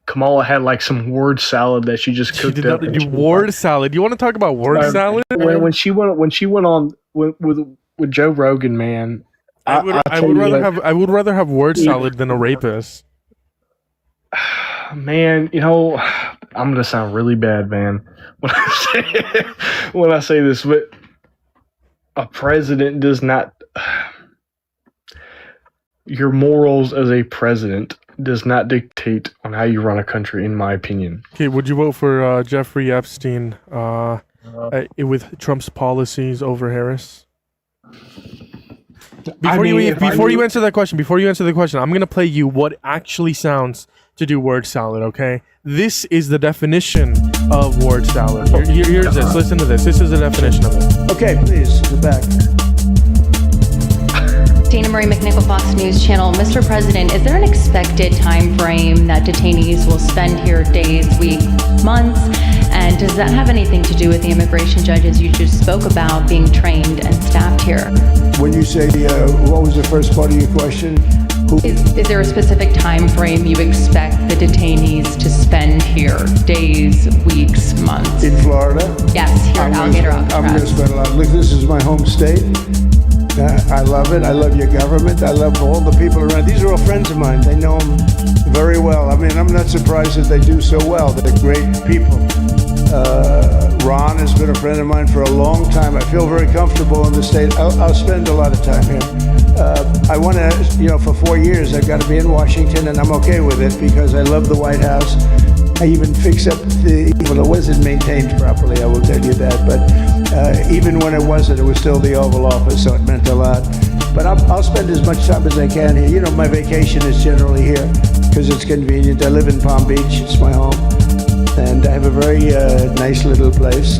Kamala had like some word salad that she just cooked up. Word salad. You want to talk about word salad? When she went on with Joe Rogan, man. I would rather have word salad than a rapist. Man, I'm gonna sound really bad, man, when I say this, but a president does not. Your morals as a president does not dictate on how you run a country, in my opinion. Okay, would you vote for Jeffrey Epstein with Trump's policies over Harris? Before you answer the question, I'm gonna play you what actually sounds to do word salad. Okay, this is the definition of word salad. Here's this. Listen to this. This is the definition of it. Okay, please go back. Dana Marie McNichol, Fox News Channel. Mr. President, is there an expected time frame that detainees will spend here? Days, weeks, months? And does that have anything to do with the immigration judges you just spoke about being trained and staffed here? When you say, what was the first part of your question? Is there a specific time frame you expect the detainees to spend here? Days, weeks, months? In Florida? Yes, here at Alligator Alcatraz. I'm going to spend a lot. Look, this is my home state. I love it. I love your government. I love all the people around. These are all friends of mine. They know them very well. I mean, I'm not surprised that they do so well. They're great people. Ron has been a friend of mine for a long time. I feel very comfortable in the state. I'll spend a lot of time here. I want to, for 4 years, I've got to be in Washington, and I'm okay with it because I love the White House. I even fix up it wasn't maintained properly, I will tell you that. But even when it wasn't, it was still the Oval Office, so it meant a lot. But I'll spend as much time as I can here. My vacation is generally here because it's convenient. I live in Palm Beach. It's my home. And I have a very nice little place,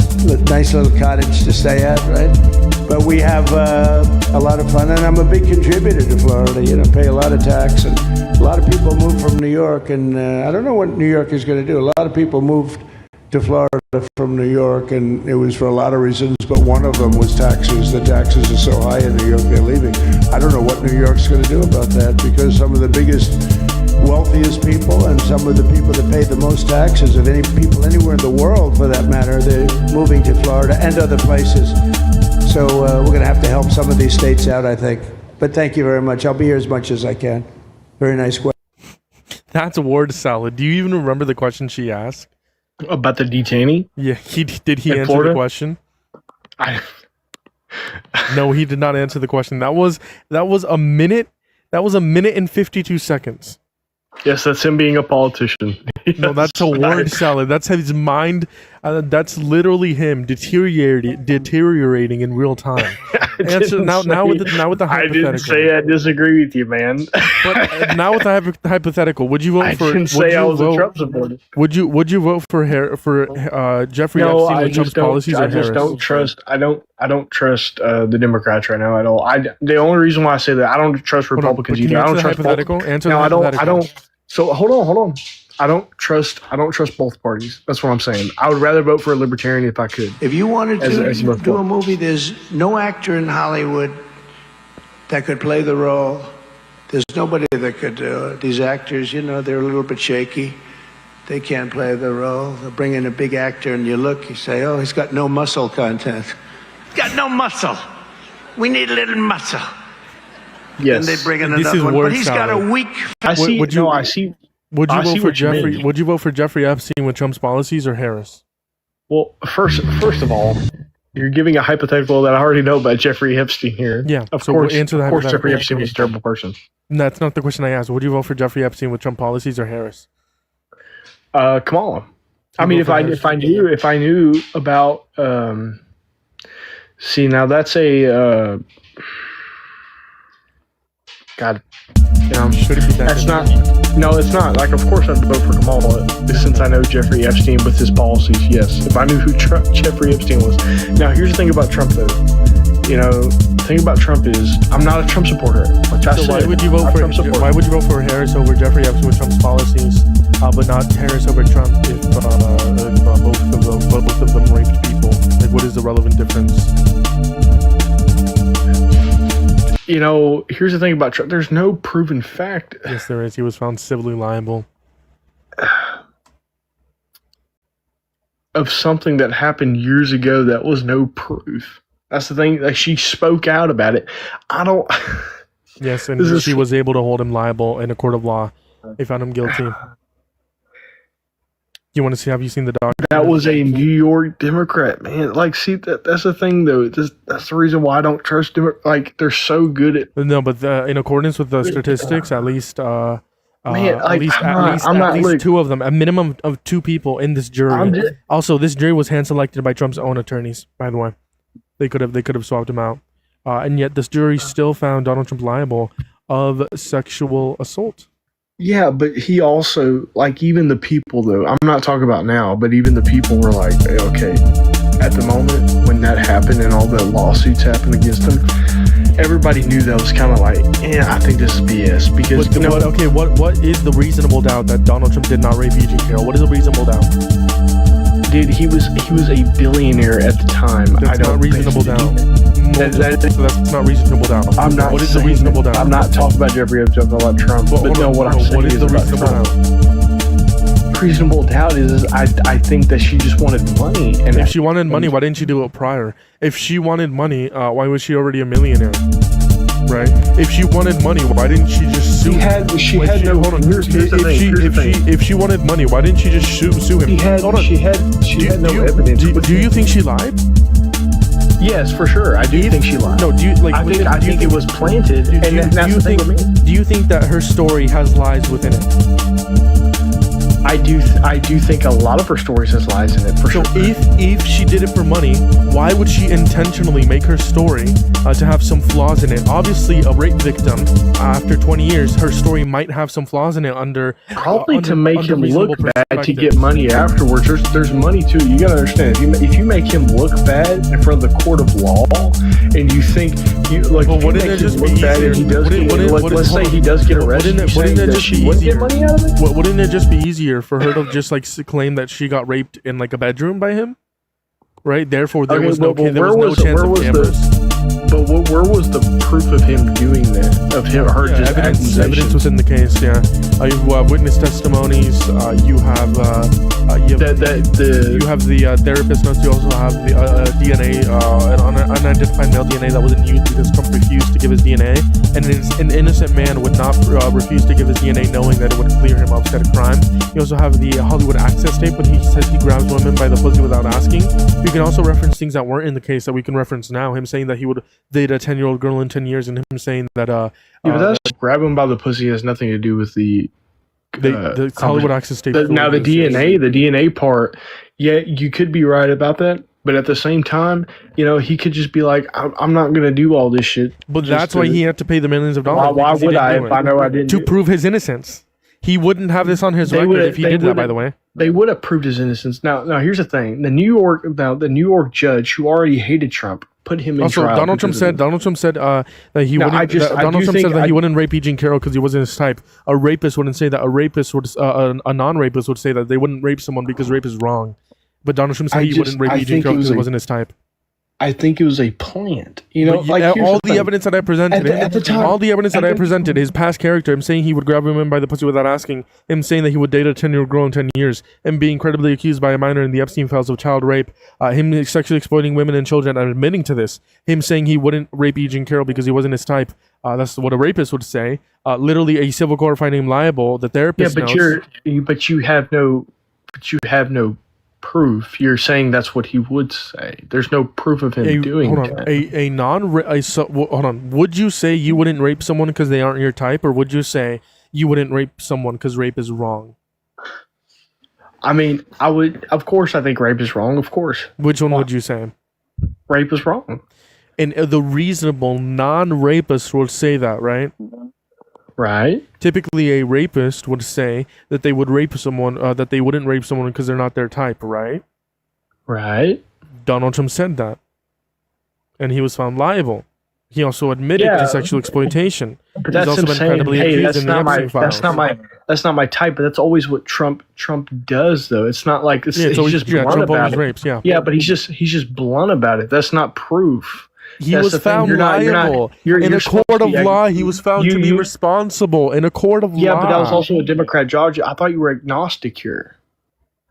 nice little cottage to stay at, right? But we have a lot of fun, and I'm a big contributor to Florida, pay a lot of tax. And a lot of people move from New York, and I don't know what New York is going to do. A lot of people moved to Florida from New York, and it was for a lot of reasons, but one of them was taxes. The taxes are so high in New York, they're leaving. I don't know what New York's going to do about that, because some of the biggest, wealthiest people and some of the people that pay the most taxes of any people anywhere in the world, for that matter, they're moving to Florida and other places. So we're going to have to help some of these states out, I think. But thank you very much. I'll be here as much as I can. Very nice question. That's a word salad. Do you even remember the question she asked? About the detainee? Yeah, did he answer Florida? the question? No, he did not answer the question. That was a minute. That was a minute and 52 seconds. Yes, that's him being a politician. No, that's a word salad. That's his mind. That's literally him deteriorating in real time. Answer now with the hypothetical. I didn't say I disagree with you, man. But now with the hypothetical, would you vote for? I didn't say I was a Trump supporter. Would you vote for Jeffrey Epstein with Trump's policies or Harris? I don't trust the Democrats right now at all. The only reason why I say that, I don't trust Republicans either. I don't trust hypothetical. Answer no, the I don't. So hold on. I don't trust both parties. That's what I'm saying. I would rather vote for a libertarian if I could. If you wanted to do a movie, there's no actor in Hollywood that could play the role. There's nobody that could do it. These actors, they're a little bit shaky. They can't play the role. They'll bring in a big actor and you say, oh, he's got no muscle content. He's got no muscle. We need a little muscle. Yes. Then they bring in This another is one. word But he's got a salad. weak. I see. Would you- no, I see. Would you I see vote for what you Jeffrey? mean. Would you vote for Jeffrey Epstein with Trump's policies or Harris? Well, first of all, you're giving a hypothetical that I already know about Jeffrey Epstein here. Yeah, Of so course, answer the of course, hypothetical. Jeffrey Epstein is a terrible person. That's not the question I asked. Would you vote for Jeffrey Epstein with Trump policies or Harris? Kamala. I mean, if I knew about, see, now that's a, God, Should it be that? that's not. No, it's not. Like, of course, I'd vote for Kamala since I know Jeffrey Epstein with his policies. Yes, if I knew who Jeffrey Epstein was. Now, here's the thing about Trump, though. The thing about Trump is I'm not a Trump supporter. Like I So said, why would you vote I'm a for Trump supporter. why would you vote for Harris over Jeffrey Epstein with Trump's policies, but not Harris over Trump if both of them raped people? Like, what is the relevant difference? Here's the thing about Trump. There's no proven fact. Yes, there is. He was found civilly liable. Of something that happened years ago that was no proof. That's the thing. Like, she spoke out about it. I don't. Yes, and she was able to hold him liable in a court of law. They found him guilty. You want to see? Have you seen the document? That was a New York Democrat, man. Like, see, that's the thing, though. That's the reason why I don't trust them. Like, they're so good at. No, but in accordance with the statistics, at least Man, like, I'm at not least two of them, a minimum of two people in this jury. Also, this jury was hand selected by Trump's own attorneys. By the way, they could have swapped him out, and yet this jury still found Donald Trump liable of sexual assault. Yeah, but he also, like, even the people, though, I'm not talking about now, but even the people were like, okay, at the moment when that happened and all the lawsuits happened against him, everybody knew that was kind of like, I think this is BS. Because, what is the reasonable doubt that Donald Trump did not rape Eugene Carroll? What is the reasonable doubt? Dude, he was a billionaire at the time. That's not reasonable doubt. That's not reasonable doubt. I'm not. What is the reasonable doubt? I'm not talking about Jeffrey Epstein. I'm talking about Trump. But no, what I'm saying what is the reasonable doubt? Reasonable doubt is I think that she just wanted money. And if she wanted money, why didn't she do it prior? If she wanted money, why was she already a millionaire? Right? If she wanted money, why didn't she just sue him? If she wanted money, why didn't she just sue him? She had no evidence. Do you think she lied? Yes, for sure. I do think she lied. No, do you like? I think it was planted. Do you think that her story has lies within it? I do think a lot of her stories has lies in it, for sure. So if she did it for money, why would she intentionally make her story to have some flaws in it? Obviously, a rape victim, after 20 years, her story might have some flaws in it Probably to make him look bad to get money afterwards. There's money too. You gotta understand, if you make him look bad in front of the court of law, and you think wouldn't it just be easier? Let's say he does get arrested. Wouldn't it just be easier? Wouldn't it just be easier for her to just claim that she got raped in like a bedroom by him, right? Therefore, there was no chance of cameras. But where was the proof of him doing that? Of him, her just evidence within the case. Yeah, you have witness testimonies. You have the therapist notes. You also have the DNA, an unidentified male DNA that wasn't used because Trump refused to give his DNA, and an innocent man would not refuse to give his DNA knowing that it would clear him of said crime. You also have the Hollywood Access tape when he says he grabs women by the pussy without asking. You can also reference things that weren't in the case that we can reference now. Him saying that he would date a 10-year-old girl in 10 years, and him saying that grab him by the pussy has nothing to do with the Hollywood Access tape. Now the DNA part, yeah, you could be right about that. But at the same time, he could just be like, I'm not going to do all this shit. But that's why he had to pay the millions of dollars. Why would I if I know I didn't? To prove his innocence. He wouldn't have this on his record if he did that, by the way. They would have proved his innocence. Now here's the thing. The New York judge who already hated Trump put him in trial. Donald Trump said that he wouldn't rape Eugene Carroll because he wasn't his type. A rapist wouldn't say that. A non-rapist would say that they wouldn't rape someone because rape is wrong. But Donald Trump said he wouldn't rape Eugene Carroll because it wasn't his type. I think it was a plant. You know, like all the evidence that I presented, at the time, all the evidence that I presented, his past character, him saying he would grab women by the pussy without asking, him saying that he would date a 10-year-old girl in 10 years, him being credibly accused by a minor in the Epstein files of child rape, him sexually exploiting women and children and admitting to this, him saying he wouldn't rape E. Jean Carroll because he wasn't his type. That's what a rapist would say. Literally, a civil court finding him liable. The therapist knows. You have no proof. You're saying that's what he would say. There's no proof of him doing that. Hold on. Would you say you wouldn't rape someone because they aren't your type, or would you say you wouldn't rape someone because rape is wrong? I mean, I would. Of course, I think rape is wrong. Of course. Which one would you say? Rape is wrong. And the reasonable non-rapist would say that, right? Right. Typically, a rapist would say that they would rape someone, that they wouldn't rape someone because they're not their type, right? Right. Donald Trump said that, and he was found liable. He also admitted to sexual exploitation. But that's also been credibly accused in the Epstein files. That's not my type. But that's always what Trump does, though. It's not like he's just blunt about it. Rapes, but he's just blunt about it. That's not proof. He was found liable in a court of law. He was found to be responsible in a court of law. Yeah, but that was also a Democrat judge. I thought you were agnostic here.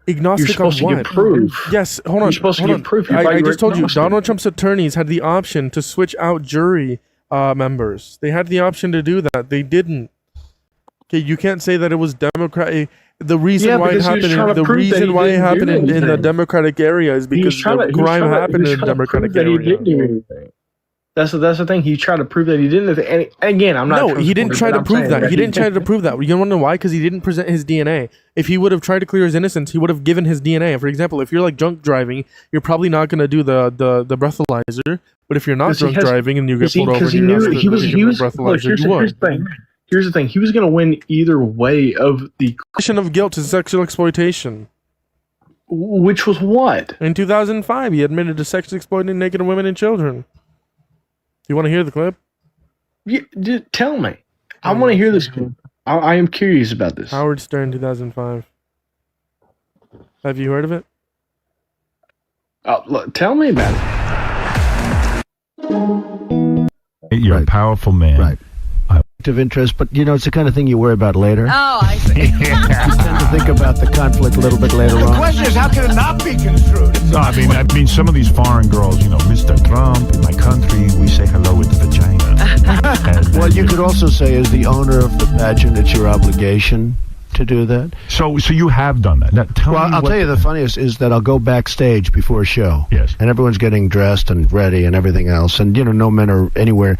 Agnostic on what? To give proof. Yes, hold on. You're supposed to give proof. I just told you, Donald Trump's attorneys had the option to switch out jury members. They had the option to do that. They didn't. Okay, you can't say that it was Democrat. The reason why it happened, in the Democratic area is because the crime happened in the Democratic area. That's the thing. He tried to prove that he didn't. And again, I'm not. No, he didn't try to prove that. He didn't try to prove that. You want to know why? Because he didn't present his DNA. If he would have tried to clear his innocence, he would have given his DNA. For example, if you're like drunk driving, you're probably not going to do the breathalyzer. But if you're not drunk driving and you get pulled over, he was. Here's the thing. He was going to win either way of the question of guilt is sexual exploitation. Which was what? In 2005, he admitted to sexually exploiting naked women and children. You want to hear the clip? Yeah, tell me. I want to hear this clip. I am curious about this. Howard Stern, 2005. Have you heard of it? Look, tell me about it. You're a powerful man. Right. Of interest, but it's the kind of thing you worry about later. Oh, I see. You tend to think about the conflict a little bit later on. The question is, how can it not be construed? No, I mean, some of these foreign girls, Mr. Trump, in my country, we say hello with the vagina. Well, you could also say, as the owner of the pageant, it's your obligation to do that. So you have done that. Now, I'll tell you the funniest is that I'll go backstage before a show. Yes. And everyone's getting dressed and ready and everything else, and no men are anywhere.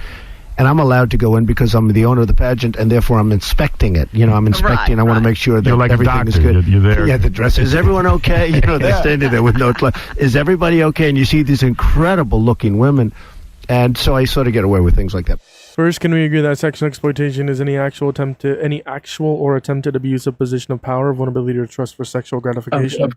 And I'm allowed to go in because I'm the owner of the pageant, and therefore I'm inspecting it. I'm inspecting. I want to make sure that like everything is good. You're there. Yeah, the dress. Is everyone okay? They're standing there with no clothes. Is everybody okay? And you see these incredible-looking women, and so I sort of get away with things like that. First, can we agree that sexual exploitation is any actual or attempted abuse of position of power, vulnerability, or trust for sexual gratification? Of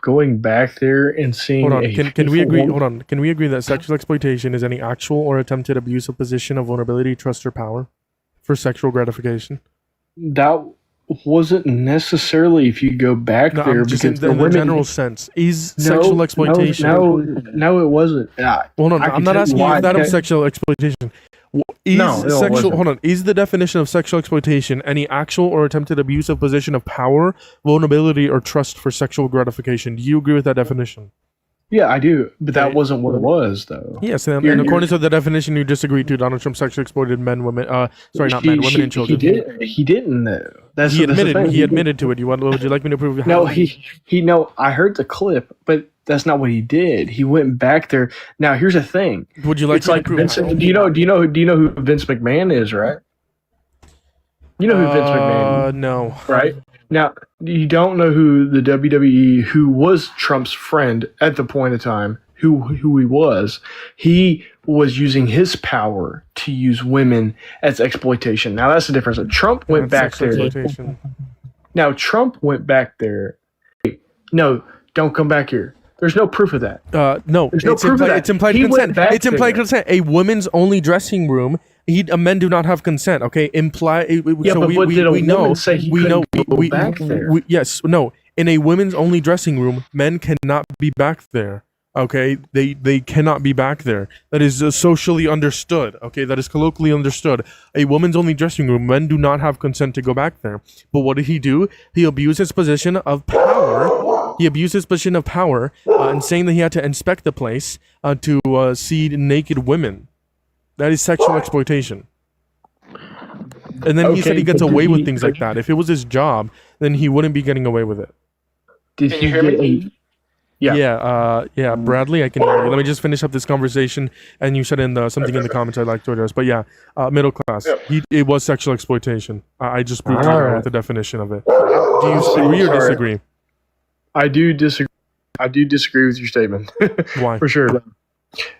going back there and seeing. Hold on. Can we agree? Hold on. Can we agree that sexual exploitation is any actual or attempted abuse of position of vulnerability, trust, or power for sexual gratification? That wasn't necessarily if you go back there just because in the general sense is sexual exploitation. No, it wasn't. Hold on. I'm not asking you if that was sexual exploitation. Is the definition of sexual exploitation any actual or attempted abuse of position of power, vulnerability, or trust for sexual gratification? Do you agree with that definition? Yeah, I do, but that wasn't what it was, though. Yes, and according to the definition you just agreed to, Donald Trump sexually exploited men, women. Women and children. He didn't though. He admitted to it. Would you like me to prove? No, I heard the clip, but that's not what he did. He went back there. Now, here's the thing. Would you like to prove? Do you know who Vince McMahon is, right? You know who Vince McMahon is? No. Right? Now, you don't know who the WWE, who was Trump's friend at the point of time, who he was. He was using his power to use women as exploitation. Now, that's the difference. So Trump went back there. Now, Trump went back there. No, don't come back here. There's no proof of that. No, there's no proof of that. It's implied consent. It's implied consent. A women's only dressing room. Men do not have consent. Okay, Yeah, so but we did a know. woman say he couldn't go back there? Yes, no. In a women's only dressing room, men cannot be back there. Okay, they cannot be back there. That is socially understood. Okay, that is colloquially understood. A woman's only dressing room. Men do not have consent to go back there. But what did he do? He abused his position of power. He abused his position of power and saying that he had to inspect the place to see naked women. That is sexual exploitation. And then he said he gets away with things like that. If it was his job, then he wouldn't be getting away with it. Did he get Yeah, Bradley, I can hear you. Let me just finish up this conversation, and you said in something in the comments I'd like to address. But yeah, middle class. It was sexual exploitation. I just proved you with the definition of it. Do you agree or disagree? I do disagree. I do disagree with your statement. Why? For sure.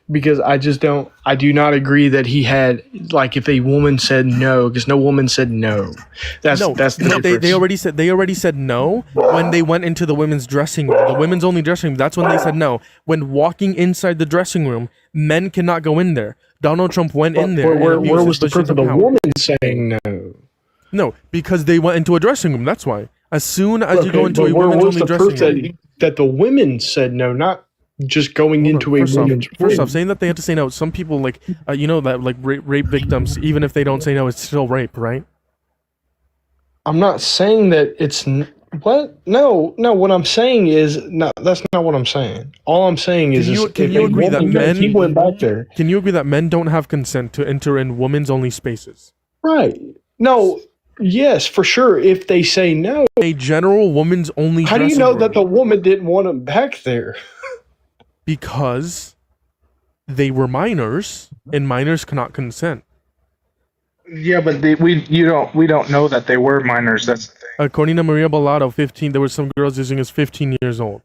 Because I do not agree that he had, like, if a woman said no, because no woman said no. That's the difference. They already said no when they went into the women's dressing room, the women's only dressing room. That's when they said no. When walking inside the dressing room, men cannot go in there. Donald Trump went in there. Where was the proof of the woman saying no? No, because they went into a dressing room. That's why. As soon as you go into a women's only dressing room, that the women said no, not just going into a women's room. First off, saying that they had to say no. Some people rape victims, even if they don't say no, it's still rape, right? I'm not saying that it's what. No. What I'm saying is no. That's not what I'm saying. All I'm saying is, can you agree that men? He went back there. Can you agree that men don't have consent to enter in women's only spaces? Right. No. Yes, for sure. If they say no, a general woman's only. How do you know that the woman didn't want him back there? Because they were minors, and minors cannot consent. Yeah, but we don't know that they were minors. That's the thing. According to Maria Bellado, 15. There were some girls using as 15 years old.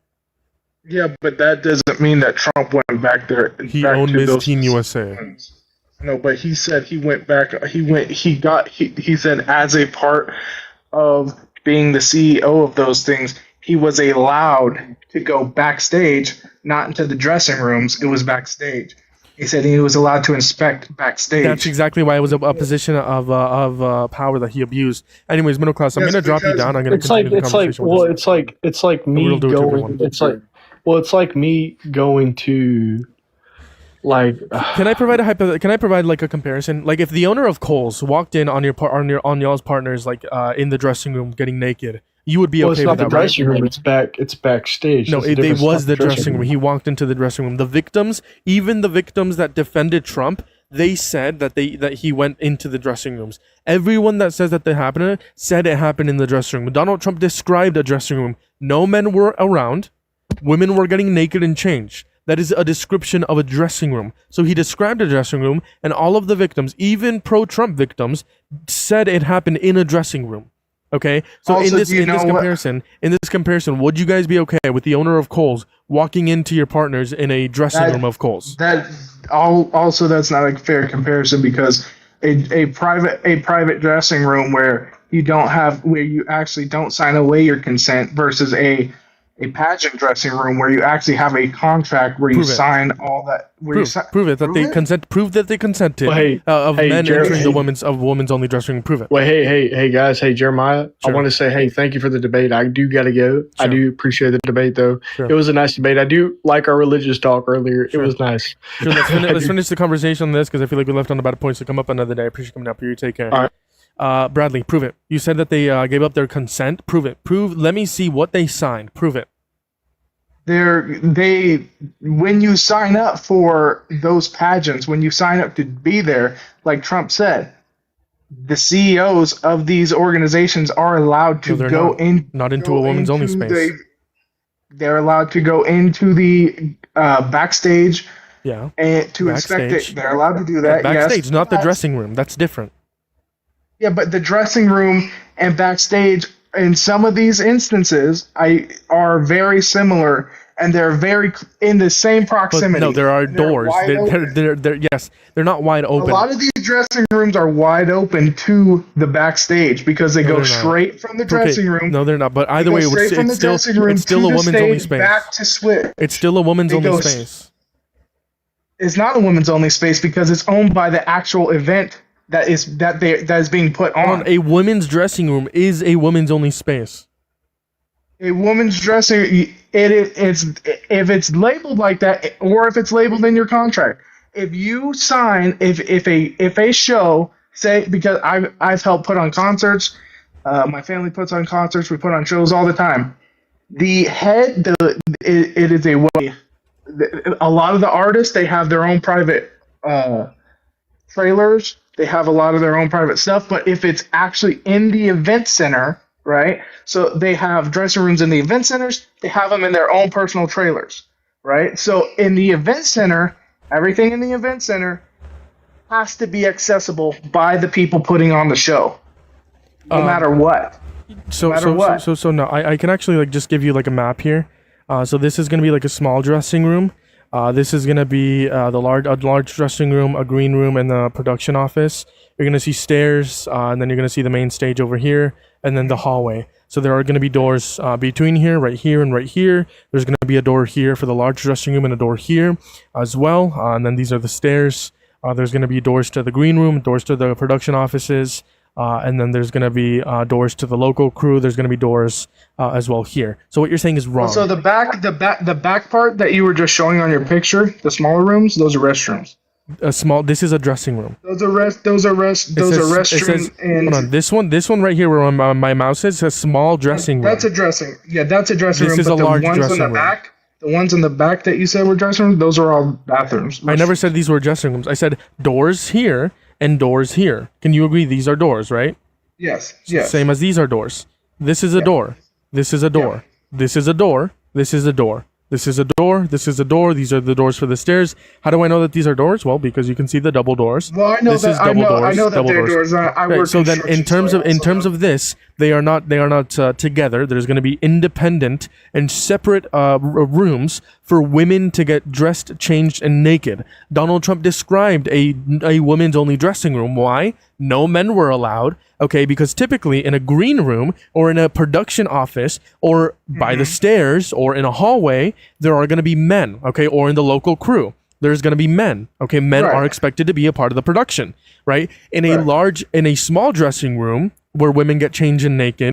Yeah, but that doesn't mean that Trump went back there. He owned Miss Teen USA. No, but he said he went back. He said as a part of being the CEO of those things, he was allowed to go backstage, not into the dressing rooms. It was backstage. He said he was allowed to inspect backstage. That's exactly why it was a position of power that he abused. Anyways, middle class. I'm going to drop you down. I'm going to continue the conversation. It's like me going. It's like me going to. Like, can I provide like a comparison? Like, if the owner of Kohl's walked in on y'all's partners, like in the dressing room getting naked, you would be okay with that, right? It's not the dressing room. It's backstage. No, it was the dressing room. He walked into the dressing room. The victims, even the victims that defended Trump, they said that he went into the dressing rooms. Everyone that says that happened said it happened in the dressing room. Donald Trump described a dressing room. No men were around. Women were getting naked and changed. That is a description of a dressing room. So he described a dressing room, and all of the victims, even pro-Trump victims, said it happened in a dressing room. Okay, so also, in this comparison, would you guys be okay with the owner of Kohl's walking into your partners in a dressing room of Kohl's? That's not a fair comparison, because a private dressing room where you actually don't sign away your consent versus a pageant dressing room where you actually have a contract where you sign all that. Prove it that they consent. Prove that they consented of men entering the women's only dressing room. Prove it. Well, hey guys, hey Jeremiah. Sure. I want to say, hey, thank you for the debate. I do gotta go. Sure. I do appreciate the debate, though. Sure. It was a nice debate. I do like our religious talk earlier. Sure. It was nice. Sure, let's finish the conversation on this, because I feel like we left on the bad points to come up another day. I appreciate you coming up here. You take care. All right. Bradley, prove it. You said that they gave up their consent. Prove it. Let me see what they signed. Prove it. When you sign up for those pageants, when you sign up to be there, like Trump said, the CEOs of these organizations are allowed to not into a woman's only space. They're allowed to go into the backstage. Yeah. And to inspect it. They're allowed to do that. Backstage, yes. not the dressing room. That's different. Yeah, but the dressing room and backstage, in some of these instances, are very similar, and they're very in the same proximity. But no, there are doors. They're not wide open. A lot of these dressing rooms are wide open to the backstage because they go straight from the dressing room. No, they're not. But either way, it's still a woman's only space. Back to switch. It's still a woman's only space. It's not a woman's only space because it's owned by the actual event that is being put on. A women's dressing room is a woman's only space. A woman's dressing, it's if it's labeled like that, or if it's labeled in your contract. If you sign, if a show, say, because I've helped put on concerts, my family puts on concerts, we put on shows all the time. It is a way. A lot of the artists, they have their own private trailers. They have a lot of their own private stuff. But if it's actually in the event center, right? So they have dressing rooms in the event centers. They have them in their own personal trailers, right? So in the event center, everything in the event center has to be accessible by the people putting on the show, no matter what. So no, I can actually like just give you like a map here. So this is gonna be like a small dressing room. This is gonna be a large dressing room, a green room, and the production office. You're gonna see stairs, and then you're gonna see the main stage over here, and then the hallway. So there are gonna be doors between here, and right here. There's gonna be a door here for the large dressing room and a door here as well. And then these are the stairs. There's gonna be doors to the green room, doors to the production offices. And then there's going to be doors to the local crew. There's going to be doors as well here. So what you're saying is wrong. So the back part that you were just showing on your picture, the smaller rooms, those are restrooms. This is a dressing room. Those are restrooms. Hold on, this one right here where my mouse is, a small dressing room. That's a dressing. Yeah, that's a dressing room. This is a large dressing room. The ones in the back that you said were dressing rooms, those are all bathrooms. I never said these were dressing rooms. I said doors here and doors here. Can you agree these are doors, right? Yes. Same as these are doors. This is a door. This is a door. This is a door. This is a door. This is a door. This is a door. These are the doors for the stairs. How do I know that these are doors? Well, because you can see the double doors. Well, I know that. I know that they're doors. Right, so then, in terms of this, they are not together. There's going to be independent and separate rooms for women to get dressed, changed, and naked. Donald Trump described a women's only dressing room. Why? No men were allowed. Okay, because typically in a green room or in a production office or by the stairs or in a hallway, there are going to be men. Okay, or in the local crew, there's going to be men. Okay, men are expected to be a part of the production. Right? In a small dressing room where women get changed and naked,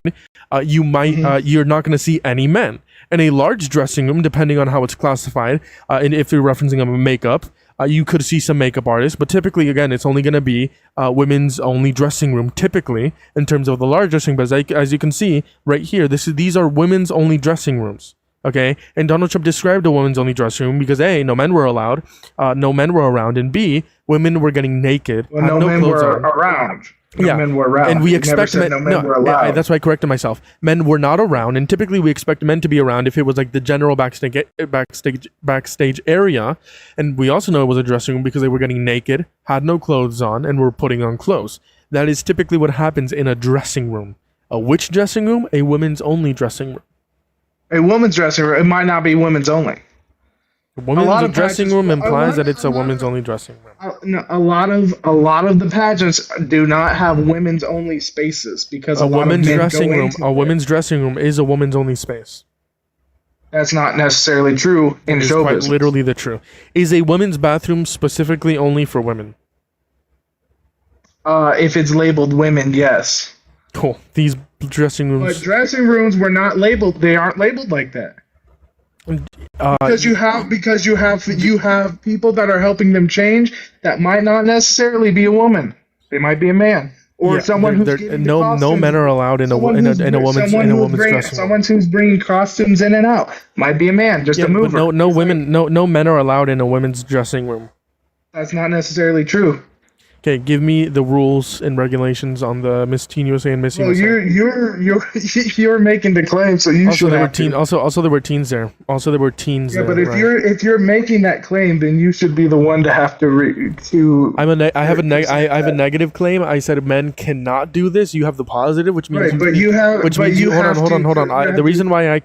you're not going to see any men. In a large dressing room, depending on how it's classified, and if you're referencing a makeup, you could see some makeup artists, but typically, again, it's only going to be women's only dressing room. Typically, in terms of the large dressing, but as you can see right here, these are women's only dressing rooms. Okay, and Donald Trump described a women's only dressing room because A, no men were allowed, no men were around, and B, women were getting naked. Well, no men were around. No men were around. And we expect men. No men were allowed. That's why I corrected myself. Men were not around, and typically we expect men to be around if it was like the general backstage area. And we also know it was a dressing room because they were getting naked, had no clothes on, and were putting on clothes. That is typically what happens in a dressing room. Which dressing room? A women's only dressing room. A woman's dressing room. It might not be women's only. A women's dressing room implies that it's a women's only dressing room. No, a lot of the pageants do not have women's only spaces because a women's dressing room is a woman's only space. That's not necessarily true in show business. Quite literally the true. Is a women's bathroom specifically only for women? If it's labeled women, yes. Cool. These dressing rooms. But dressing rooms were not labeled. They aren't labeled like that. Because you have people that are helping them change that might not necessarily be a woman. They might be a man or someone who's getting no men are allowed in a woman's dressing room. Someone who's bringing costumes in and out might be a man, just a mover. No men are allowed in a women's dressing room. That's not necessarily true. Okay, give me the rules and regulations on the Miss Teen USA and Miss USA. You're making the claim, so you should. Also, there were teens there. Yeah, but if you're making that claim, then you should be the one to have to. I have a negative claim. I said men cannot do this. You have the positive, which means. Hold on. The reason why I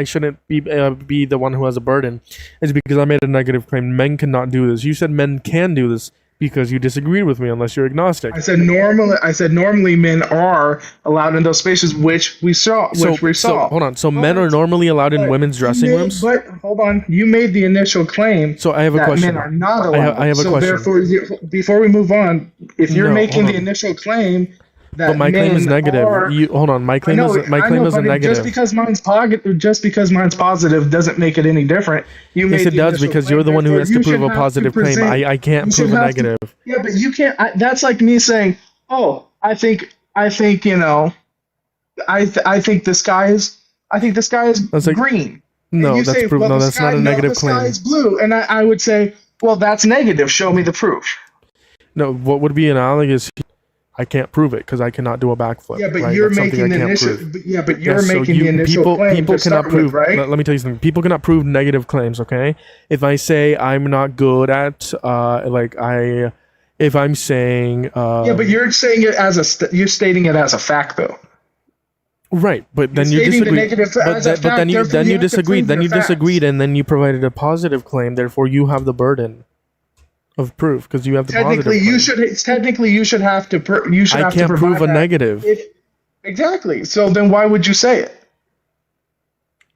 shouldn't be the one who has a burden, is because I made a negative claim. Men cannot do this. You said men can do this. Because you disagreed with me, unless you're agnostic. I said normally men are allowed in those spaces, which we saw. So hold on. So men are normally allowed in women's dressing rooms. But hold on, you made the initial claim. So I have a question. Men are not allowed. I have a question. Therefore, before we move on, if you're making the initial claim that But my claim is men negative. are. Hold on. My claim I know, is I know, a but negative. just because mine's positive doesn't make it any different. You Yes, made it the does initial because claim, you're the one who therefore has to you prove should a have to positive claim. present- I can't you should prove a have to- negative. Yeah, but you can't. That's like me saying, "Oh, I think you know, I think the sky is That's like- green." No, And you that's say, proof. well, No, the that's sky, not a no, negative the sky claim. is blue, and I would say, well, that's negative. Show me the proof. No, what would be analogous? I can't prove it because I cannot do a backflip. Yeah, but right? you're That's something making I the can't initial. prove. Yeah, but you're Yes, so making the initial claim people to cannot start prove. with, right? Let me tell you something. People cannot prove negative claims. Okay, if I say I'm not good at if I'm saying Yeah, but you're saying it as you're stating it as a fact, though. right, but then You're you stating the disagreed. negative as a But fact, then you therefore you have to disagreed. prove Then your you disagreed, facts. and then you provided a positive claim. Therefore, you have the burden of proof because you have the positive. Technically, you should have to. You should I have to can't provide prove a that negative. Exactly. So then, why would you say it?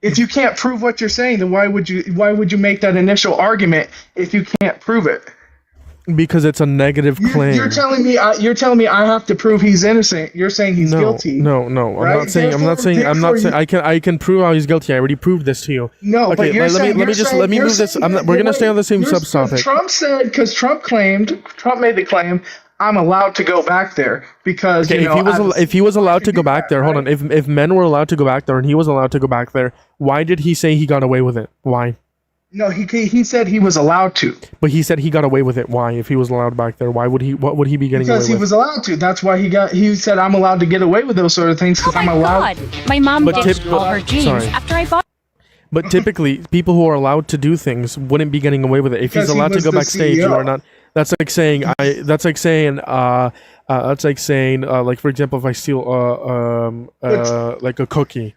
If you can't prove what you're saying, then why would you make that initial argument if you can't prove it? Because it's a negative claim. You're telling me I have to prove he's innocent. You're saying he's guilty. No. Right? I'm not saying. I can prove how he's guilty. I already proved this to you. No, okay, but let me move this. We're gonna stay on the same subtopic. Trump said because Trump made the claim. I'm allowed to go back there because Okay, if he was allowed to go back there, hold on. If men were allowed to go back there and he was allowed to go back there, why did he say he got away with it? Why? No, he said he was allowed to. But he said he got away with it. Why? If he was allowed back there, why would he? What would he be getting away with? Because he was allowed to. That's why he said I'm allowed to get away with those sort of things because I'm allowed. My mom But ditched all her jeans after I bought. But typically, people who are allowed to do things wouldn't be getting away with it. If he's Because he allowed to was go the backstage, you CEO. are not. That's like saying like for example, if I steal like a cookie,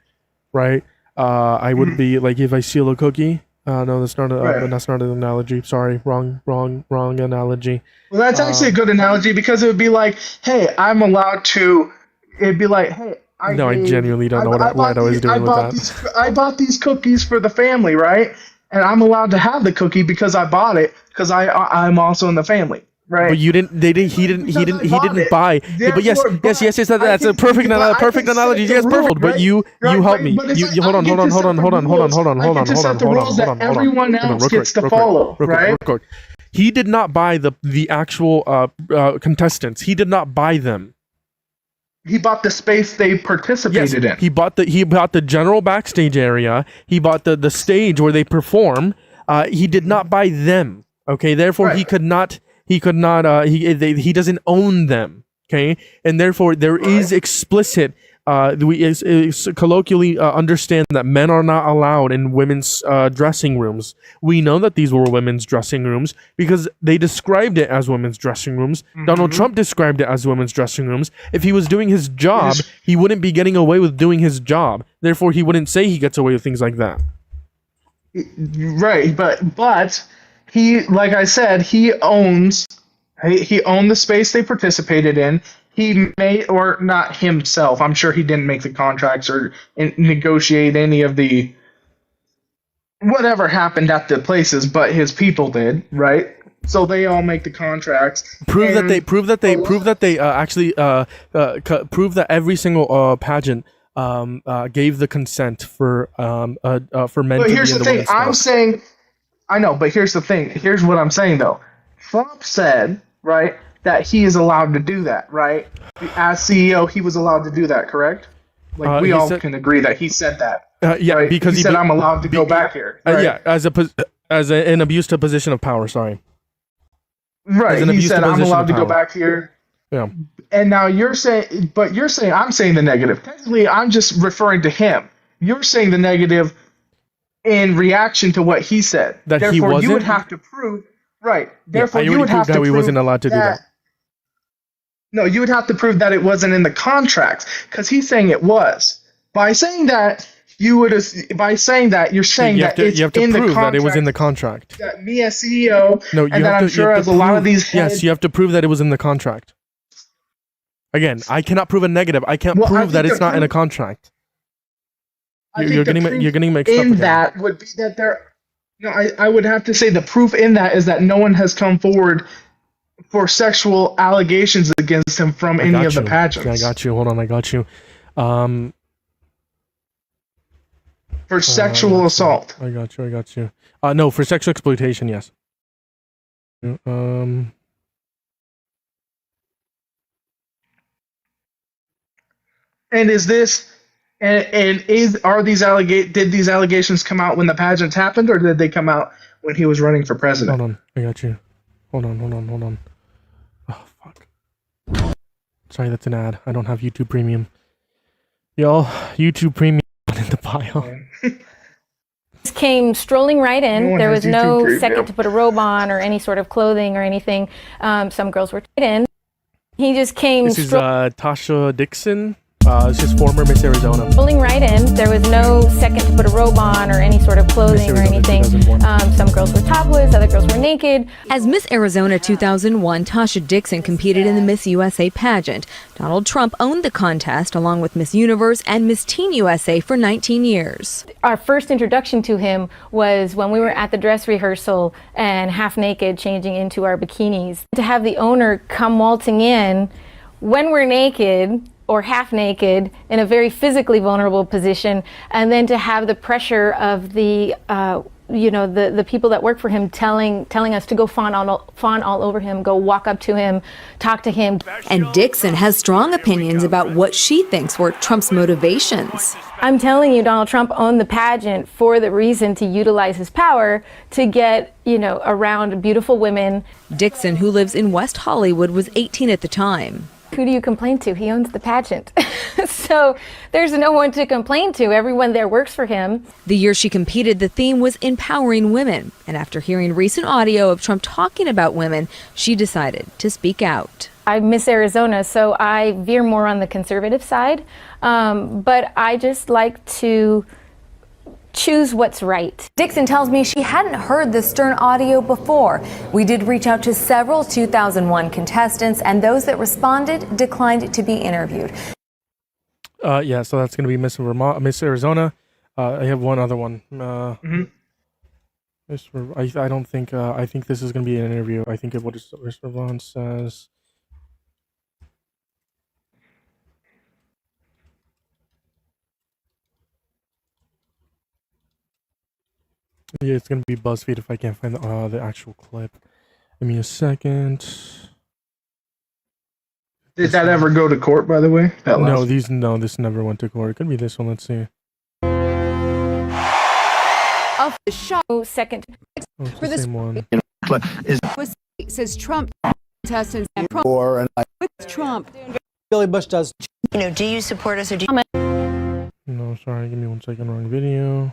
right? I would be like if I steal a cookie. No, that's not that's not an analogy. Sorry, wrong analogy. Well, that's actually a good analogy because it would be like, hey, I'm allowed to. It'd be like, hey. I genuinely don't know what I was doing with that. I bought these cookies for the family, right? And I'm allowed to have the cookie because I bought it because I'm also in the family, right? But you didn't. He didn't buy. But yes. That's a perfect analogy. Yes, perfect. But you helped me. You hold on. Everyone else gets to follow, right? He did not buy the actual contestants. He did not buy them. He bought the space they participated in. He bought the general backstage area. He bought the stage where they perform. He did not buy them. Okay, therefore he could not. He doesn't own them. Okay, and therefore there is explicit. We colloquially understand that men are not allowed in women's dressing rooms. We know that these were women's dressing rooms because they described it as women's dressing rooms. Donald Trump described it as women's dressing rooms. If he was doing his job, he wouldn't be getting away with doing his job. Therefore, he wouldn't say he gets away with things like that. Right, but he, like I said, he owned the space they participated in. He may, or not himself. I'm sure he didn't make the contracts or negotiate any of the whatever happened at the places, but his people did, right? So they all make the contracts. Prove that every single pageant gave the consent for men But to be here's in the the thing. women's I'm sport. saying, I know, but here's the thing. Here's what I'm saying though. Trump said, right, that he is allowed to do that, right? As CEO, he was allowed to do that, correct? Like we all can agree that he said that. Right? Because he said I'm allowed to go back here. Right? As an abuse to position of power. Sorry. Right. He said I'm allowed to go back here. Yeah. And now you're saying I'm saying the negative. Technically, I'm just referring to him. You're saying the negative in reaction to what he said. That Therefore, he wasn't. you would have to prove. Right. Therefore, you you would have to that prove he wasn't allowed to do that. No, you would have to prove that it wasn't in the contracts because he's saying it was. By saying that, you're saying that it's in the contract. You have to prove that it was in the contract. That me as CEO, No, and that I'm sure as a lot of these heads. Yes, you have to prove that it was in the contract. Again, I cannot prove a negative. I can't prove that it's not in a contract. You're getting mixed up. In that would be that there. No, I would have to say the proof in that is that no one has come forward for sexual allegations against him from I any got of the you. pageants. Yeah, I got you. Hold on, I got you. For sexual assault. I got you. No, for sexual exploitation, yes. And is this are these did these allegations come out when the pageant happened, or did they come out when he was running for president? Hold on, I got you. Hold on. Oh fuck. Sorry, that's an ad. I don't have YouTube Premium. Y'all, YouTube Premium in the bio. Came strolling right in. one There has was YouTube no Premium. second to put a robe on or any sort of clothing or anything. Some girls were in. He just came This is Tasha Dixon. This is former Miss Arizona. strolling right in. There was no second to put a robe on or any sort of clothing or anything. Some girls were topless, other girls were naked. As Miss Arizona 2001, Tasha Dixon competed in the Miss USA pageant. Donald Trump owned the contest along with Miss Universe and Miss Teen USA for 19 years. Our first introduction to him was when we were at the dress rehearsal and half naked changing into our bikinis. To have the owner come waltzing in when we're naked or half naked in a very physically vulnerable position, and then to have the pressure of the the people that work for him telling us to go fawn all over him, go walk up to him, talk to him. And Dixon has strong opinions about what she thinks were Trump's motivations. I'm telling you, Donald Trump owned the pageant for the reason to utilize his power to get, around beautiful women. Dixon, who lives in West Hollywood, was 18 at the time. Who do you complain to? He owns the pageant. So there's no one to complain to. Everyone there works for him. The year she competed, the theme was empowering women. And after hearing recent audio of Trump talking about women, she decided to speak out. I'm Miss Arizona, so I veer more on the conservative side. But I just like to choose what's right. Dixon tells me she hadn't heard the stern audio before. We did reach out to several 2001 contestants, and those that responded declined to be interviewed. Yeah, so that's going to be Miss Arizona. I have one other one. I don't think. I think this is going to be an interview. I think what Miss Vermont says. Yeah, it's gonna be BuzzFeed if I can't find the actual clip. Give me a second. Did that ever go to court, by the way? This never went to court. It could be this one. Let's see. Of the show, second for this one. Says Trump contestants and Trump with Trump. Billy Bush does. Do you support us or do you? No, sorry. Give me 1 second. Wrong video.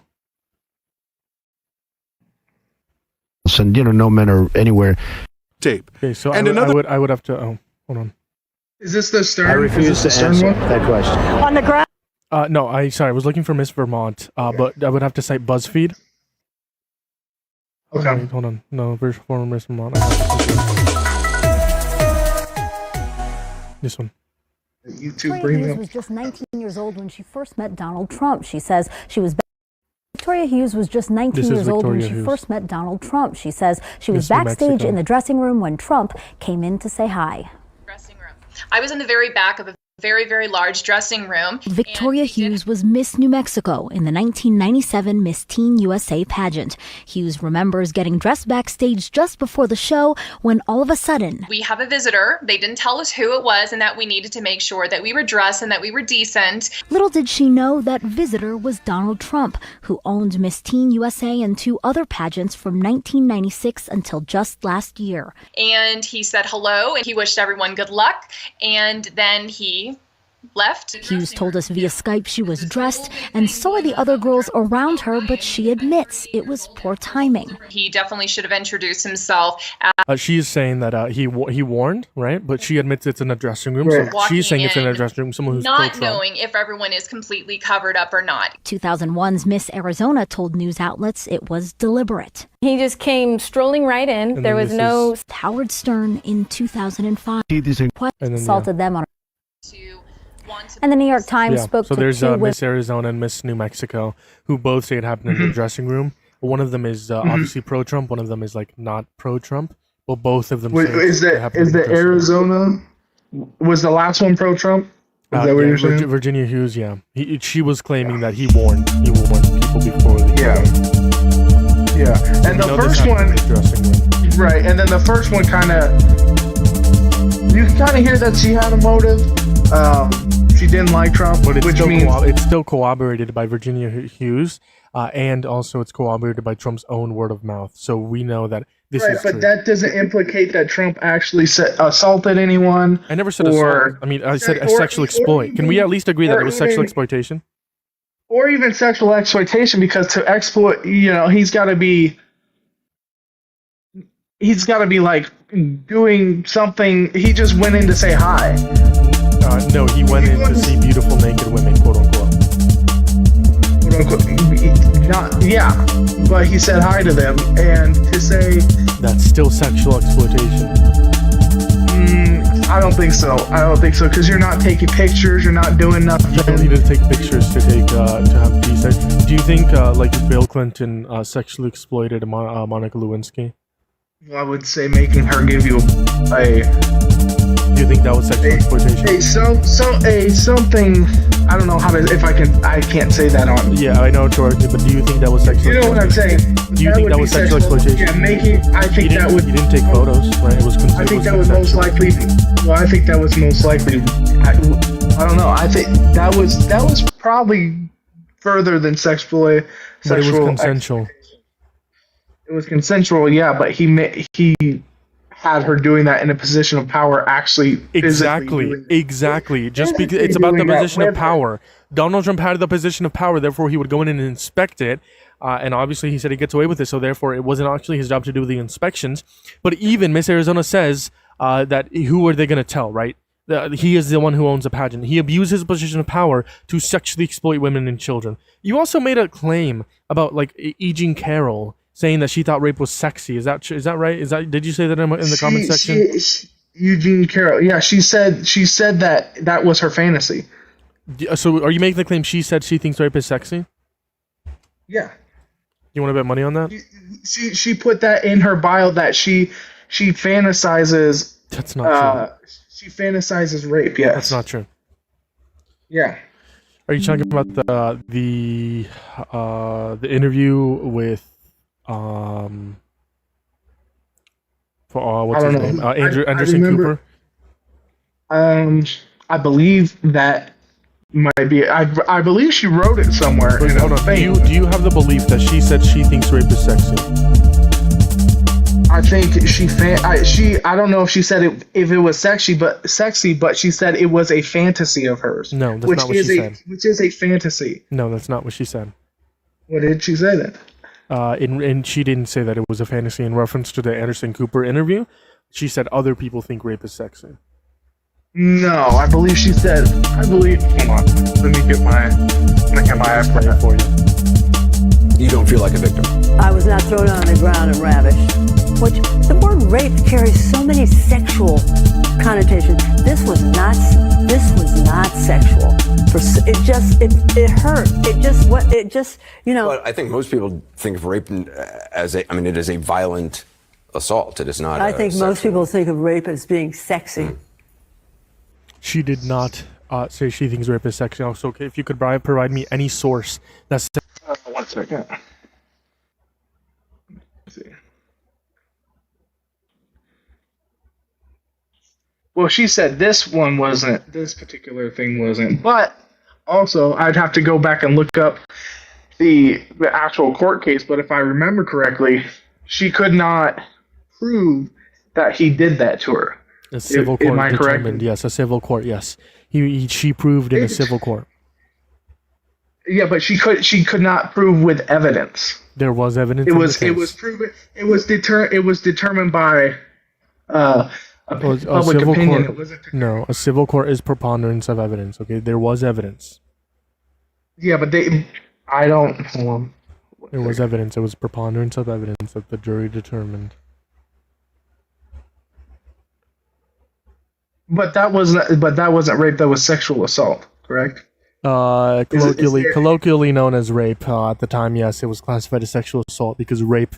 And no men are anywhere. Tape. Okay, so I would have to. Oh, hold on. Is this the Stern? I refuse to answer that question. On the ground. No, I was looking for Miss Vermont. But I would have to cite BuzzFeed. Okay. Wait, hold on. No, former Miss Vermont. This one. YouTube Victoria Hughes was just 19 years old when she first met Donald Trump. She says she was. Victoria Hughes was just 19 years old when she first met Donald Trump. She says she was backstage in the dressing room when Trump came in to say hi. Dressing room. I was in the very back of a very, very large dressing room. Victoria Hughes was Miss New Mexico in the 1997 Miss Teen USA pageant. Hughes remembers getting dressed backstage just before the show when all of a sudden... We have a visitor. They didn't tell us who it was and that we needed to make sure that we were dressed and that we were decent. Little did she know that visitor was Donald Trump, who owned Miss Teen USA and 2 other pageants from 1996 until just last year. And he said hello and he wished everyone good luck. And then he left. Hughes told us via Skype she was dressed and saw the other girls around her, but she admits it was poor timing. He definitely should have introduced himself. She's saying that he warned, right? But she admits it's in a dressing room. Right. So she's saying it's in a dressing room. Someone who's not pro-Trump. knowing if everyone is completely covered up or not. 2001's Miss Arizona told news outlets it was deliberate. He just came strolling right in. There was no... Howard Stern in 2005 assaulted them on... And the New York Times spoke so to there's 2 women. Miss Arizona and Miss New Mexico, who both say it happened in the dressing room. One of them is obviously pro-Trump. One of them is like not pro-Trump. Well, both of them. Wait, say is it that happened is in the dressing room. Arizona Was the last one pro-Trump? Is that what you're saying? Virginia Hughes, yeah. She was claiming that he warned people before the Yeah. And the first one, right? And then the first one you kind of hear that she had a motive. She didn't like Trump, but which means it's still corroborated by Virginia Hughes, and also it's corroborated by Trump's own word of mouth. So we know that this is true. But that doesn't implicate that Trump actually assaulted anyone. I never said assault. I mean, I said a sexual exploit. Can we at least agree that it was sexual exploitation? Or even sexual exploitation, because to exploit, he's got to be like doing something. He just went in to say hi. No, he went in to see beautiful naked women, quote unquote. But he said hi to them, and to say that's still sexual exploitation. I don't think so. Because you're not taking pictures, you're not doing nothing. You don't need to take pictures to have peace. Do you think Bill Clinton sexually exploited Monica Lewinsky? Well, I would say making her give you Do you think that was sexual exploitation? Something. I don't know I can't say that on. Yeah, I know, George, but do you think that was sexual? You know what I'm saying? Do you think that was sexual exploitation? Yeah, I think that would. You didn't take photos, right? It was. I think that was most likely. Well, I think that was most likely. I don't know. I think that was probably further than sexual. But it was consensual. It was consensual, yeah, but he had her doing that in a position of power, actually. Exactly. Just because it's about the position of power. Donald Trump had the position of power, therefore he would go in and inspect it. And obviously he said he gets away with it, so therefore it wasn't actually his job to do the inspections. But even Miss Arizona says that who are they going to tell, right? He is the one who owns a pageant. He abused his position of power to sexually exploit women and children. You also made a claim about E. Jean Carroll, saying that she thought rape was sexy. Is that right? Did you say that in the comment section? Eugene Carroll. Yeah, she said that was her fantasy. So are you making the claim she said she thinks rape is sexy? Yeah. You want to bet money on that? She put that in her bio that she fantasizes. That's not true. She fantasizes rape. Yes. That's not true. Yeah. Are you talking about the interview with what's his name? Anderson Cooper. I believe that might be. I believe she wrote it somewhere. Wait, hold on. Do you have the belief that she said she thinks rape is sexy? I think I don't know if she said it if it was sexy, but she said it was a fantasy of hers. No, that's not what she said. Which is a fantasy. No, that's not what she said. What did she say then? And she didn't say that it was a fantasy in reference to the Anderson Cooper interview. She said other people think rape is sexy. No, I believe she said. Hold on. Let me get my iPad for you. You don't feel like a victim. I was not thrown on the ground and ravished. Which the word rape carries so many sexual connotations. This was not sexual. It hurt. But I think most people think of rape as it is a violent assault. It is not. I think most people think of rape as being sexy. She did not say she thinks rape is sexy. Also, okay, if you could provide me any source that's. 1 second. Let's see. Well, she said this particular thing wasn't, but also I'd have to go back and look up the actual court case, but if I remember correctly, she could not prove that he did that to her. A civil court determined, yes, a civil court, yes. She proved in a civil court. Yeah, but she could not prove with evidence. There was evidence. It was proven. It was determined by public opinion. No, a civil court is preponderance of evidence. Okay, there was evidence. Yeah, but I don't. Hold on. There was evidence. It was preponderance of evidence that the jury determined. But that wasn't rape. That was sexual assault. Correct. Colloquially known as rape. At the time, yes, it was classified as sexual assault because rape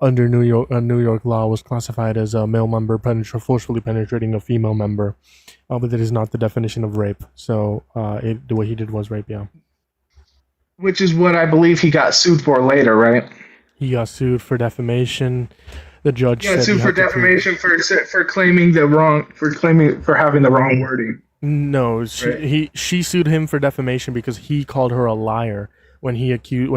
under New York law was classified as a male member forcefully penetrating a female member, but that is not the definition of rape. So what he did was rape. Yeah. Which is what I believe he got sued for later, right? He got sued for defamation. The judge said sued for defamation for claiming for having the wrong wording. No, she sued him for defamation because he called her a liar when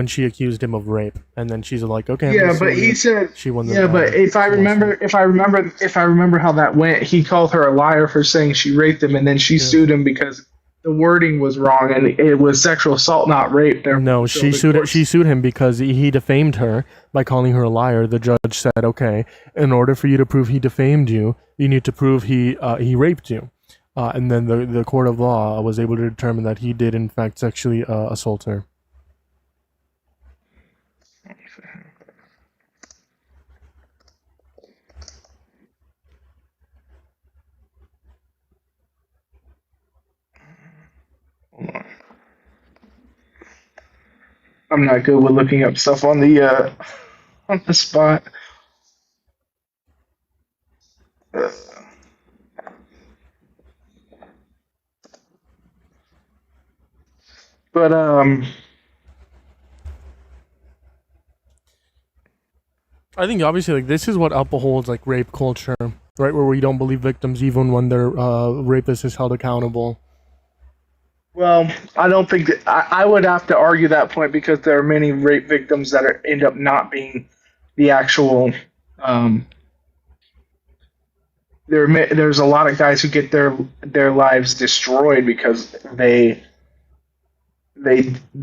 she accused him of rape, and then she's like, okay. Yeah, but he said she won. But if I remember how that went, he called her a liar for saying she raped him, and then she sued him because the wording was wrong and it was sexual assault, not rape. No, she sued him because he defamed her by calling her a liar. The judge said, okay, in order for you to prove he defamed you, you need to prove he raped you. And then the court of law was able to determine that he did in fact sexually assault her. I'm not good with looking up stuff on the spot. But I think obviously like this is what upholds like rape culture, right? Where we don't believe victims even when their rapist is held accountable. Well, I don't think that I would have to argue that point because there are many rape victims that end up not being the actual. There's a lot of guys who get their lives destroyed because they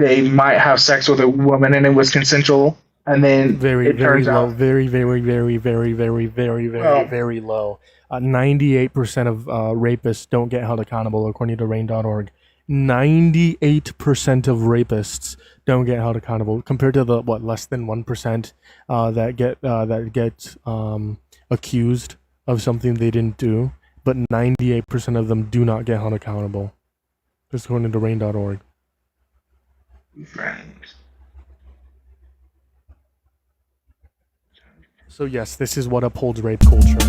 might have sex with a woman and it was consensual, and then very low. 98% of rapists don't get held accountable according to RAIN.org. 98% of rapists don't get held accountable compared to the less than 1% that get accused of something they didn't do, but 98% of them do not get held accountable. Just according to RAIN.org. So yes, this is what upholds rape culture.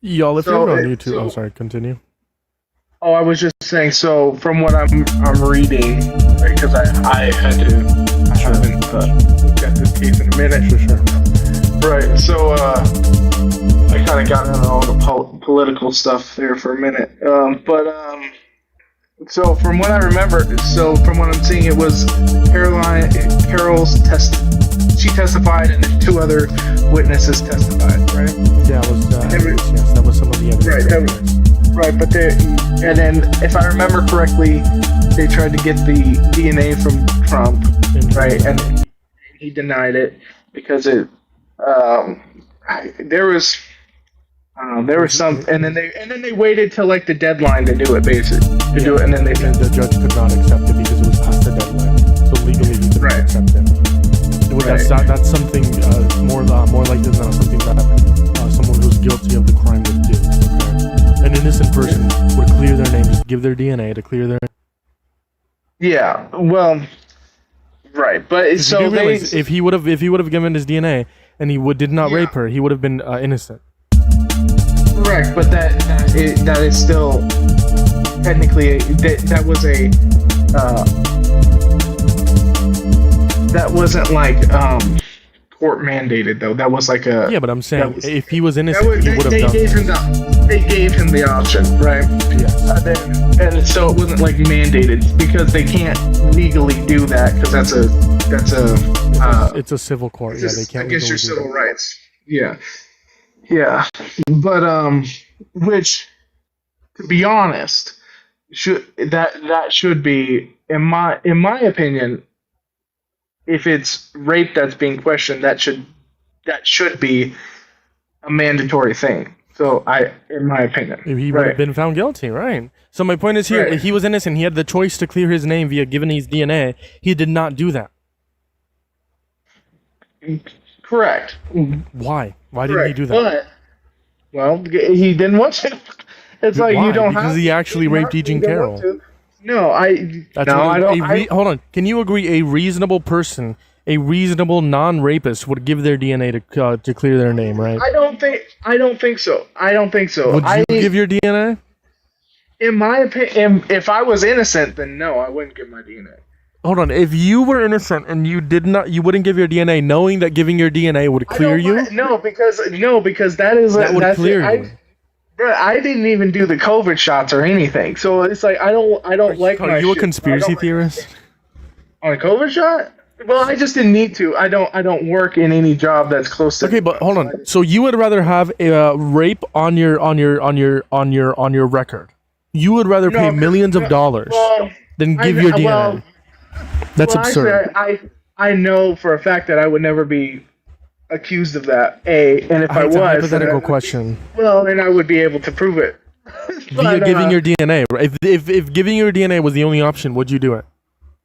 Y'all, if you're on YouTube, continue. Oh, I was just saying. So, from what I'm reading, because I haven't looked at this case in a minute. Sure. Right. So, I kind of got into all the political stuff there for a minute. So from what I remember, from what I'm seeing, it was Carol's she testified, and then two other witnesses testified, right? Yeah, yes, that was some of the evidence. Right, but and then if I remember correctly, they tried to get the DNA from Trump, right? And he denied it because there was some, and then they waited till like the deadline to do it, do it, and then the judge could not accept it because it was past the deadline, so legally he could not accept it. That's something more likely than not something that someone who's guilty of the crime would do. Okay? An innocent person would clear their name, just give their DNA to clear their. Yeah, well, right, but so if he would have given his DNA and he did not rape her, he would have been innocent. Correct, but that is still technically that wasn't like court mandated though. That was like a but I'm saying if he was innocent, he would have done. They gave him the option, right? Yes. And so it wasn't like mandated because they can't legally do that because it's a civil court. Yeah, they can't. Against your civil rights. Yeah. Yeah, but which, to be honest, that should be in my opinion, if it's rape that's being questioned, that should be a mandatory thing So in my opinion, He would have been found guilty, right? So my point is here, Right. he was innocent. He had the choice to clear his name via giving his DNA. He did not do that. Correct. Why? Why didn't he do that? But, well, he didn't want to. It's like Why? you don't have. Because he actually raped E. Jean Carroll. No, I don't. Hold on. Can you agree a reasonable person, a reasonable non-rapist, would give their DNA to clear their name, right? I don't think so. Would you give your DNA? In my opinion, if I was innocent, then no, I wouldn't give my DNA. Hold on. If you were innocent and you wouldn't give your DNA, knowing that giving your DNA would clear you. No, because that is that would clear you. Bro, I didn't even do the COVID shots or anything, so it's like I don't like. Are you a conspiracy theorist? On a COVID shot? Well, I just didn't need to. I don't work in any job that's close to. Okay, but hold on. So you would rather have a rape on your record? You would rather pay millions of dollars than give your DNA? That's absurd. Actually, I know for a fact that I would never be accused of that. And if I was, it's a hypothetical question. Well, then I would be able to prove it. Via giving your DNA. If giving your DNA was the only option, would you do it?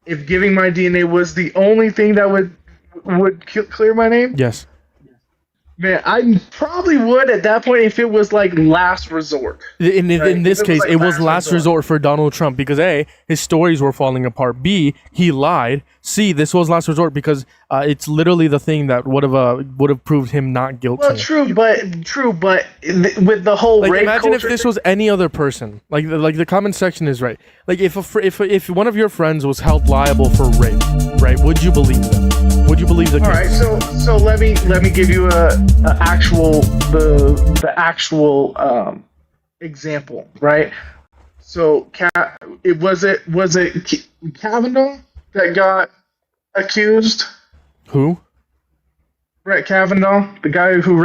If giving my DNA was the only thing that would clear my name? Yes. Man, I probably would at that point if it was like last resort. In this case, it was last resort for Donald Trump because A, his stories were falling apart. B, he lied. C, this was last resort because it's literally the thing that would have proved him not guilty. Well, true, but with the whole rape imagine culture, if this was any other person. Like the comment section is right. Like if one of your friends was held liable for rape, right? Would you believe them? Would you believe the case? All right, so let me give you the actual example, right? So was it Kavanaugh that got accused? Who? Brett Kavanaugh, the guy who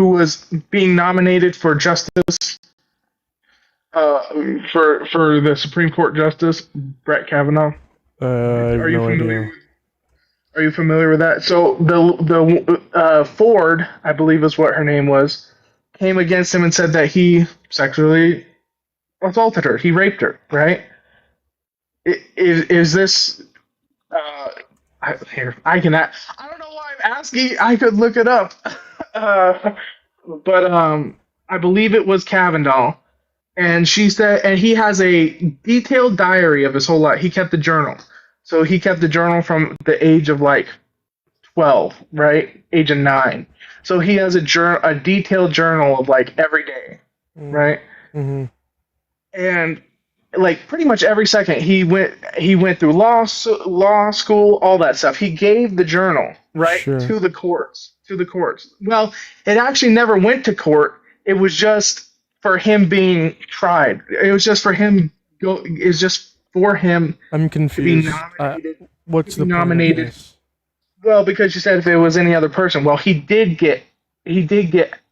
was being nominated for justice, for the Supreme Court justice, Brett Kavanaugh. Are you familiar? Are you familiar with that? So the Ford, I believe is what her name was, came against him and said that he sexually assaulted her. He raped her, right? Is this I don't know why I'm asking. I could look it up. But I believe it was Kavanaugh. And she said, and he has a detailed diary of his whole life. He kept the journal. So he kept the journal from the age of like 12, right? Age of 9. So he has a detailed journal of like every day, right? Mm-hmm. And like pretty much every second he went through law school, all that stuff. He gave the journal, right, to the courts. Well, it actually never went to court. It was just for him being tried. It was just for him I'm confused. To be nominated. What's the nominated? Point? Well, because you said if it was any other person. Well, he did get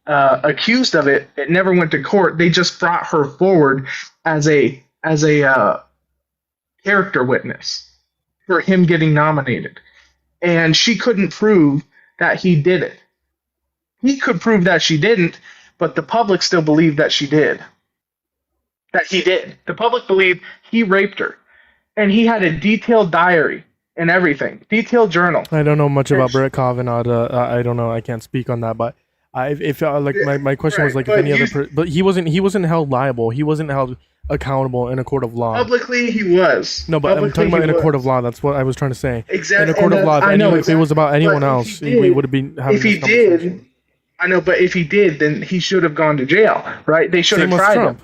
accused of it. It never went to court. They just brought her forward as a character witness for him getting nominated, and she couldn't prove that he did it. He could prove that she didn't, but the public still believed that she did. That he did. The public believed he raped her, and he had a detailed diary and everything, detailed journal. I don't know much about Brett Kavanaugh. I don't know. I can't speak on that, but my question was like if any other but he wasn't held liable. He wasn't held accountable in a court of law. Publicly, he was. No, but I'm talking about in a court of law. That's what I was trying to say. Exactly. In a court of law, if it was about anyone else, we would have been having this conversation. I know, but if he did, then he should have gone to jail, right? They should have tried him.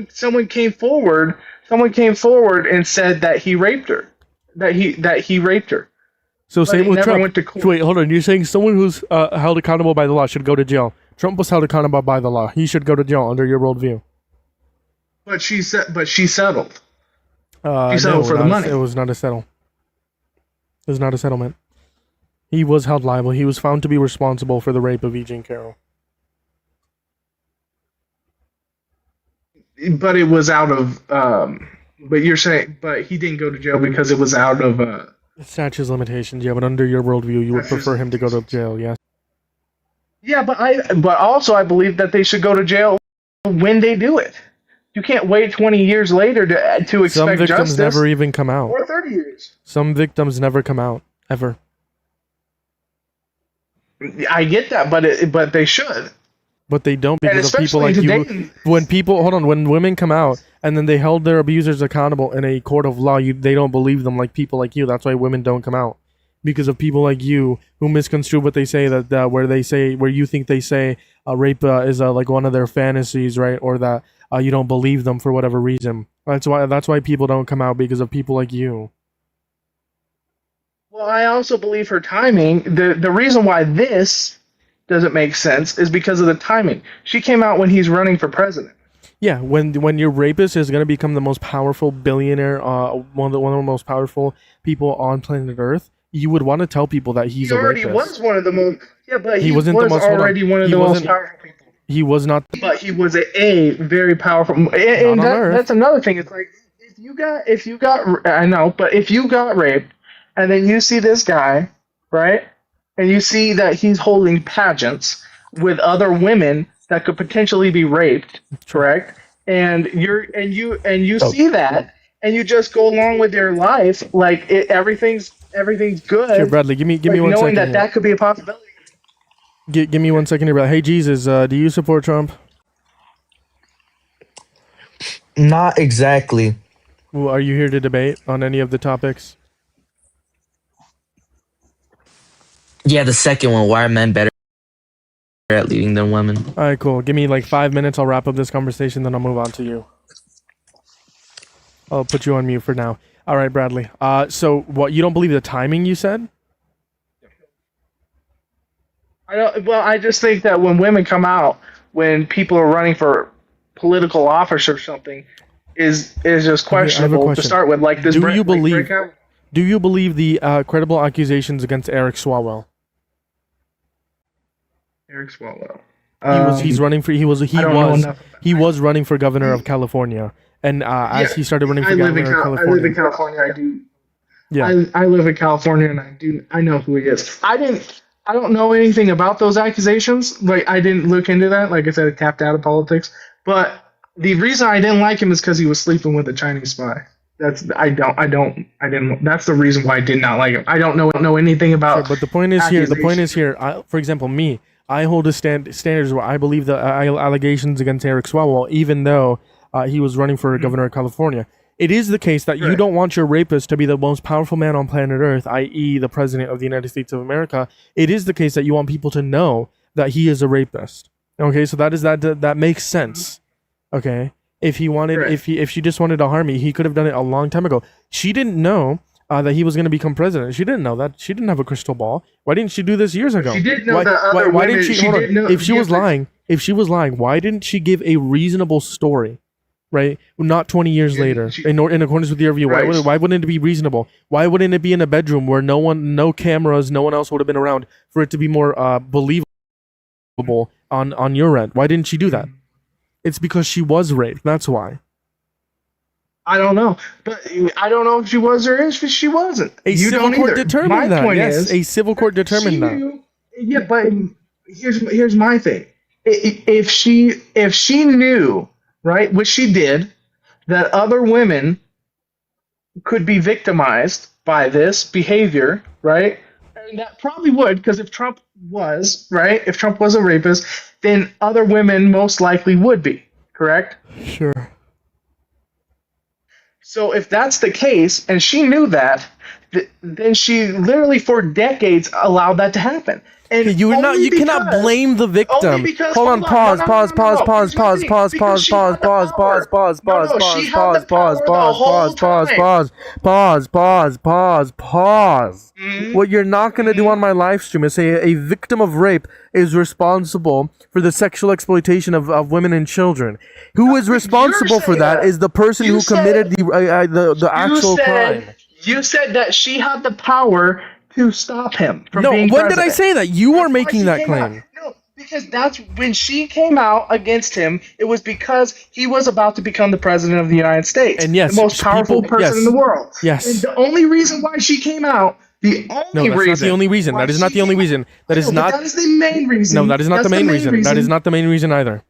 Someone came forward. Someone came forward and said that he raped her. That he raped her. So but same with Trump. Went to court. Wait, hold on. You're saying someone who's held accountable by the law should go to jail. Trump was held accountable by the law. He should go to jail under your worldview. But she settled. She settled no, for the money. It was not a settle. It was not a settlement. He was held liable. He was found to be responsible for the rape of E. Jean Carroll. But it was out of. But you're saying, but he didn't go to jail because it was out of. Statute of limitations, yeah. But under your worldview, you would prefer him to go to jail, yes. Yeah, but also I believe that they should go to jail when they do it. You can't wait 20 years later to expect Some victims justice. never even come out. Or 30 years. Some victims never come out ever. I get that, but they should. But they don't, because of people like especially you. When women come out and then they held their abusers accountable in a court of law, they don't believe them like people like you. That's why women don't come out, because of people like you who misconstrue what they say. Where you think they say rape is like one of their fantasies, right? Or that you don't believe them for whatever reason. That's why people don't come out, because of people like you. Well, I also believe her timing. The reason why this doesn't make sense is because of the timing. She came out when he's running for president. Yeah, when your rapist is going to become the most powerful billionaire, one of the most powerful people on planet Earth, you would want to tell people that he's a rapist. He already was one of the most. Yeah, but he wasn't was the most, already one of the most powerful people. He was not. But he was a very powerful. And that's another thing. It's like if you got I know, but if you got raped, and then you see this guy, right? And you see that he's holding pageants with other women that could potentially be raped, correct? And you see that, and you just go along with your life like everything's good. Here, Bradley, give me 1 second. Knowing that could be a possibility. Give me 1 second here, Bradley. Hey, Jesus, do you support Trump? Not exactly. Well, are you here to debate on any of the topics? Yeah, the second one. Why are men better at leading than women? All right, cool. Give me like 5 minutes. I'll wrap up this conversation, then I'll move on to you. I'll put you on mute for now. All right, Bradley. So what? You don't believe the timing? You said? I just think that when women come out, when people are running for political office or something, is just questionable to start with. Like this. Do you believe the credible accusations against Eric Swalwell? Eric Swalwell. He was running for governor of California, and as he started running for governor of California. I live in California. I do. Yeah. I live in California, and I know who he is. I don't know anything about those accusations. Like I didn't look into that. Like I said, I tapped out of politics. But the reason I didn't like him is because he was sleeping with a Chinese spy. That's the reason why I did not like him. I don't know anything about. Sure, but the point is here. For example, me, I hold a standards where I believe the allegations against Eric Swalwell, even though he was running for governor of California. It is the case that you don't want your rapist to be the most powerful man on planet Earth, i.e. the president of the United States of America. It is the case that you want people to know that he is a rapist. Okay, so that makes sense. Okay, if he wanted, if she just wanted to harm me, he could have done it a long time ago. She didn't know that he was going to become president. She didn't know that. She didn't have a crystal ball. Why didn't she do this years ago? She did know that other why women. Didn't she? Hold on. If she was lying, why didn't she give a reasonable story? Right, not 20 years later, in accordance with your view. Right. Why wouldn't it be reasonable? Why wouldn't it be in a bedroom where no cameras, no one else would have been around for it to be more believable on your end? Why didn't she do that? It's because she was raped. That's why. I don't know, but I don't know if she was or if she wasn't. A civil court determined that. Yes, a civil court determined that. Yeah, but here's my thing. If she knew, right, which she did, that other women could be victimized by this behavior, right? And that probably would, because if Trump was a rapist, then other women most likely would be, correct? Sure. So if that's the case, and she knew that, then she literally for decades allowed that to happen. And you cannot blame the victim. Hold on, pause. What you're not gonna do on my live stream is say a victim of rape is responsible for the sexual exploitation of women and children. Who is responsible for that is the person who committed the actual crime. You said that she had the power to stop him from being president. When did I say that? You are making that claim. No, because that's when she came out against him. It was because he was about to become the president of the United States, and yes, the most powerful person in the world. Yes. And the only reason why she came out The No, only that's reason. not the only reason. That is not the only reason. That is No, but not. That is the main reason. No, that is not That's the main reason. That is not the main reason either.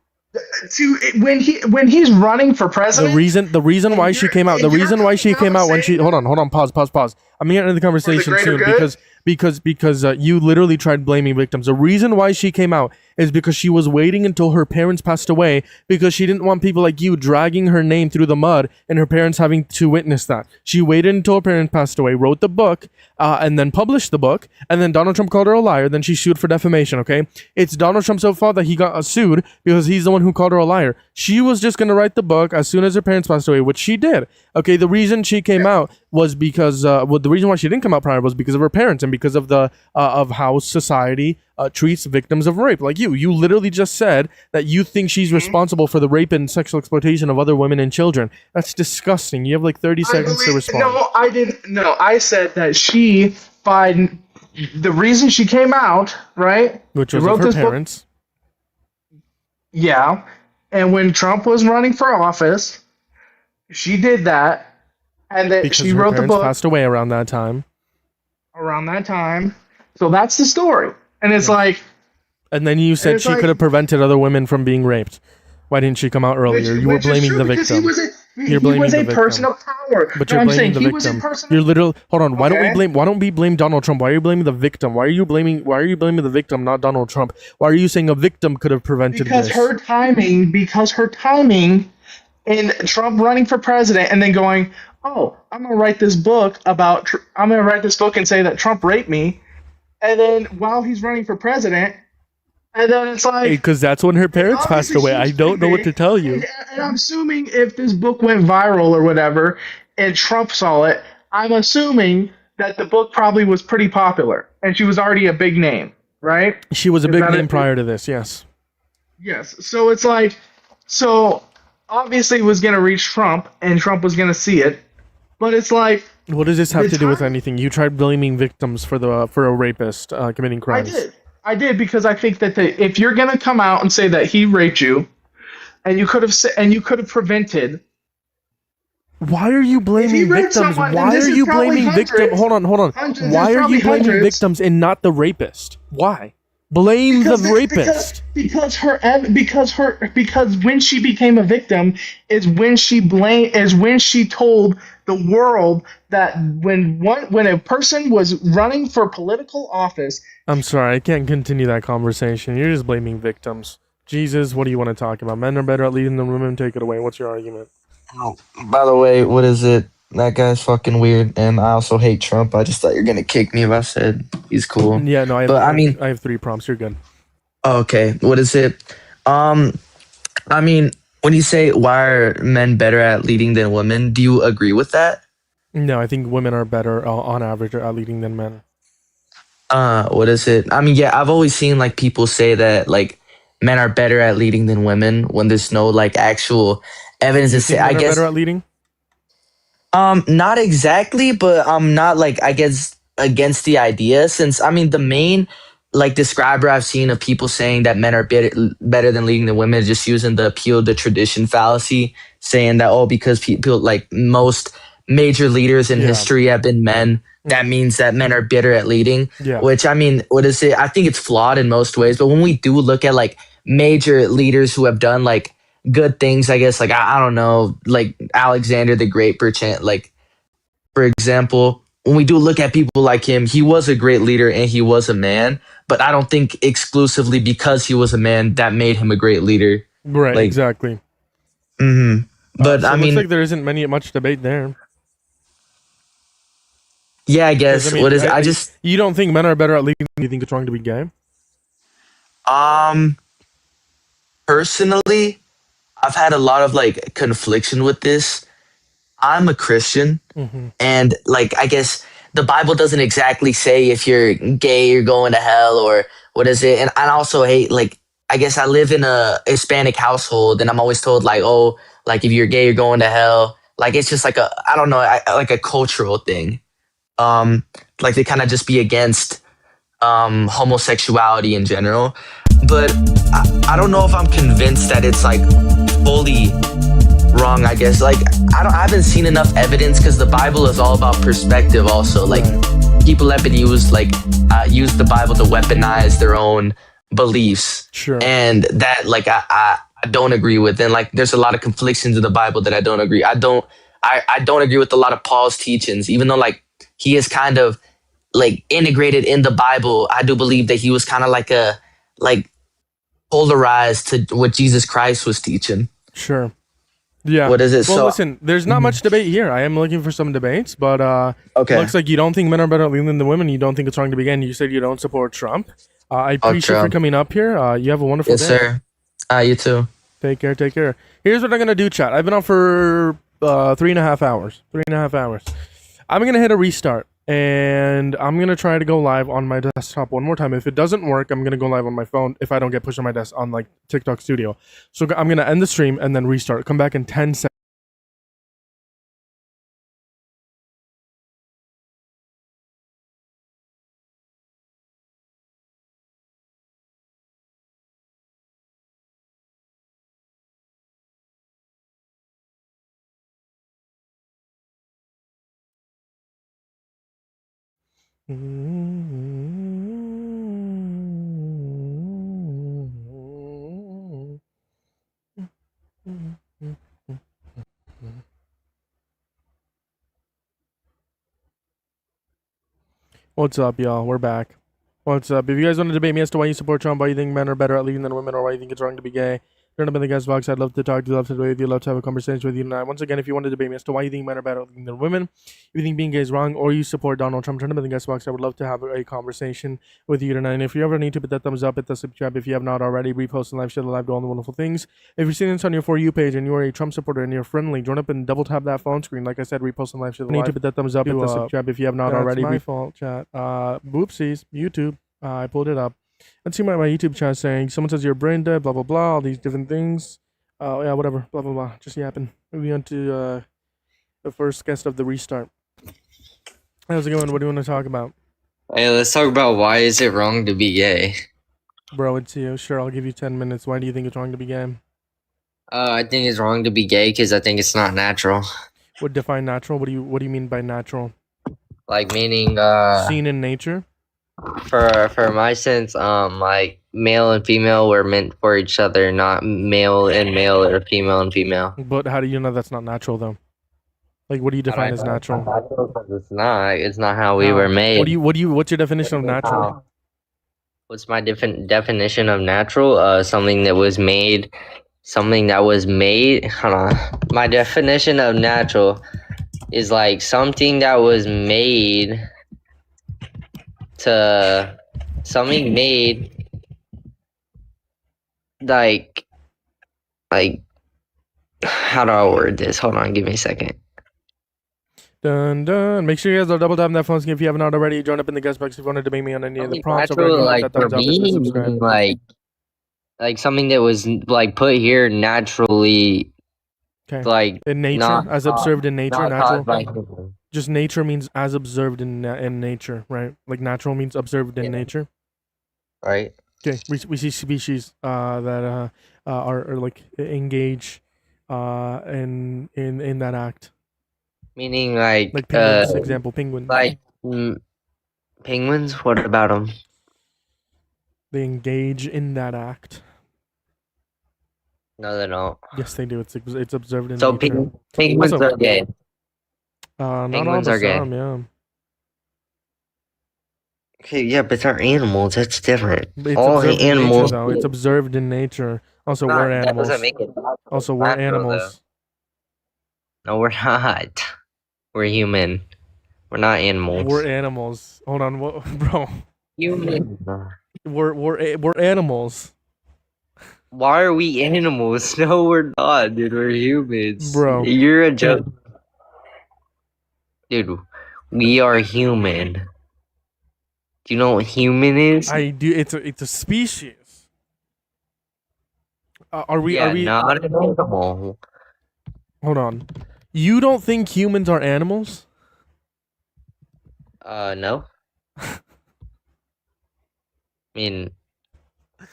When he's running for president. The reason why she came out. The reason why she came out when she. Hold on. Pause. I'm gonna get into the conversation soon because you literally tried blaming victims. The reason why she came out is because she was waiting until her parents passed away because she didn't want people like you dragging her name through the mud and her parents having to witness that. She waited until her parents passed away, wrote the book, and then published the book, and then Donald Trump called her a liar. Then she sued for defamation. Okay, it's Donald Trump's fault that he got sued because he's the one who called her a liar. She was just gonna write the book as soon as her parents passed away, which she did. Okay, the reason she came out was because the reason why she didn't come out prior was because of her parents and because of the of how society treats victims of rape. Like you literally just said that you think she's responsible for the rape and sexual exploitation of other women and children. That's disgusting. You have like 30 seconds to respond. No, I didn't. No, I said that the reason she came out, right? Which was of her parents. Yeah, and when Trump was running for office, she did that, and that Because she her wrote the parents book passed away around that time. around that time. So that's the story, and it's like. And then you said she could have prevented other women from being raped. Why didn't she come out earlier? You were blaming the victim. You're blaming the victim. Person of power. But you're blaming the victim. You're literal. Hold on. Why don't we blame Donald Trump? Why are you blaming the victim? Why are you blaming the victim, not Donald Trump? Why are you saying a victim could have prevented Because this? her timing in Trump running for president and then going, "Oh, I'm going to write this book and say that Trump raped me." And then while he's running for president, and then it's like, because that's when her parents passed away. I don't know what to tell you. And I'm assuming if this book went viral or whatever, and Trump saw it, I'm assuming that the book probably was pretty popular, and she was already a big name, right? She was a big name prior to this, yes. Yes. So it's like, obviously it was going to reach Trump, and Trump was going to see it, but it's like. What does this have to do with anything? You tried blaming victims for a rapist committing crimes. I did because I think that if you're gonna come out and say that he raped you, and you could have prevented. Why are you blaming victims? Why are you blaming victims? Hold on. Why are you blaming victims and not the rapist? Why? Blame the rapist. Because when she became a victim is when she told the world that when a person was running for political office. I'm sorry, I can't continue that conversation. You're just blaming victims. Jesus, what do you want to talk about? Men are better at leading than women. Take it away. What's your argument? Oh, by the way, what is it? That guy's fucking weird, and I also hate Trump. I just thought you're gonna kick me if I said he's cool. Yeah, no, I have 3 prompts. You're good. Okay, what is it? When you say why are men better at leading than women, do you agree with that? No, I think women are better on average at leading than men. What is it? I've always seen like people say that like men are better at leading than women when there's no like actual evidence to say. I guess better at leading. Not exactly, but I'm not like I guess against the idea since the main like describer I've seen of people saying that men are better than leading than women is just using the appeal to tradition fallacy, saying that because people like most major leaders in history have been men, that means that men are better at leading. Yeah. Which what is it? I think it's flawed in most ways, but when we do look at like major leaders who have done like good things, I guess like I don't know, like Alexander the Great, like for example, when we do look at people like him, he was a great leader and he was a man, but I don't think exclusively because he was a man that made him a great leader. Right, like, exactly. Mm-hmm. But so it looks like there isn't much debate there. Yeah, I guess. You don't think men are better at leading? You think it's wrong to be gay? Personally, I've had a lot of like confliction with this. I'm a Christian, and like I guess the Bible doesn't exactly say if you're gay you're going to hell or what is it. And I also hate like I guess I live in a Hispanic household, and I'm always told like like if you're gay you're going to hell. Like it's just like I don't know, like a cultural thing. Like they kind of just be against homosexuality in general. But I don't know if I'm convinced that it's like fully wrong, I guess. Like I haven't seen enough evidence because the Bible is all about perspective also. Like people have been used use the Bible to weaponize their own beliefs. Sure. And that I don't agree with. And like there's a lot of conflictions in the Bible that I don't agree. I don't agree with a lot of Paul's teachings, even though like he is kind of like integrated in the Bible. I do believe that he was kind of like polarized to what Jesus Christ was teaching. Sure. Yeah. What is it? Well, So listen, there's not much debate here. I am looking for some debates, but Okay. it looks like you don't think men are better than the women. You don't think it's wrong to begin. You said you don't support Trump. I appreciate you for Trump. coming up here. You have a wonderful Yes, day. sir. You too. Take care. Take care. Here's what I'm gonna do, chat. I've been on for 3.5 hours. 3.5 hours. I'm gonna hit a restart, and I'm gonna try to go live on my desktop one more time. If it doesn't work, I'm gonna go live on my phone. If I don't get pushed on my desk on like TikTok Studio, so I'm gonna end the stream and then restart. Come back in 10 seconds. What's up, y'all? We're back. What's up? If you guys want to debate me as to why you support Trump, why you think men are better at leading than women, or why you think it's wrong to be gay, turn up in the guest box. I'd love to talk to you, love to debate with you, love to have a conversation with you tonight. Once again, if you want to debate me as to why you think men are better at leading than women, if you think being gay is wrong, or you support Donald Trump, turn up in the guest box. I would love to have a conversation with you tonight. And if you ever need to put that thumbs up, hit the subscribe if you have not already, repost and live, share the live, do all the wonderful things. If you're seeing this on your For You page and you are a Trump supporter and you're friendly, join up and double tap that phone screen. Like I said, repost and live, share the live. Need to put that thumbs up, hit the subscribe if you have not already. My fault, chat. Whoopsies, YouTube. I pulled it up. Let's see my YouTube chat saying someone says you're brain dead, blah blah blah, all these different things. Yeah, whatever, blah blah blah. Just yapping. Moving on to the first guest of the restart. How's it going? What do you want to talk about? Hey, let's talk about why is it wrong to be gay? Bro, it's you. Sure, I'll give you 10 minutes. Why do you think it's wrong to be gay? I think it's wrong to be gay because I think it's not natural. What define natural? What do you mean by natural? Like meaning seen in nature? For my sense, like male and female were meant for each other, not male and male or female and female. But how do you know that's not natural though? Like, what do you define as natural? It's not. It's not how we were made. What's your definition of natural? What's my definition of natural? Something that was made. Something that was made. Hold on. My definition of natural is like something that was made to something made like how do I word this? Hold on, give me a second. Dun dun. Make sure you guys are double tapping that phone screen if you haven't already. Join up in the guest box if you want to debate me on any of the prompts. Natural, like for being like something that was like put here naturally. Okay. Like in nature, not, as observed in nature, natural. By just nature means as observed in nature, right? Like natural means observed in nature. Right. Okay. We see species that are like engage in that act. Meaning like penguins, example, penguins. Like penguins. What about them? They engage in that act. No, they don't. Yes, they do. It's observed in so nature. Penguins also, are gay. Penguins are gay. Yeah. Okay, yeah, but they're animals. That's different. It's all animals. Nature, though. It's observed in nature. Also, we're animals. That doesn't make it also, we're animals. Though. No, we're not. We're human. We're not animals. We're animals. Hold on, bro. Human. We're animals. Why are we animals? No, we're not, dude. We're humans. Bro. You're a joke. Dude, we are human. Do you know what human is? I do. It's a species. Are we? Yeah, are we? Not an animal. Hold on. You don't think humans are animals? No. I mean,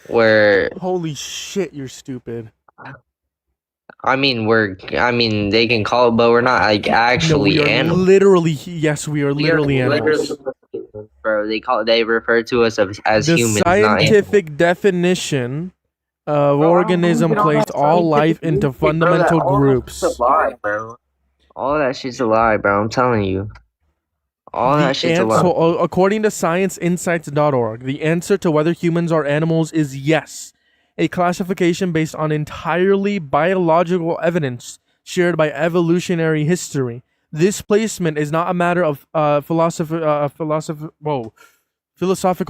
we're. Holy shit! You're stupid. I mean, they can call it, but we're not like actually no, we are animals. Literally, yes, we are literally animals. bro. They refer to us as The humans, not animals. scientific definition of organism placed all life into fundamental groups. Lie, bro. All that shit's a lie, bro. I'm telling you. All that shit's a lie. So, according to scienceinsights.org, the answer to whether humans are animals is yes. A classification based on entirely biological evidence shared by evolutionary history. This placement is not a matter of philosophical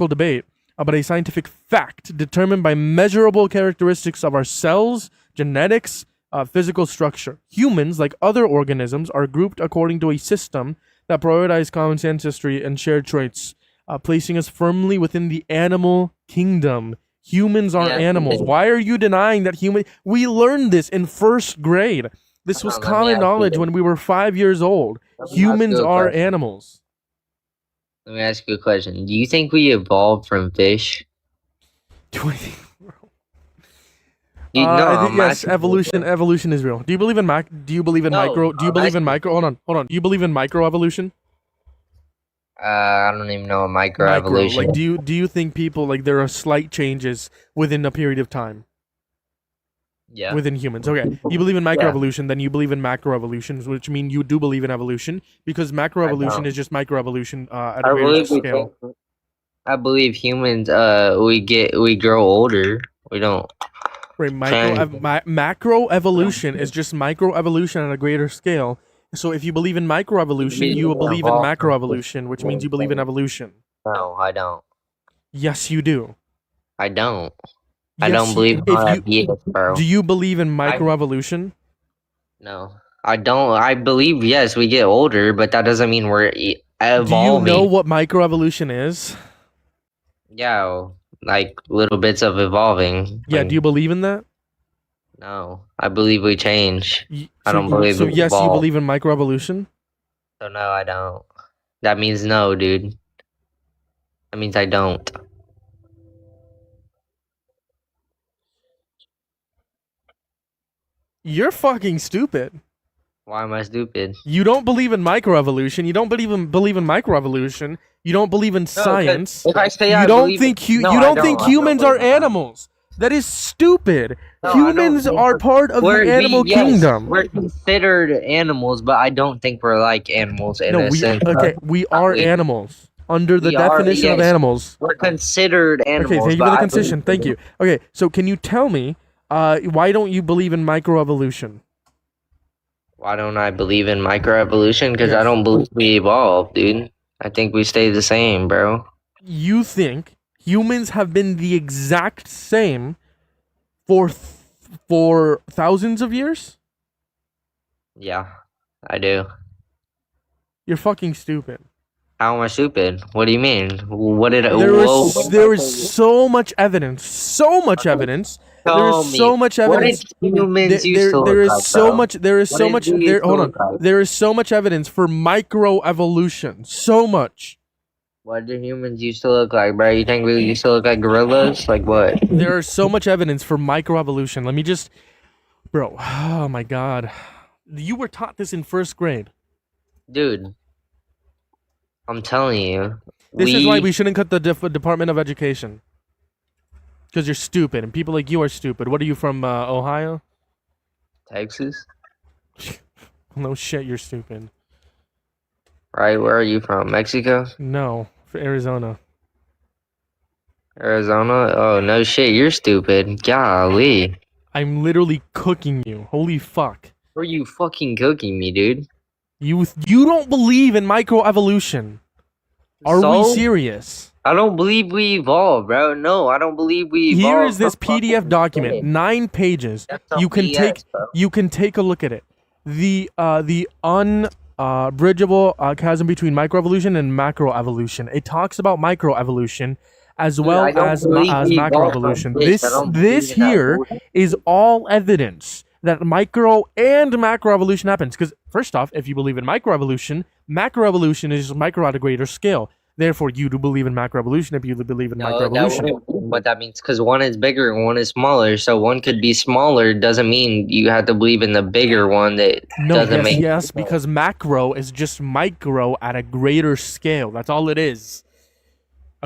debate, but a scientific fact determined by measurable characteristics of our cells, genetics, physical structure. Humans, like other organisms, are grouped according to a system that prioritizes common ancestry and shared traits, placing us firmly within the animal kingdom. Humans are animals. Why are you denying that we learned this in first grade. This was common knowledge when we were 5 years old. Humans are animals. Let me ask you a question. Do you think we evolved from fish? Yes, evolution is real. Do you believe in micro? Do you believe in micro? Hold on. Do you believe in microevolution? I don't even know what microevolution. Like, do you think people, like, there are slight changes within a period of time? Yeah. Within humans. Okay. You believe in microevolution, then you believe in macroevolution, which means you do believe in evolution, because macroevolution is just microevolution at a greater scale. I believe humans we grow older. We don't. Right, macroevolution is just microevolution at a greater scale. So if you believe in microevolution, you will believe in macroevolution, which means you believe in evolution. No, I don't. Yes, you do. I don't. I don't believe in ideas, bro. Do you believe in microevolution? No, I don't. I believe, yes, we get older, but that doesn't mean we're evolving. Do you know what microevolution is? Yeah, like little bits of evolving. Yeah, do you believe in that? No, I believe we change. I don't believe. So yes, you believe in microevolution? So no, I don't. That means no, dude. That means I don't. You're fucking stupid. Why am I stupid? You don't believe in microevolution. You don't believe in microevolution. You don't believe in science. If I say you don't think humans are animals. That is stupid. Humans are part of the animal kingdom. We're considered animals, but I don't think we're like animals in a sense. Okay, we are animals under the definition of animals. We're considered animals. Okay, thank you for the concession. Thank you. Okay, so can you tell me why don't you believe in microevolution? Why don't I believe in microevolution? Because I don't believe we evolved, dude. I think we stay the same, bro. You think humans have been the exact same for thousands of years? Yeah, I do. You're fucking stupid. How am I stupid? What do you mean? What did I? There is so much evidence. So much evidence. There is so much evidence. There is so much evidence for microevolution. So much. What do humans used to look like, bro? You think we used to look like gorillas? Like what? There is so much evidence for microevolution. Let me just, bro. Oh my god, you were taught this in first grade, dude. I'm telling you. This is why we shouldn't cut the Department of Education. Because you're stupid, and people like you are stupid. What are you from, Ohio? Texas? No shit, you're stupid. Right, where are you from? Mexico? No, for Arizona. Arizona? Oh, no shit, you're stupid. Golly. I'm literally cooking you. Holy fuck. Where are you fucking cooking me, dude? You don't believe in microevolution. Are we serious? I don't believe we evolved, bro. No, I don't believe we evolved. Here is this PDF document, 9 pages. You can take a look at it. The unbridgeable chasm between microevolution and macroevolution. It talks about microevolution as well as macroevolution. This here is all evidence that micro and macroevolution happens. Because first off, if you believe in microevolution, macroevolution is micro at a greater scale. Therefore, you do believe in macroevolution if you believe in microevolution. What that means, because one is bigger and one is smaller. So one could be smaller, doesn't mean you have to believe in the bigger one. Yes, because macro is just micro at a greater scale. That's all it is.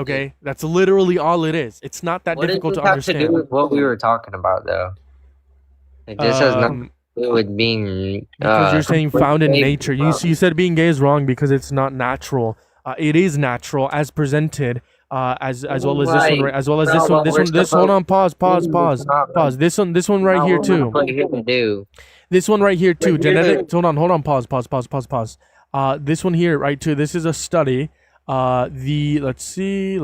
Okay, that's literally all it is. It's not that difficult to understand. What does this have to do with what we were talking about, though? Like, this has nothing to do with being. Because you're saying found in nature. You said being gay is wrong because it's not natural. It is natural as presented. As well as this one, right? As well as this. Hold on. Pause. This one right here too. This one right here too. Genetics. Hold on. Pause. This one here, right too. This is a study. Let's see.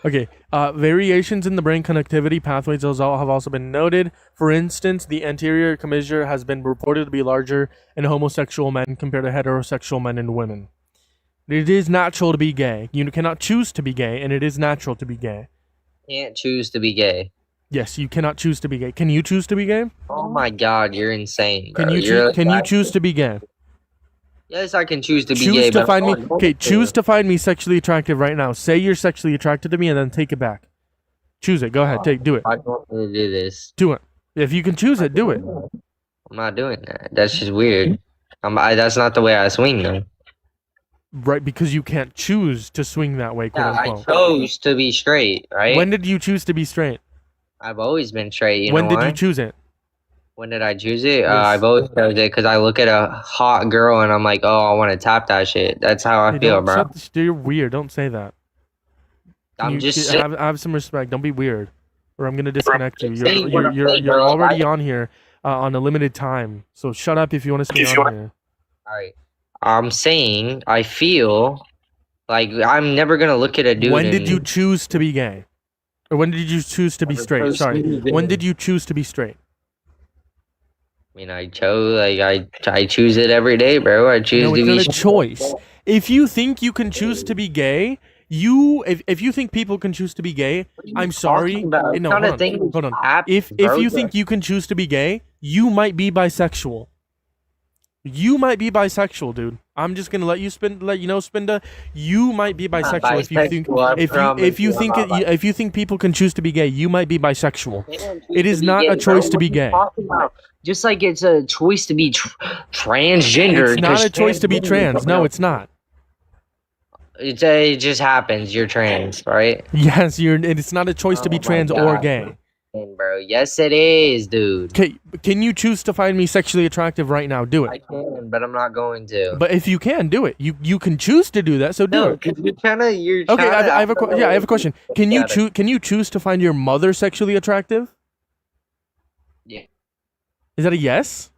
Okay, variations in the brain connectivity pathways have also been noted. For instance, the anterior commissure has been reported to be larger in homosexual men compared to heterosexual men and women. It is natural to be gay. You cannot choose to be gay, and it is natural to be gay. Can't choose to be gay. Yes, you cannot choose to be gay. Can you choose to be gay? Oh my God, you're insane. Bro. Can you choose to be gay? Yes, I can choose to be gay. Choose to find me sexually attractive right now. Say you're sexually attracted to me, and then take it back. Choose it. Go ahead. Do it. I don't want to do this. Do it. If you can choose it, do it. I'm not doing that. That's just weird. That's not the way I swing, though. Right, because you can't choose to swing that way, quote unquote. I chose to be straight, right? When did you choose to be straight? I've always been straight. When did you choose it? When did I choose it? I've always chose it because I look at a hot girl and I'm like, oh, I want to tap that shit. That's how I feel, bro. You're weird. Don't say that. Have some respect. Don't be weird, or I'm gonna disconnect you. You're already on here on a limited time. So shut up if you want to stay on here. All right. I'm saying I feel like I'm never gonna look at a dude. When did you choose to be gay? Or when did you choose to be straight? Sorry. When did you choose to be straight? I mean, I chose, I choose it every day, bro. I choose to be. It's not a choice. If you think you can choose to be gay, if you think people can choose to be gay, I'm sorry. No, hold on. If you think you can choose to be gay, you might be bisexual. You might be bisexual, dude. I'm just gonna let you Spinda. You might be bisexual if you think people can choose to be gay. You might be bisexual. It is not a choice to be gay. Just like it's a choice to be transgender. It's not a choice to be trans. No, it's not. It just happens. You're trans, right? Yes, it's not a choice to be trans or gay. Bro, yes it is, dude. Can you choose to find me sexually attractive right now? Do it. I can, but I'm not going to. But if you can, do it. You can choose to do that, so do it. Okay, I have a question. Can you choose to find your mother sexually attractive? Yeah. Is that a yes?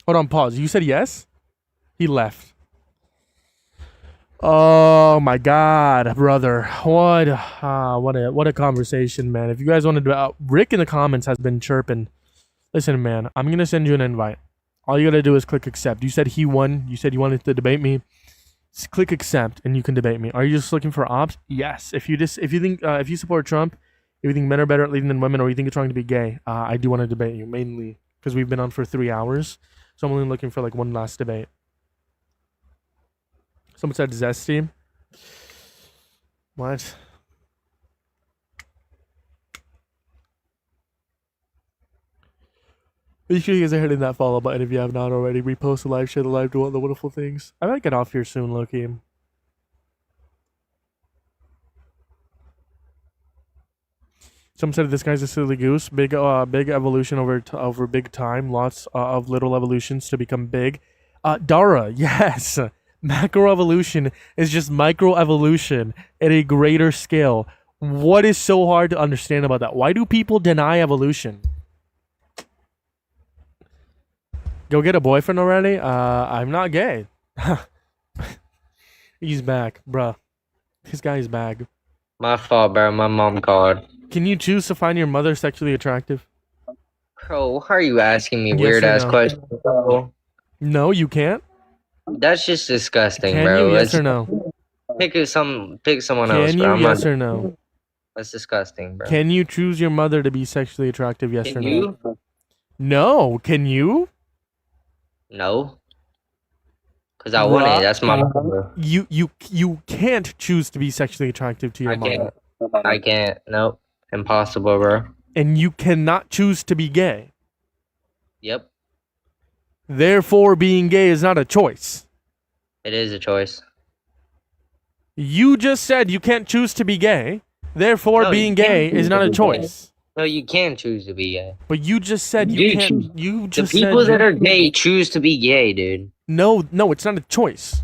Hold on, pause. You said yes? He left. Oh my God, brother! What a conversation, man. If you guys wanted to, Rick in the comments has been chirping. Listen, man, I'm gonna send you an invite. All you gotta do is click accept. You said he won. You said you wanted to debate me. Just click accept, and you can debate me. Are you just looking for ops? Yes. If you support Trump, if you think men are better at leading than women, or you think you're trying to be gay, I do want to debate you mainly because we've been on for 3 hours. So I'm only looking for like one last debate. Someone said zesty. What? Make sure you guys are hitting that follow button if you have not already. Repost the live, share the live, do all the wonderful things. I might get off here soon, Loki. Someone said this guy's a silly goose. Big evolution over big time. Lots of little evolutions to become big. Dara, yes. Macroevolution is just microevolution at a greater scale. What is so hard to understand about that? Why do people deny evolution? Go get a boyfriend already? I'm not gay. He's back, bruh. This guy's back. My fault, bro. My mom called. Can you choose to find your mother sexually attractive? Bro, why are you asking me weird-ass questions, bro? No, you can't? That's just disgusting, Can bro. you, yes or no? Pick someone else, bro. Can you, yes or no? That's disgusting, bro. Can you choose your mother to be sexually attractive, yes or no? No, can you? No. Because I want it. That's my mother. You can't choose to be sexually attractive to your mother. I can't. Nope. Impossible, bro. And you cannot choose to be gay. Yep. Therefore, being gay is not a choice. It is a choice. You just said you can't choose to be gay. Therefore, No, being you can't gay choose is not to a be choice. gay. No, you can choose to be gay. But you just said you Dude, can't. You just the people said that are gay choose to be gay, dude. No, it's not a choice.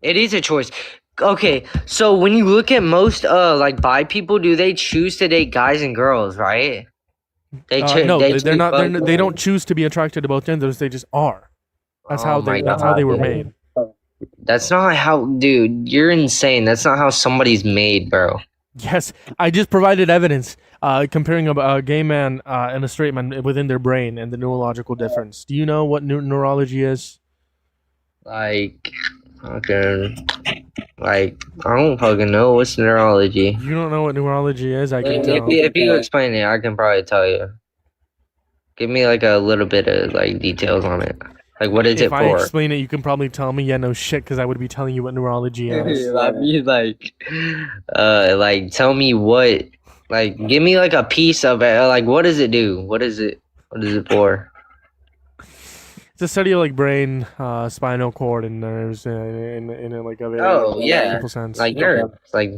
It is a choice. Okay, so when you look at most like bi people, do they choose to date guys and girls, right? No, they they're choose not. both. They don't choose to be attracted to both genders. They just are. That's how they. That's how they were made. That's not how, dude. You're insane. That's not how somebody's made, bro. Yes, I just provided evidence comparing a gay man and a straight man within their brain and the neurological difference. Do you know what neurology is? Like, fucking, like, I don't fucking know. What's neurology? You don't know what neurology is? I can tell. If you explain it, I can probably tell you. Give me like a little bit of like details on it. Like, what is it If I for? explain it, you can probably tell me, yeah, no shit, because I would be telling you what neurology is. I mean, like, tell me what, like, give me like a piece of it. Like, what does it do? What is it for? It's a study of like brain, spinal cord, and nerves in like a very simple sense. Like nerves, like.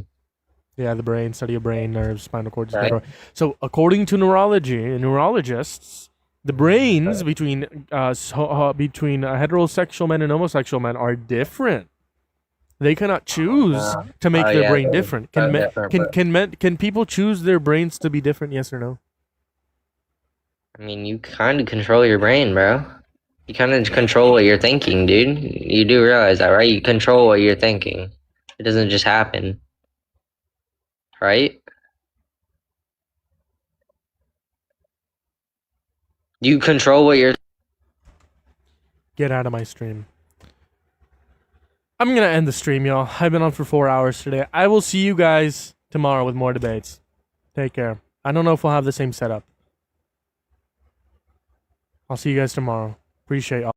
Yeah, the brain, study of brain, nerves, spinal cord. Right. So, according to neurology and neurologists, the brains between heterosexual men and homosexual men are different. They cannot choose to make their brain different. Can people choose their brains to be different? Yes or no? I mean, you kind of control your brain, bro. You kind of control what you're thinking, dude. You do realize that, right? You control what you're thinking. It doesn't just happen. Right? You control what you're... Get out of my stream. I'm going to end the stream, y'all. I've been on for 4 hours today. I will see you guys tomorrow with more debates. Take care. I don't know if we'll have the same setup. I'll see you guys tomorrow. Appreciate y'all.